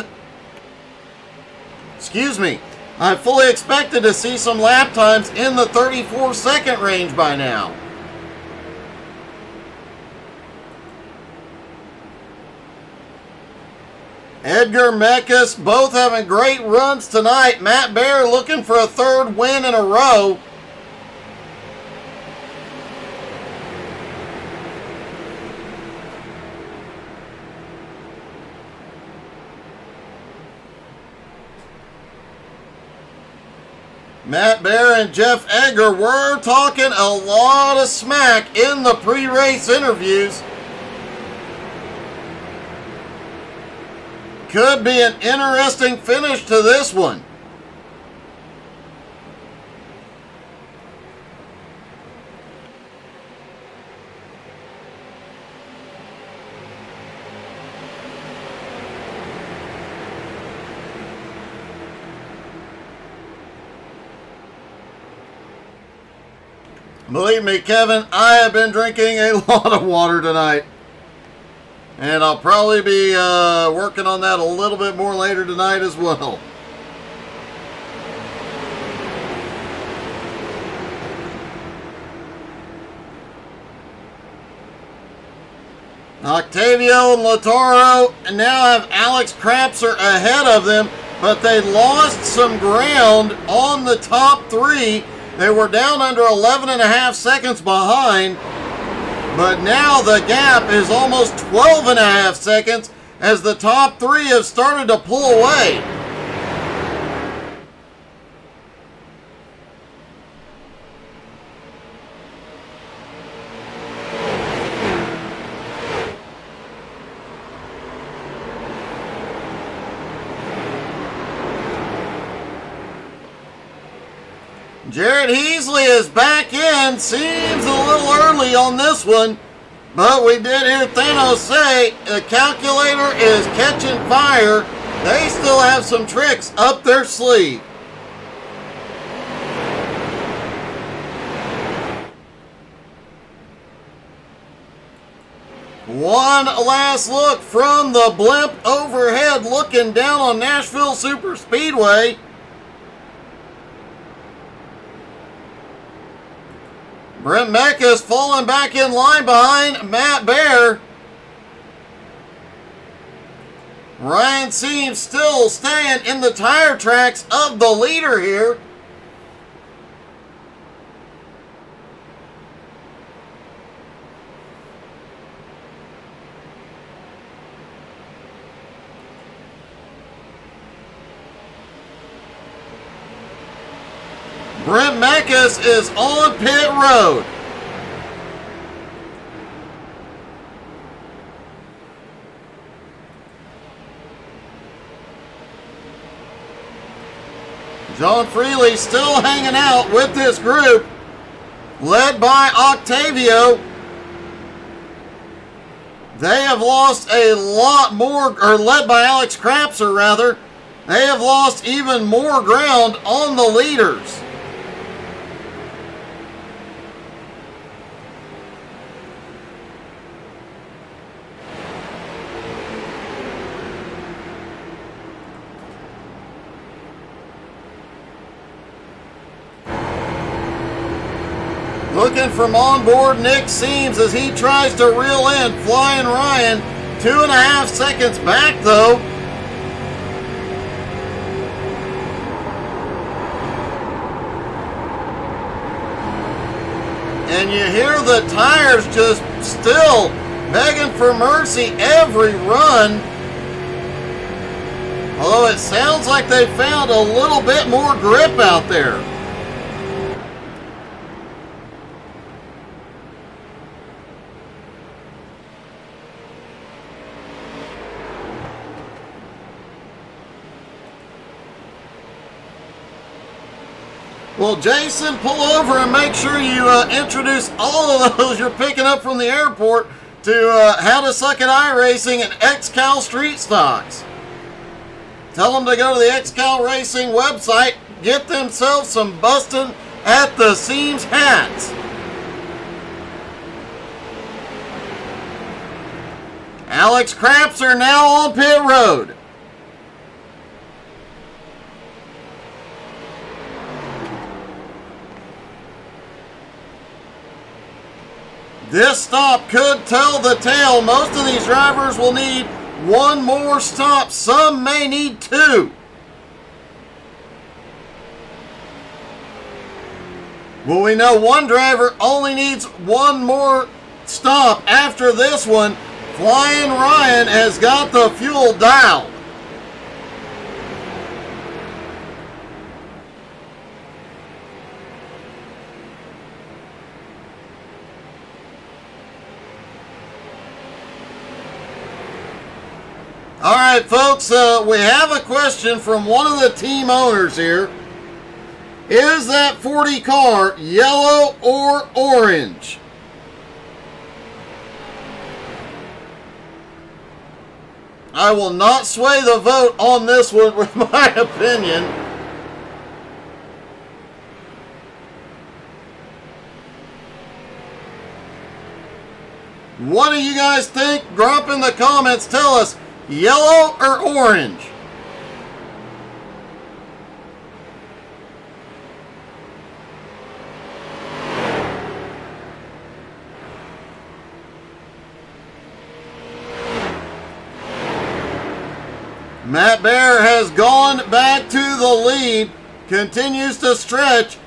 to see some lap times in the 34-second range by now. Edgar Mekas, both having great runs tonight. Matt Bear looking for a third win in a row. Matt Bear and Jeff Edgar were talking a lot of smack in the pre-race interviews. Could be an interesting finish to this one. Believe me, Kevin, I have been drinking a lot of water tonight. And I'll probably be working on that a little bit more later tonight as well. Octavio and Latoro now have Alex Krapser ahead of them, but they lost some ground on the top three. They were down under 11.5 seconds behind, but now the gap is almost 12.5 seconds as the top three have started to pull away. Jared Heasley is back in. Seems a little early on this one, but we did hear Thanos say the calculator is catching fire. They still have some tricks up their sleeve. One last look from the blimp overhead looking down on Nashville Superspeedway. Brent Mekas falling back in line behind Matt Bear. Ryan Seams still staying in the tire tracks of the leader here. Brent Mekas is on pit road. John Freely still hanging out with this group, led by Octavio. They have lost a lot more, or led by Alex Krapser rather. They have lost even more ground on the leaders. Looking from on board Nick Seams as he tries to reel in Flying Ryan. 2.5 seconds back though. And you hear the tires just still begging for mercy every run. Although it sounds like they found a little bit more grip out there. Well, Jason, pull over and make sure you introduce all of those you're picking up from the airport to How to Suck at iRacing and XCAL Street Stocks. Tell them to go to the XCAL Racing website, get themselves some bustin' at the seams hats. Alex Krapser now on pit road. This stop could tell the tale. Most of these drivers will need one more stop. Some may need two. Well, we know one driver only needs one more stop. After this one, Flying Ryan has got the fuel dialed. All right, folks, we have a question from one of the team owners here. Is that 40 car yellow or orange? I will not sway the vote on this one with my opinion. What do you guys think? Drop in the comments. Tell us, yellow or orange? Matt Bear has gone back to the lead, continues to stretch.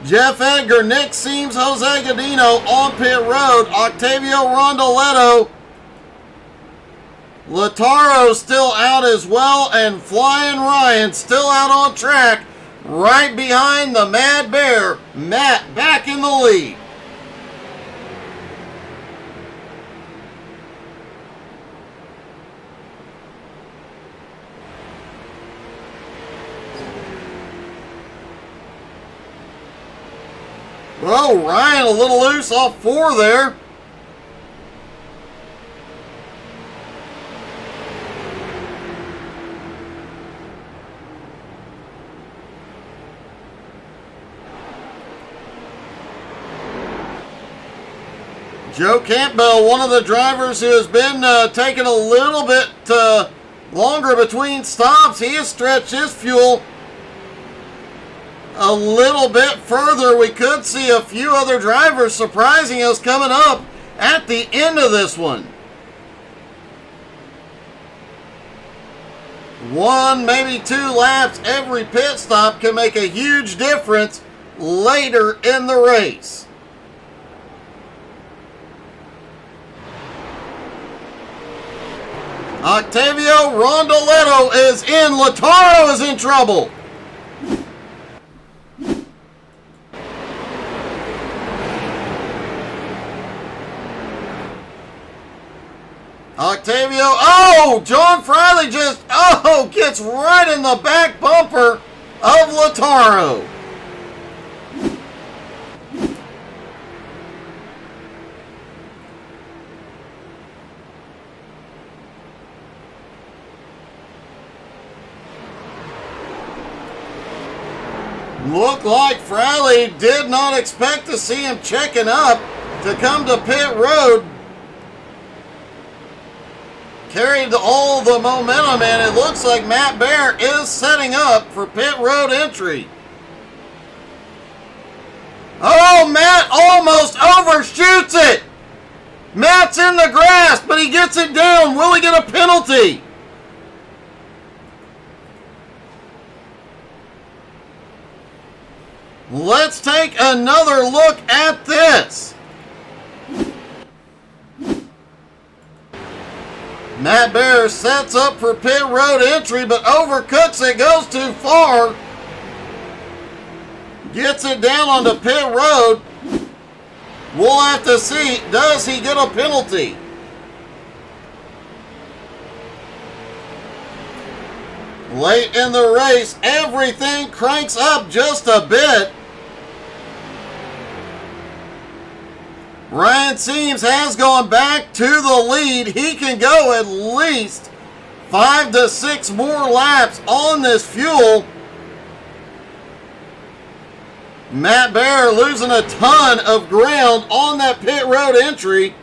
Jeff Edgar, Nick Seams, Jose Godino on pit road. Octavio Rondoletto. Lataro still out as well, and Flying Ryan still out on track, right behind the Mad Bear. Matt back in the lead. Oh, Ryan a little loose off 4 there. Joe Campbell, one of the drivers who has been taking a little bit longer between stops. He has stretched his fuel a little bit further. We could see a few other drivers surprising us coming up at the end of this one. 1, maybe 2 laps every pit stop can make a huge difference later in the race. Octavio Rondoletto is in. Lataro is in trouble. Octavio, oh, John Friley just, gets right in the back bumper of Lataro. Looked like Friley did not expect to see him checking up to come to pit road. Carried all the momentum, and it looks like Matt Bear is setting up for pit road entry. Oh, Matt almost overshoots it. Matt's in the grass, but he gets it down. Will he get a penalty? Let's take another look at this. Matt Bear sets up for pit road entry, but overcooks it, goes too far. Gets it down onto pit road. We'll have to see, does he get a penalty? Late in the race, everything cranks up just a bit. Ryan Seams has gone back to the lead. He can go at least 5 to 6 more laps on this fuel. Matt Bear losing a ton of ground on that pit road entry.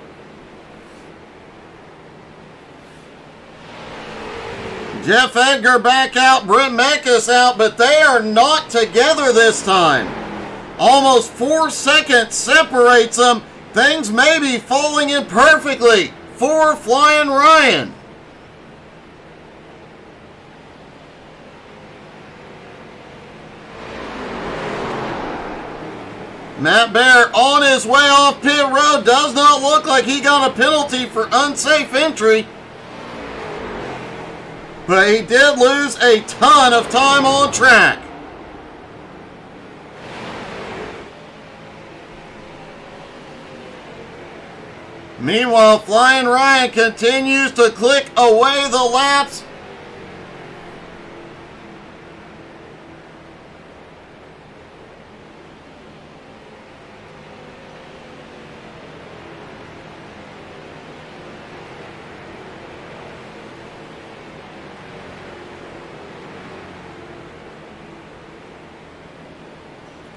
Jeff Edgar back out, Brent Mekas out, but they are not together this time. Almost 4 seconds separates them. Things may be falling in perfectly for Flying Ryan. Matt Bear on his way off pit road. Does not look like he got a penalty for unsafe entry. But he did lose a ton of time on track. Meanwhile, Flying Ryan continues to click away the laps.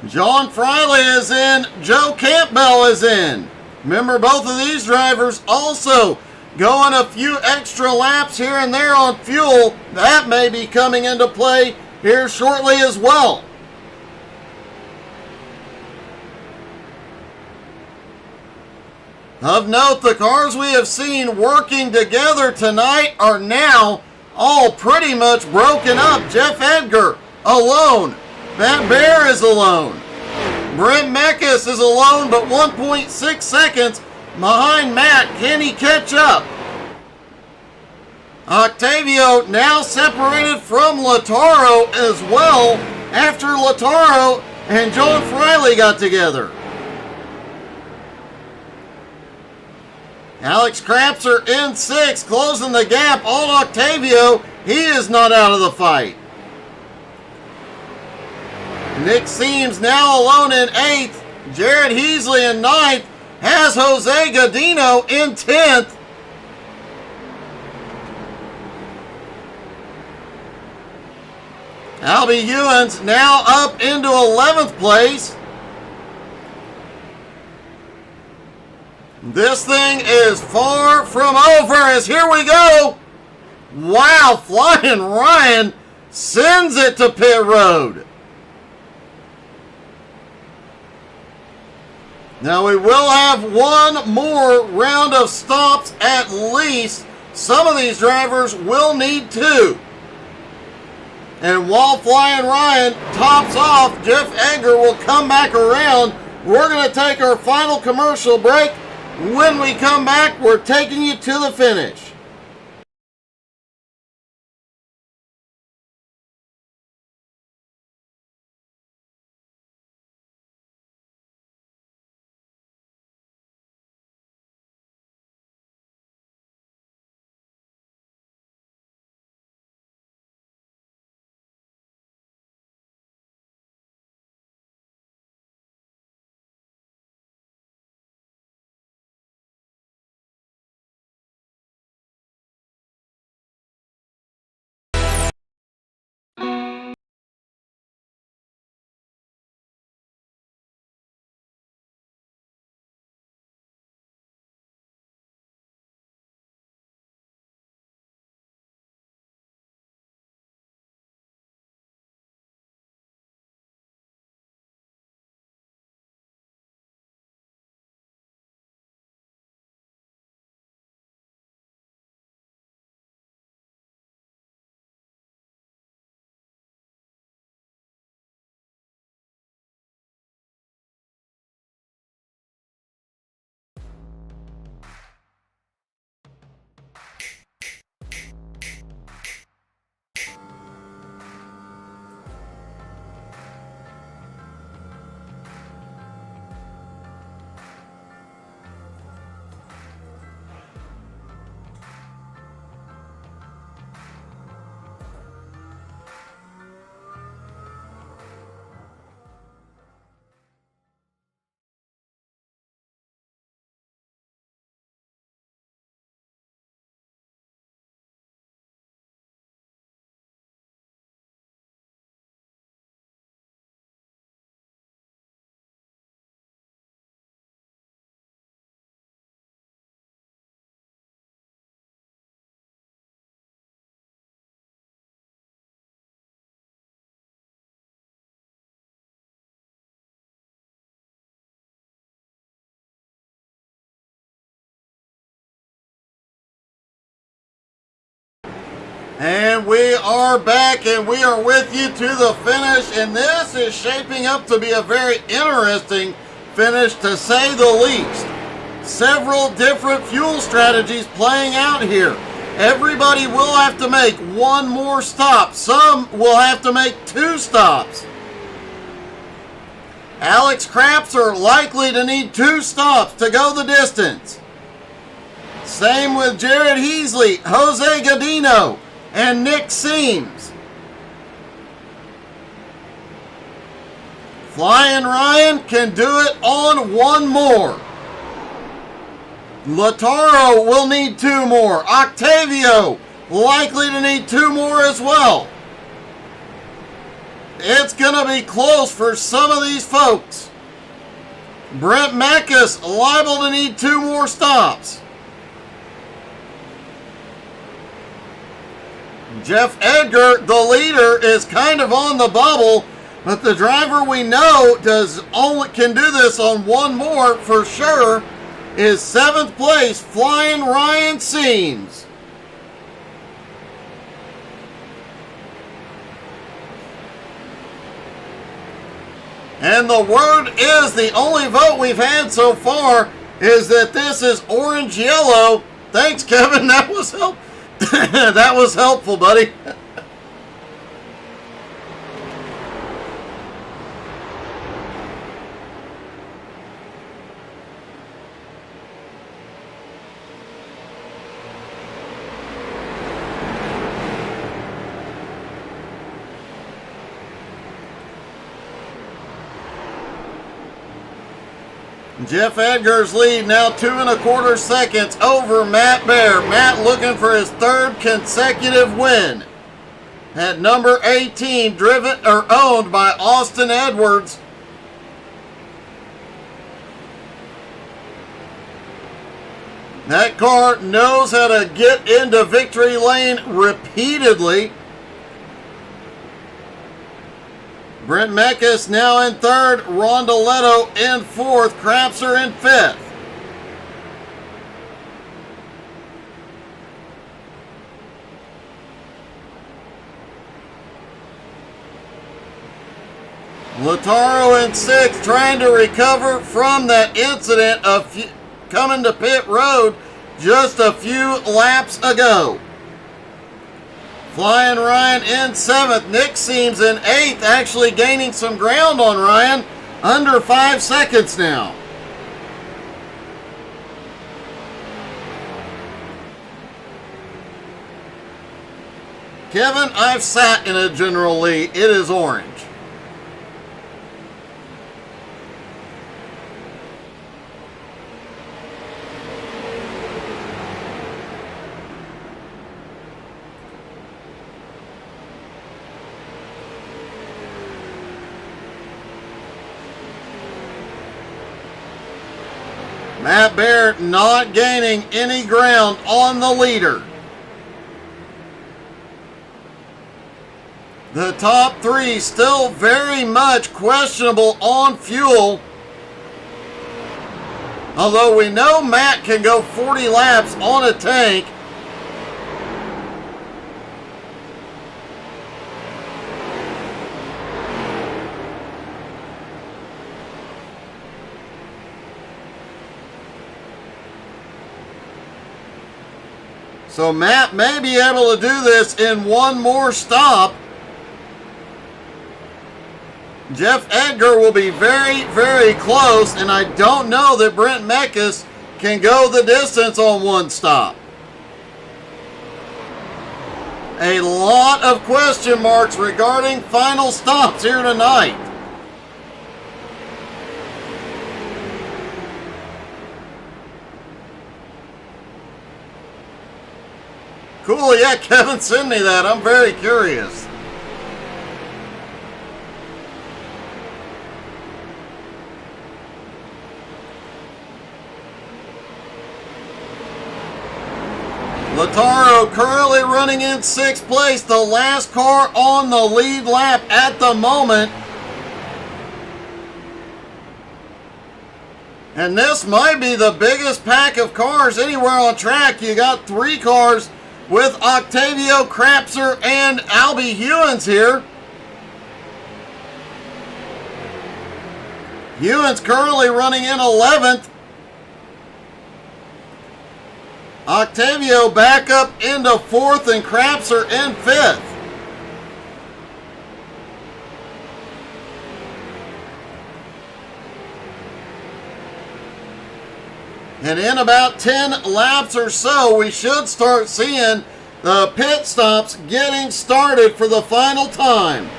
John Friley is in. Joe Campbell is in. Remember, both of these drivers also going a few extra laps here and there on fuel. That may be coming into play here shortly as well. Of note, the cars we have seen working together tonight are now all pretty much broken up. Jeff Edgar alone. Matt Bear is alone. Brent Meckes is alone, but 1.6 seconds behind Matt. Can he catch up? Octavio now separated from Lautaro as well after Lautaro and John Friley got together. Alex Krapser in 6th, closing the gap on Octavio. He is not out of the fight. Nick Seams now alone in 8th. Jared Heasley in 9th. Has Jose Godino in 10th. Albie Hewins now up into 11th place. This thing is far from over as here we go. Wow, Flying Ryan sends it to pit road. Now we will have one more round of stops at least. Some of these drivers will need 2. And while Flying Ryan tops off, Jeff Edgar will come back around. We're going to take our final commercial break. When we come back, we're taking you to the finish. And we are back, and we are with you to the finish, and this is shaping up to be a very interesting finish, to say the least. Several different fuel strategies playing out here. Everybody will have to make one more stop. Some will have to make 2 stops. Alex Crapser likely to need 2 stops to go the distance. Same with Jared Heasley, Jose Godino, and Nick Seams. Flying Ryan can do it on 1 more. Lataro will need 2 more. Octavio likely to need 2 more as well. It's going to be close for some of these folks. Brent Mekas liable to need 2 more stops. Jeff Edgar, the leader, is kind of on the bubble, but the driver we know can do this on 1 more for sure is 7th place, Flying Ryan Seams. And the word is, the only vote we've had so far is that this is orange-yellow. Thanks, Kevin. That was that was helpful, buddy. Jeff Edgar's lead now 2 1/4 seconds over Matt Bear. Matt looking for his 3rd consecutive win. At number 18, driven or owned by Austin Edwards. That car knows how to get into victory lane repeatedly. Brent Mekas now in 3rd, Rondoletto in 4th, Crapser in 5th. Lataro in 6th, trying to recover from that incident of coming to pit road just a few laps ago. Flying Ryan in 7th. Nick Seams in 8th, actually gaining some ground on Ryan. Under 5 seconds now. Kevin, I've sat in a General Lee. It is orange. Matt Barrett not gaining any ground on the leader. The top 3 still very much questionable on fuel. Although we know Matt can go 40 laps on a tank. So Matt may be able to do this in 1 more stop. Jeff Edgar will be very, very close, and I don't know that Brent Mekas can go the distance on 1 stop. A lot of question marks regarding final stops here tonight. Cool, yeah, Kevin, send me that. I'm very curious. Lataro currently running in 6th place, the last car on the lead lap at the moment. And this might be the biggest pack of cars anywhere on track. You got 3 cars with Octavio Crapser and Albie Hewins here. Ewan's currently running in 11th. Octavio back up into 4th, and Crapser in 5th. And in about 10 laps or so, we should start seeing the pit stops getting started for the final time.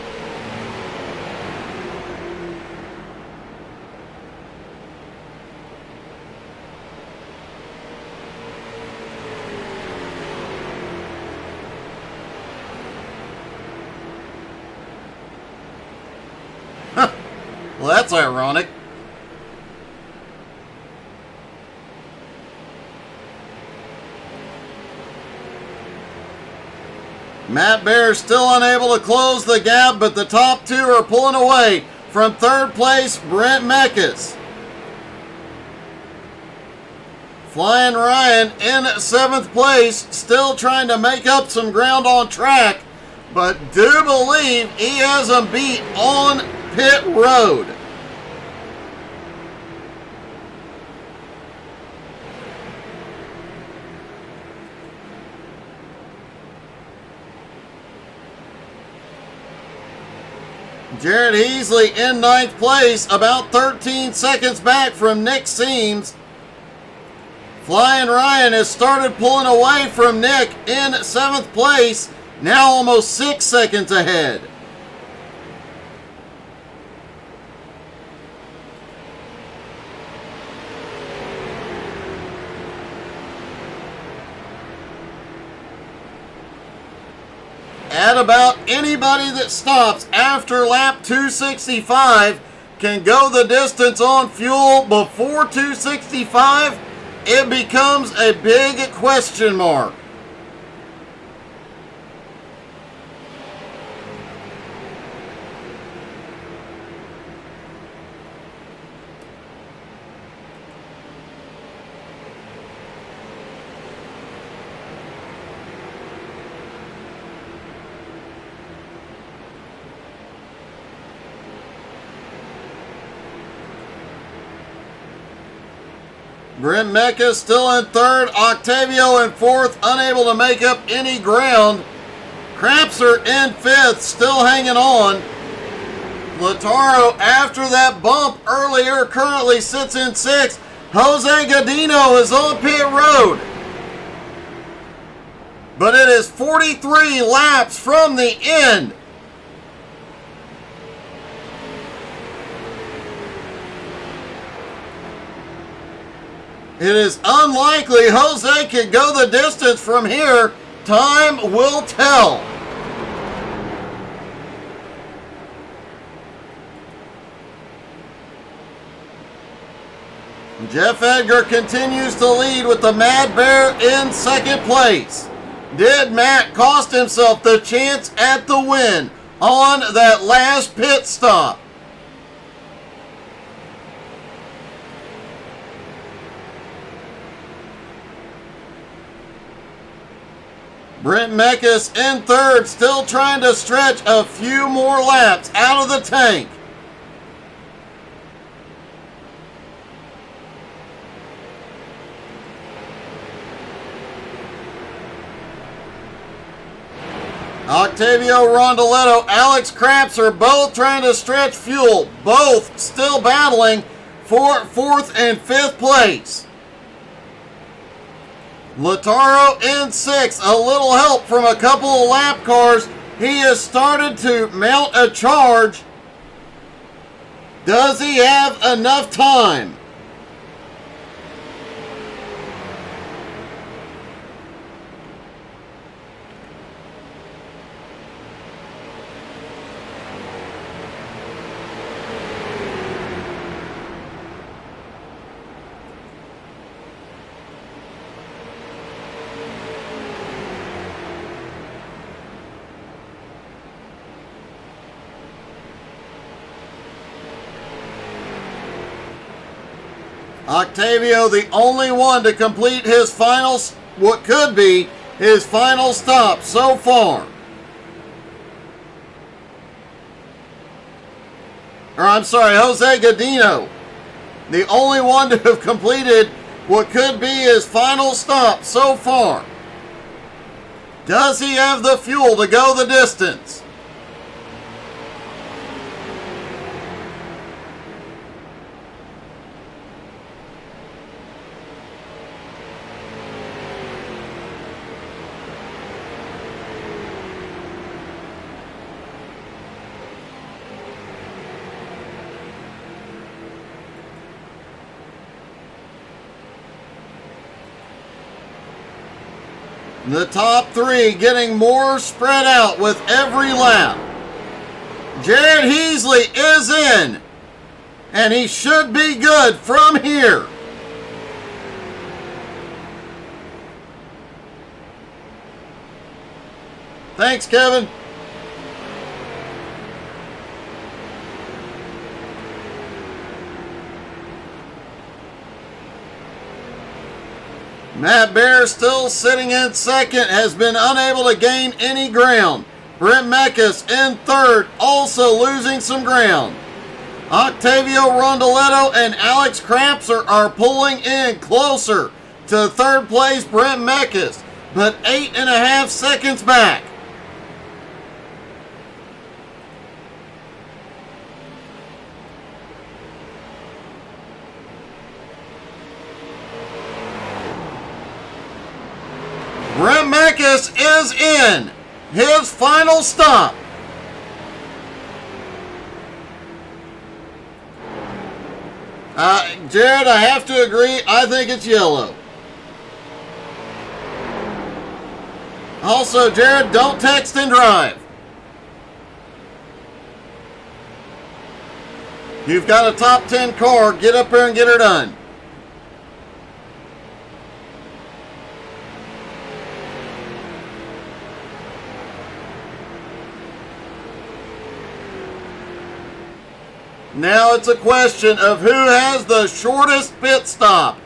Well, that's ironic. Matt Bear still unable to close the gap, but the top two are pulling away. From 3rd place, Brent Meckes. Flying Ryan in 7th place, still trying to make up some ground on track, but do believe he has him beat on pit road. Jared Heasley in 9th place, about 13 seconds back from Nick Seams. Flying Ryan has started pulling away from Nick in 7th place, now almost 6 seconds ahead. At about anybody that stops after lap 265 can go the distance on fuel. Before 265, it becomes a big question mark. Brent Meckes still in 3rd. Octavio in 4th, unable to make up any ground. Crapser in 5th, still hanging on. Lataro, after that bump earlier, currently sits in 6th. Jose Godino is on pit road. But it is 43 laps from the end. It is unlikely Jose can go the distance from here. Time will tell. Jeff Edgar continues to lead with the Mad Bear in 2nd place. Did Matt cost himself the chance at the win on that last pit stop? Brent Meckes in 3rd, still trying to stretch a few more laps out of the tank. Octavio Rondoletto, Alex Craps are both trying to stretch fuel. Both still battling for 4th and 5th place. Lataro in 6th, a little help from a couple of lap cars. He has started to mount a charge. Does he have enough time? Octavio, the only one to complete his final, what could be his final stop so far. Jose Godino. The only one to have completed what could be his final stop so far. Does he have the fuel to go the distance? The top three getting more spread out with every lap. Jared Heasley is in, and he should be good from here. Thanks, Kevin. Matt Bear still sitting in second, has been unable to gain any ground. Brent Mekas in third, also losing some ground. Octavio Rondoletto and Alex Krapser are pulling in closer to third place Brent Mekas, but 8.5 seconds back. Brent Mekas is in. His final stop. Jared, I have to agree. I think it's yellow. Also, Jared, don't text and drive. You've got a top 10 car. Get up there and get her done. Now it's a question of who has the shortest pit stop.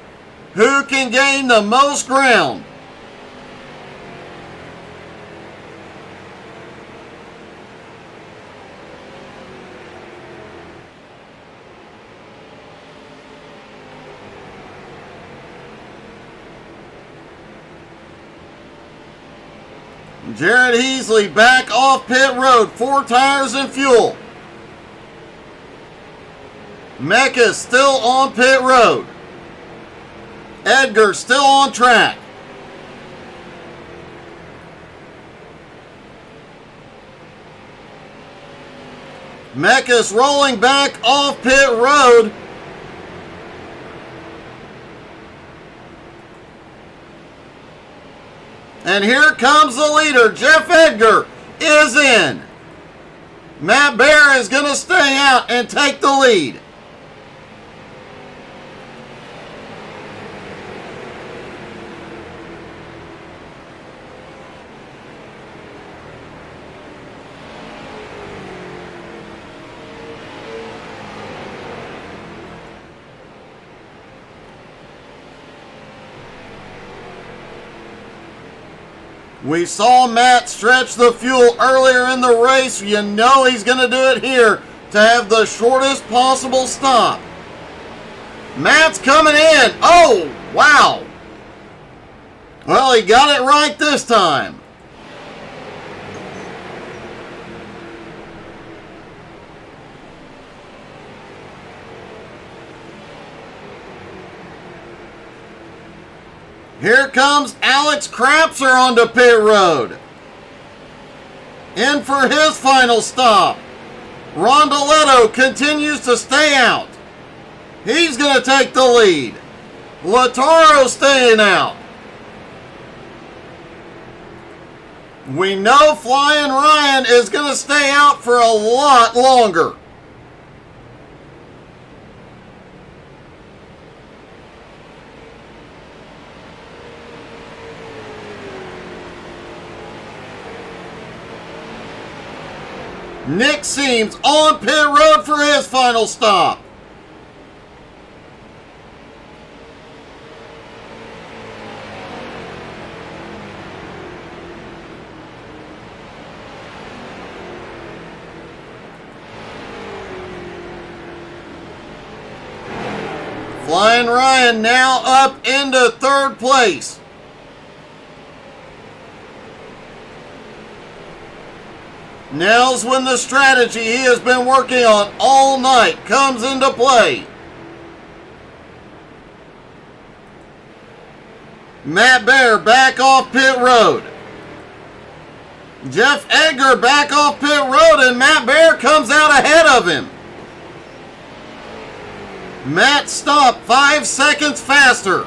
Who can gain the most ground? Jared Heasley back off pit road, 4 tires and fuel. Mekas still on pit road. Edgar still on track. Mekas rolling back off pit road. And here comes the leader. Jeff Edgar is in. Matt Bear is going to stay out and take the lead. We saw Matt stretch the fuel earlier in the race. You know he's going to do it here to have the shortest possible stop. Matt's coming in. Oh, wow. Well, he got it right this time. Here comes Alex Krapser onto pit road. In for his final stop. Rondoletto continues to stay out. He's going to take the lead. Lataro staying out. We know Flying Ryan is going to stay out for a lot longer. Nick Seams on pit road for his final stop. Flying Ryan now up into third place. Now's when the strategy he has been working on all night comes into play. Matt Bear back off pit road. Jeff Edgar back off pit road, and Matt Bear comes out ahead of him. Matt stopped 5 seconds faster.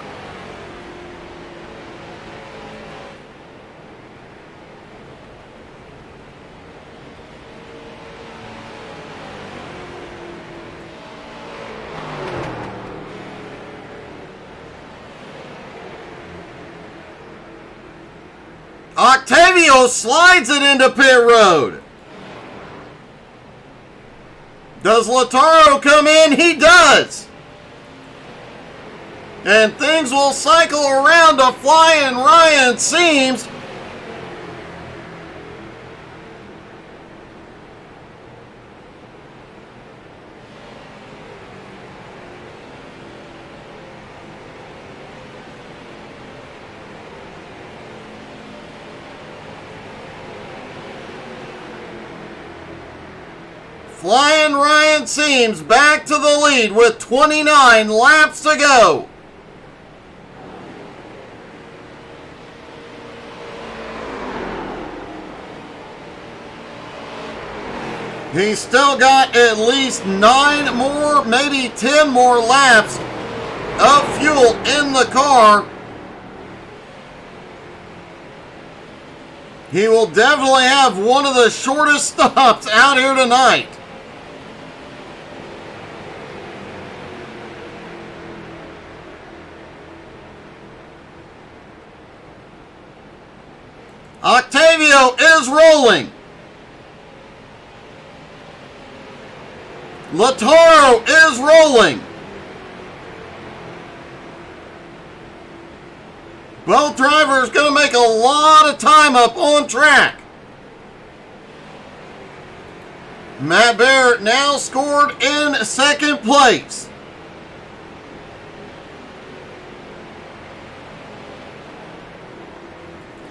Octavio slides it into pit road. Does Lautaro come in? He does. And things will cycle around to Flying Ryan seems. Flying Ryan seems back to the lead with 29 laps to go. He's still got at least 9 more, maybe 10 more laps of fuel in the car. He will definitely have one of the shortest stops out here tonight. Octavio is rolling. Lautaro is rolling. Both drivers going to make a lot of time up on track. Matt Barrett now scored in second place.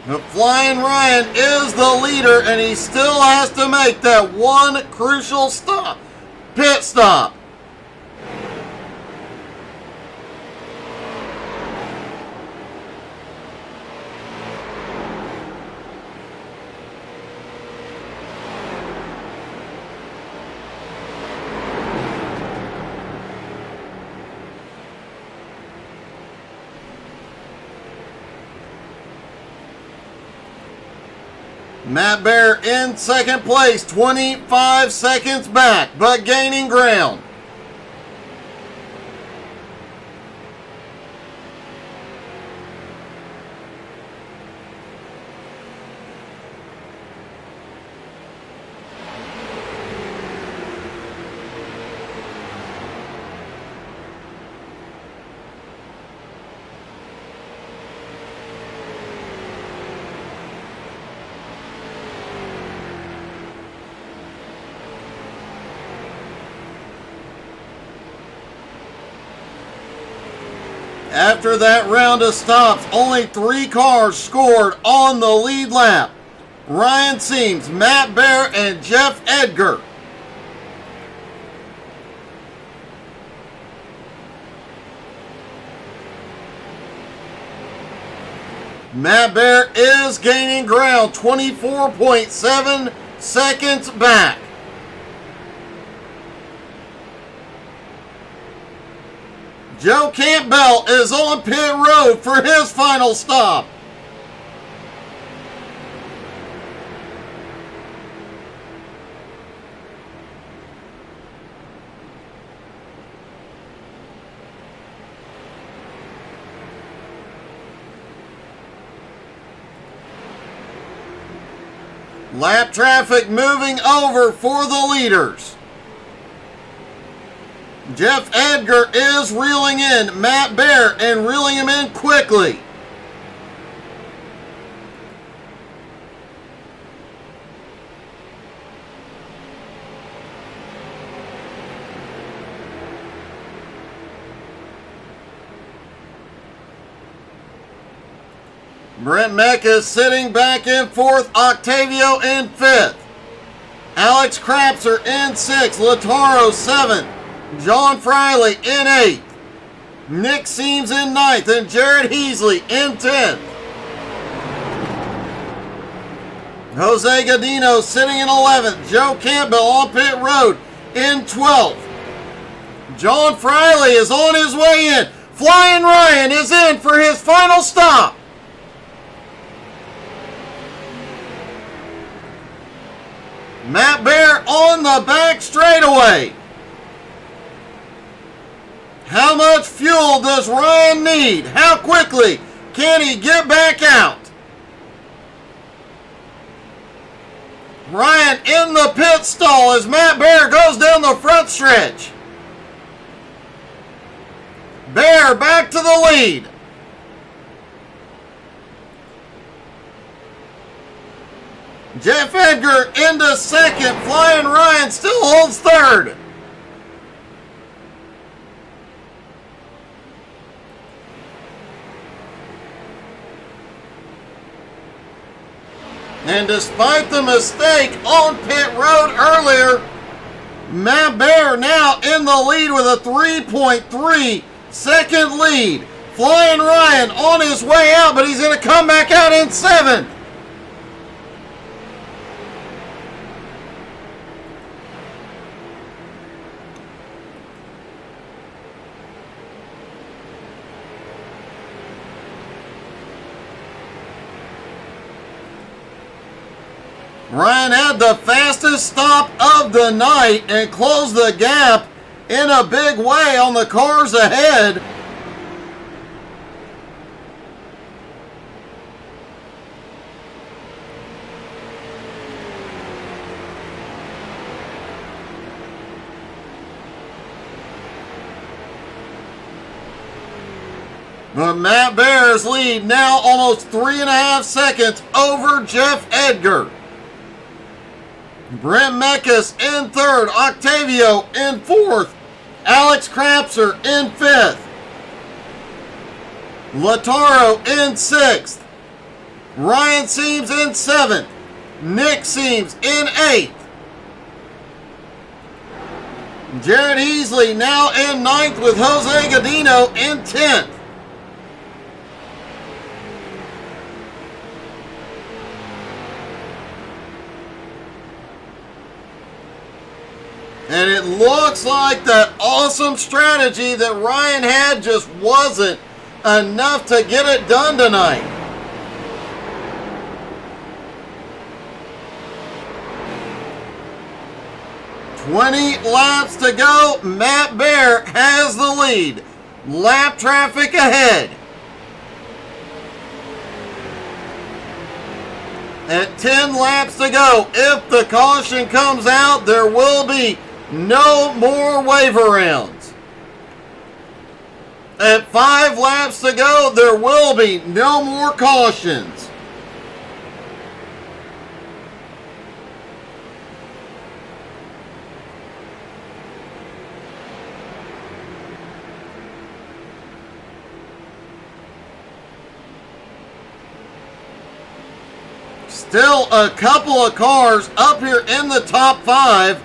The Flying Ryan is the leader, and he still has to make that one crucial stop, pit stop. Matt Bear in second place, 25 seconds back, but gaining ground. After that round of stops, only 3 cars scored on the lead lap. Ryan Seams, Matt Bear, and Jeff Edgar. Matt Bear is gaining ground, 24.7 seconds back. Joe Campbell is on pit road for his final stop. Lap traffic moving over for the leaders. Jeff Edgar is reeling in Matt Bear and reeling him in quickly. Brent Mecca sitting back in 4th. Octavio in 5th. Alex Crapser in 6th. Lataro 7th. John Friley in 8th. Nick Seams in 9th. And Jared Heasley in 10th. Jose Godino sitting in 11th. Joe Campbell on pit road in 12th. John Friley is on his way in. Flying Ryan is in for his final stop. Matt Bear on the back straightaway. How much fuel does Ryan need? How quickly can he get back out? Ryan in the pit stall as Matt Bear goes down the front stretch. Bear back to the lead. Jeff Edgar into 2nd. Flying Ryan still holds 3rd. And despite the mistake on pit road earlier, Matt Bear now in the lead with a 3.3 second lead. Flying Ryan on his way out, but he's going to come back out in 7th. Ryan had the fastest stop of the night and closed the gap in a big way on the cars ahead. But Matt Bear's lead now almost 3.5 seconds over Jeff Edgar. Brent Mekas in 3rd. Octavio in 4th. Alex Crapser in 5th. Lataro in 6th. Ryan Seams in 7th. Nick Seams in 8th. Jared Heasley now in 9th with Jose Godino in 10th. And it looks like that awesome strategy that Ryan had just wasn't enough to get it done tonight. "20 laps to go. Matt Bear has the lead. Lap traffic ahead. At 10 laps to go, if the caution comes out, there will be no more waiver rounds. At 5 laps to go, there will be no more cautions. Still a couple of cars up here in the top 5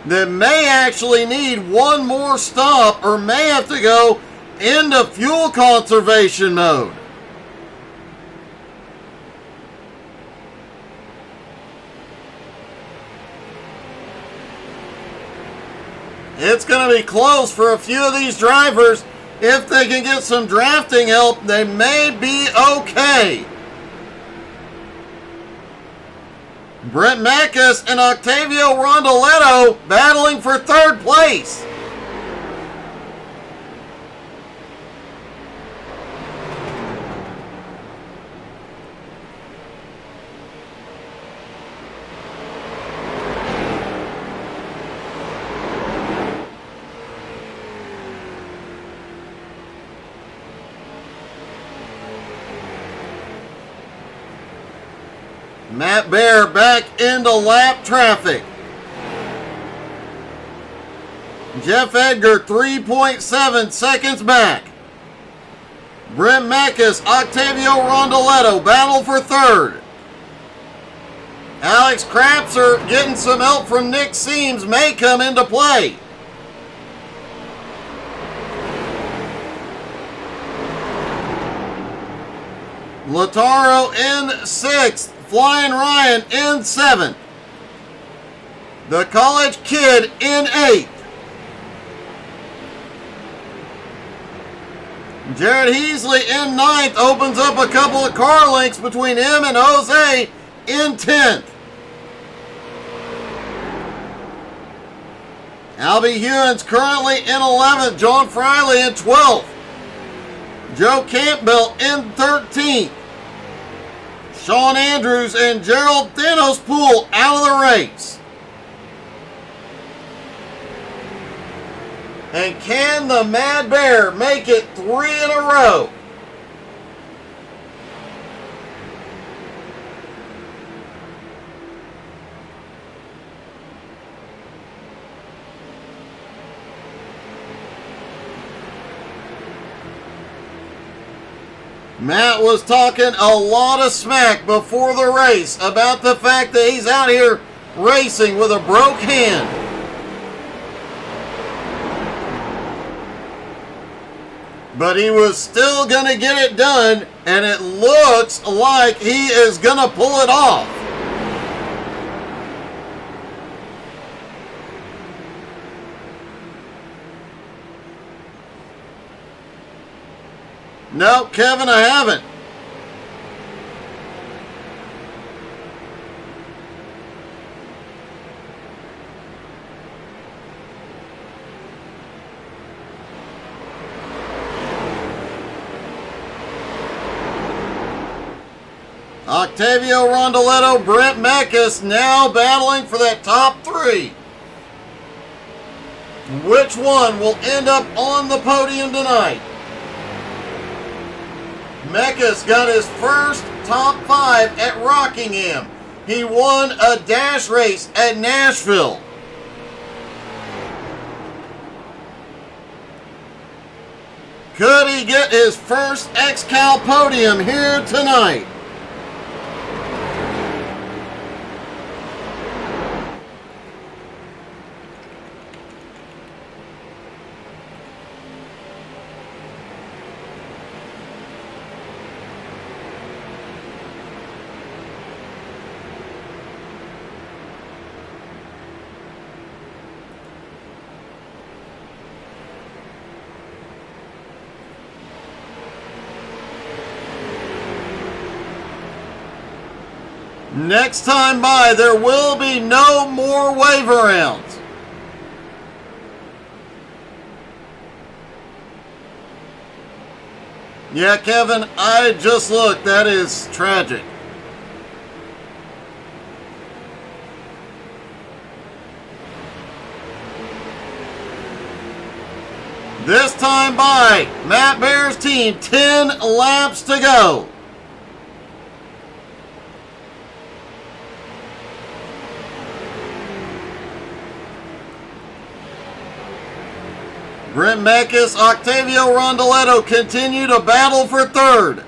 that may actually need one more stop or may have to go into fuel conservation mode. It's going to be close for a few of these drivers. If they can get some drafting help, they may be okay. Brent Mekas and Octavio Rondoletto battling for 3rd place. Matt Bear back into lap traffic. Jeff Edgar 3.7 seconds back. Brent Mekas, Octavio Rondoletto battle for third. Alex Krapser getting some help from Nick Seams may come into play. Lataro in 6th. Flying Ryan in 7th. The College Kid in 8th. Jared Heasley in 9th opens up a couple of car links between him and Jose in 10th. Albie Hewins currently in 11th. John Friley in 12th. Joe Campbell in 13th. Sean Andrews and Gerald Thanos Poole out of the race. And can the Mad Bear make it 3 in a row? Matt was talking a lot of smack before the race about the fact that he's out here racing with a broke hand. But he was still going to get it done, and it looks like he is going to pull it off. No, Kevin, I haven't. Octavio Rondoletto, Brent Mekas now battling for that top 3. Which one will end up on the podium tonight? Mekas got his first top 5 at Rockingham. He won a dash race at Nashville. Could he get his first XCAL podium here tonight? Next time by, there will be no more wave arounds. Yeah, Kevin, I just looked. That is tragic. This time by, Matt Bear's team, 10 laps to go. Brent Mekas, Octavio Rondoletto continue to battle for third.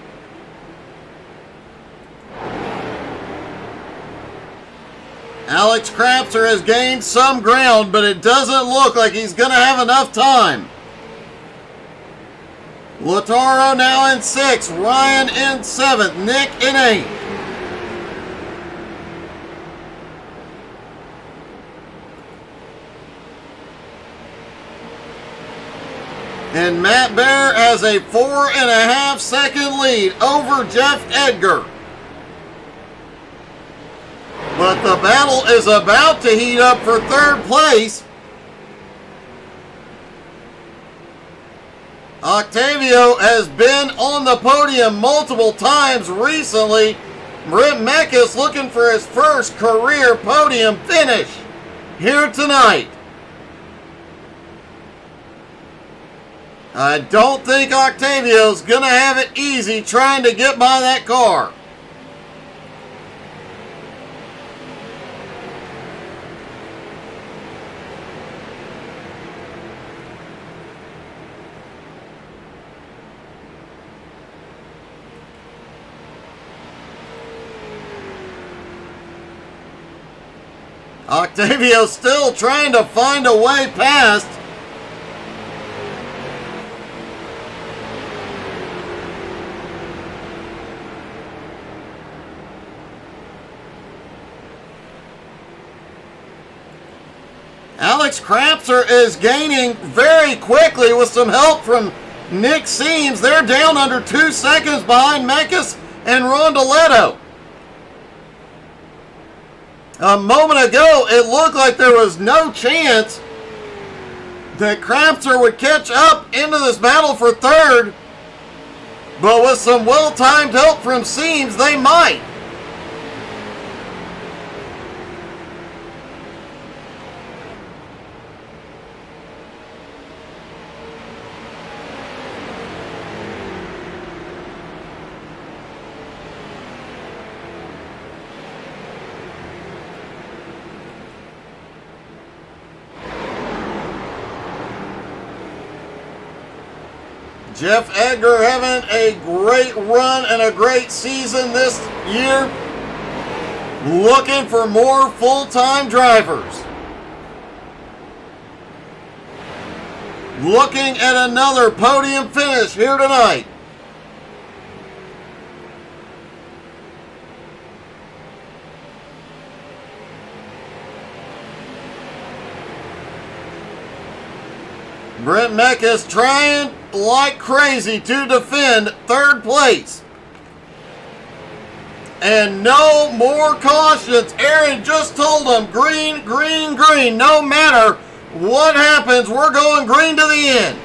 Alex Krapser has gained some ground, but it doesn't look like he's going to have enough time. Lataro now in 6th, Ryan in 7th, Nick in 8th. And Matt Bear has a 4.5 second lead over Jeff Edgar. But the battle is about to heat up for third place. Octavio has been on the podium multiple times recently. Brent Mekas looking for his first career podium finish here tonight. I don't think Octavio's going to have it easy trying to get by that car. Octavio still trying to find a way past. Alex Krapser is gaining very quickly with some help from Nick Seams. They're down under 2 seconds behind Mekas and Rondoletto. A moment ago, it looked like there was no chance that Krapser would catch up into this battle for third. But with some well-timed help from Seams, they might. Jeff Edgar having a great run and a great season this year. Looking for more full-time drivers. Looking at another podium finish here tonight. Brent Mekas trying like crazy to defend third place. And no more cautions. Aaron just told them green, green, green. No matter what happens, we're going green to the end.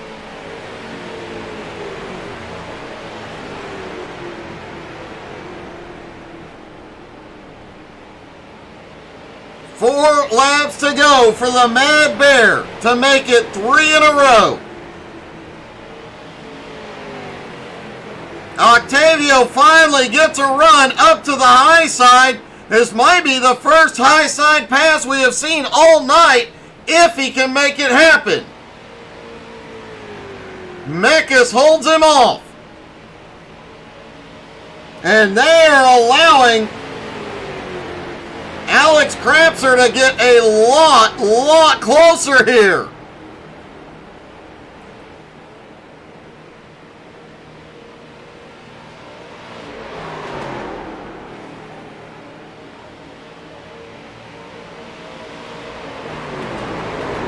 Four laps to go for the Mad Bear to make it 3 in a row. Octavio finally gets a run up to the high side. This might be the first high side pass we have seen all night if he can make it happen. Mekas holds him off. And they are allowing Alex Krapser to get a lot closer here.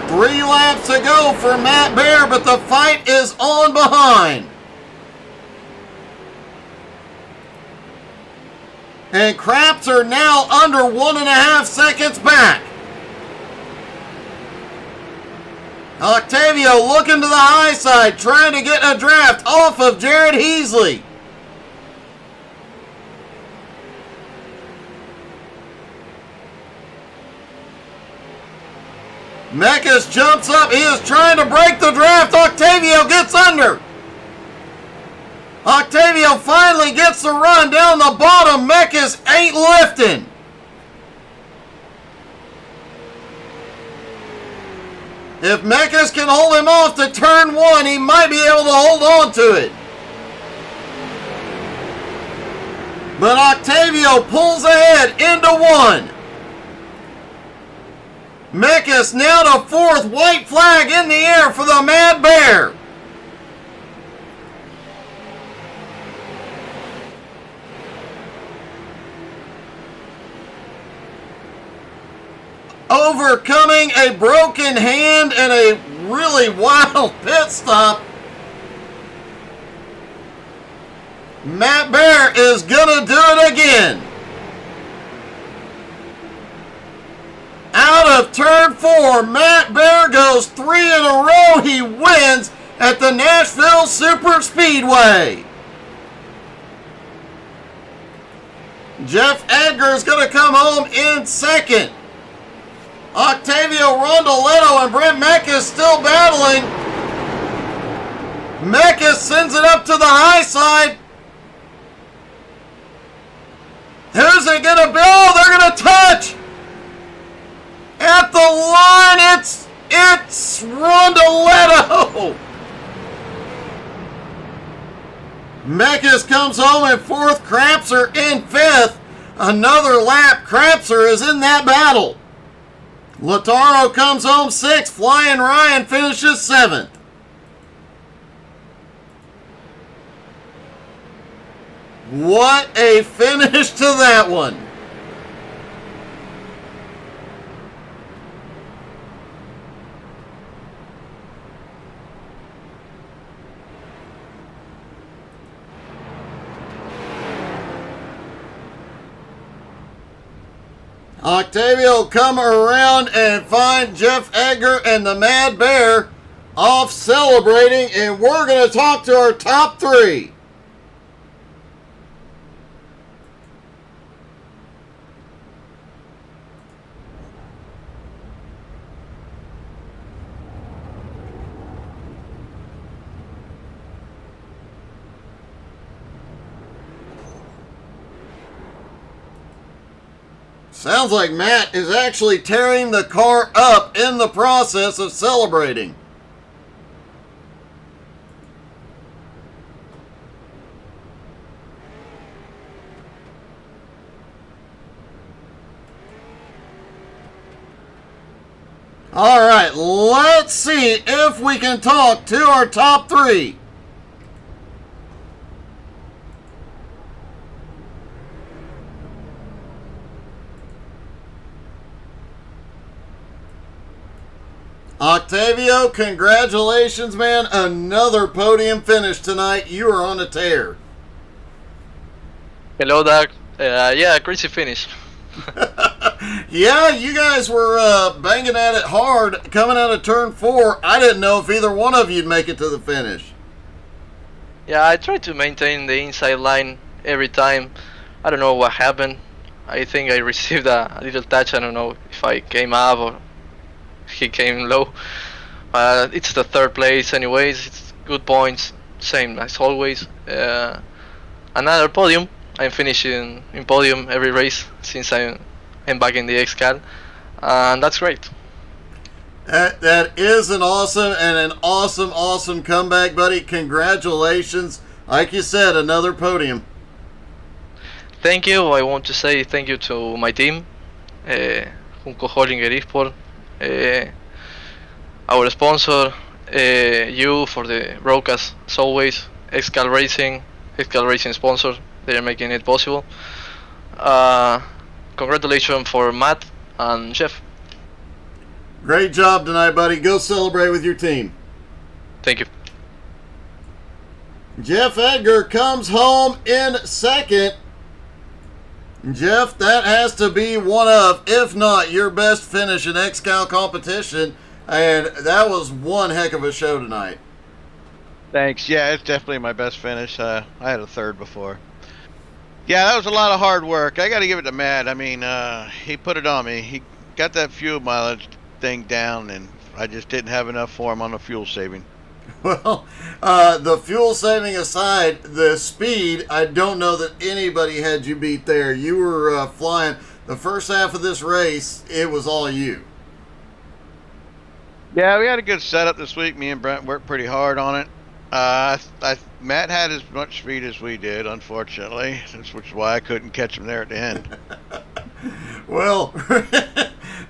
Three laps to go for Matt Bear, but the fight is on behind. And Krapser now under 1.5 seconds back. Octavio looking to the high side, trying to get a draft off of Jared Heasley. Mekas jumps up. He is trying to break the draft. Octavio gets under. Octavio finally gets the run down the bottom. Mekas ain't lifting. If Mekas can hold him off to turn 1, he might be able to hold on to it. But Octavio pulls ahead into 1. Mekas now to 4th, white flag in the air for the Mad Bear. Overcoming a broken hand and a really wild pit stop, Matt Bear is gonna do it again. Out of turn 4, Matt Bear goes 3 in a row. He wins at the Nashville Superspeedway. Jeff Edgar is going to come home in 2nd. Octavio Rondoletto and Brent Mekas still battling. Mekas sends it up to the high side. Who's it going to be? Oh, they're going to touch. At the line, it's Rondoletto. Mekas comes home in 4th, Krapser in 5th. Another lap, Krapser is in that battle. Lautaro comes home 6th. Flying Ryan finishes 7th. What a finish to that one. Octavio come around and find Jeff Edgar and the Mad Bear off celebrating, and we're going to talk to our top 3. Sounds like Matt is actually tearing the car up in the process of celebrating. All right, let's see if we can talk to our top 3. Octavio, congratulations, man. Another podium finish tonight. You are on a tear. Hello, Doug. Yeah, crazy finish. Yeah, you guys were banging at it hard coming out of turn 4. I didn't know if either one of you'd make it to the finish. Yeah, I tried to maintain the inside line every time. I don't know what happened. I think I received a little touch. I don't know if I came up or he came low. It's the 3rd place anyways. It's good points, same as always. Another podium. I'm finishing in podium every race since I'm back in the XCAL, and that's great. That is an awesome comeback, buddy. Congratulations. Like you said, another podium. Thank you. I want to say thank you to my team, Junco Hollinger Esport, our sponsor, you for the broadcast as always, XCAL Racing sponsor. They're making it possible. Congratulations for Matt and Jeff. Great job tonight, buddy. Go celebrate with your team. Thank you. Jeff Edgar comes home in 2nd. Jeff, that has to be one of, if not your best finish in XCAL competition, and that was one heck of a show tonight. Thanks. Yeah, it's definitely my best finish. I had a 3rd before. Yeah, that was a lot of hard work. I got to give it to Matt. I mean, he put it on me. He got that fuel mileage thing down, and I just didn't have enough for him on the fuel saving. Well, the fuel saving aside, the speed, I don't know that anybody had you beat there. You were flying the first half of this race. It was all you. Yeah, we had a good setup this week. Me and Brent worked pretty hard on it. Matt had as much speed as we did, unfortunately, which is why I couldn't catch him there at the end. Well,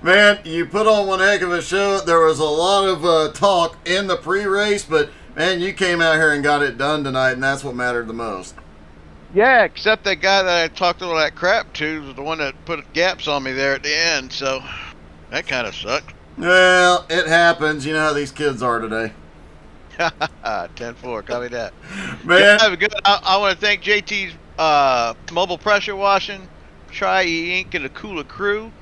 man, you put on one heck of a show. There was a lot of talk in the pre-race, but, man, you came out here and got it done tonight, and that's what mattered the most. Yeah, except that guy that I talked all that crap to was the one that put gaps on me there at the end, so that kind of sucked. Well, it happens. You know how these kids are today. 10-4, copy that. Man. Yeah, good. I want to thank JT's Mobile Pressure Washing, Tri Inc. and the Cooler Crew.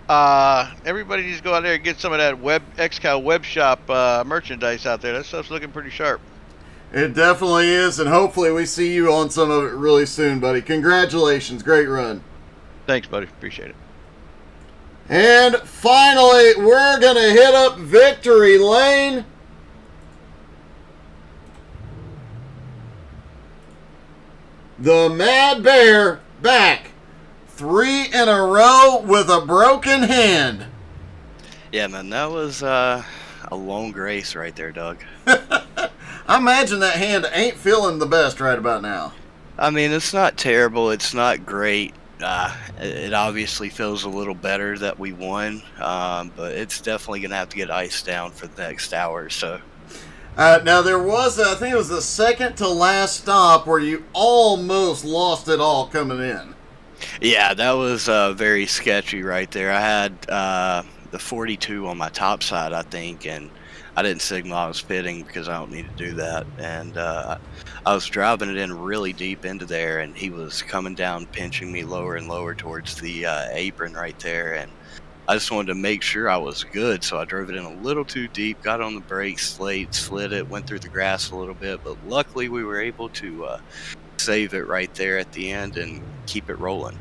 Everybody needs to go out there and get some of that XCAL web shop merchandise out there. That stuff's looking pretty sharp. It definitely is, and hopefully we see you on some of it really soon, buddy. Congratulations. Great run. Thanks, buddy. Appreciate it. And finally, we're going to hit up victory lane. The Mad Bear back. 3 in a row with a broken hand. Yeah, man, that was a long race right there, Doug. I imagine that hand ain't feeling the best right about now. I mean, it's not terrible. It's not great. It obviously feels a little better that we won, but it's definitely going to have to get iced down for the next hour or so. Now, there was, I think it was the second to last stop where you almost lost it all coming in. Yeah, that was very sketchy right there. I had the 42 on my top side, I think, and I didn't signal I was pitting because I don't need to do that. And I was driving it in really deep into there, and he was coming down, pinching me lower and lower towards the apron right there. And I just wanted to make sure I was good, so I drove it in a little too deep, got on the brakes, slid it, went through the grass a little bit, but luckily we were able to save it right there at the end and keep it rolling.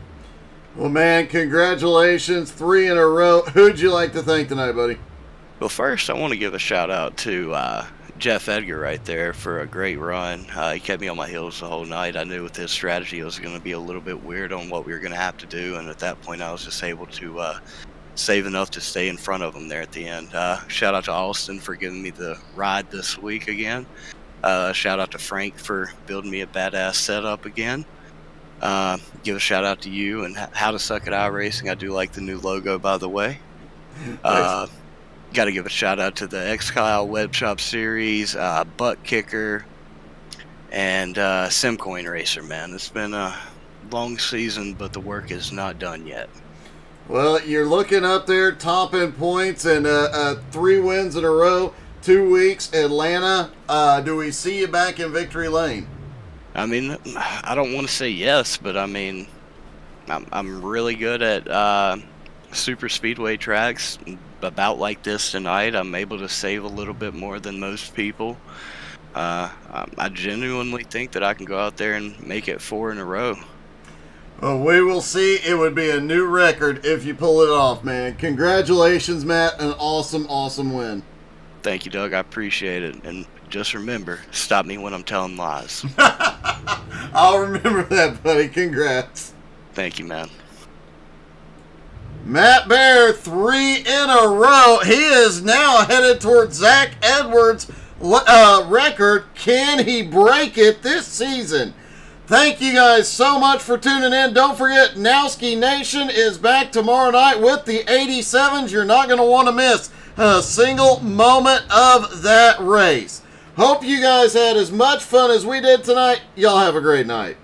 Well, man, congratulations, 3 in a row. Who'd you like to thank tonight, buddy? Well, first I want to give a shout out to Jeff Edgar right there for a great run. He kept me on my heels the whole night. I knew with his strategy it was going to be a little bit weird on what we were going to have to do, and at that point I was just able to save enough to stay in front of him there at the end. Shout out to Austin for giving me the ride this week again. Shout out to Frank for building me a badass setup again. Give a shout out to you and How to Suck at iRacing. I do like the new logo, by the way. Got to give a shout out to the XCAL Web Shop Series, Butt Kicker, and Simcoin Racer, man. It's been a long season, but the work is not done yet. Well, you're looking up there, top in points, and 3 wins in a row, 2 weeks, Atlanta. Do we see you back in victory lane? I mean, I don't want to say yes, but I mean, I'm really good at Superspeedway tracks. About like this tonight, I'm able to save a little bit more than most people. I genuinely think that I can go out there and make it 4 in a row. Well, we will see. It would be a new record if you pull it off, man. Congratulations, Matt. An awesome, awesome win. Thank you, Doug. I appreciate it. And just remember, stop me when I'm telling lies. I'll remember that, buddy. Congrats. Thank you, man. Matt Bear, 3 in a row. He is now headed towards Zach Edwards' record. Can he break it this season? Thank you guys so much for tuning in. Don't forget, Nowski Nation is back tomorrow night with the 87s. You're not going to want to miss a single moment of that race. Hope you guys had as much fun as we did tonight. Y'all have a great night.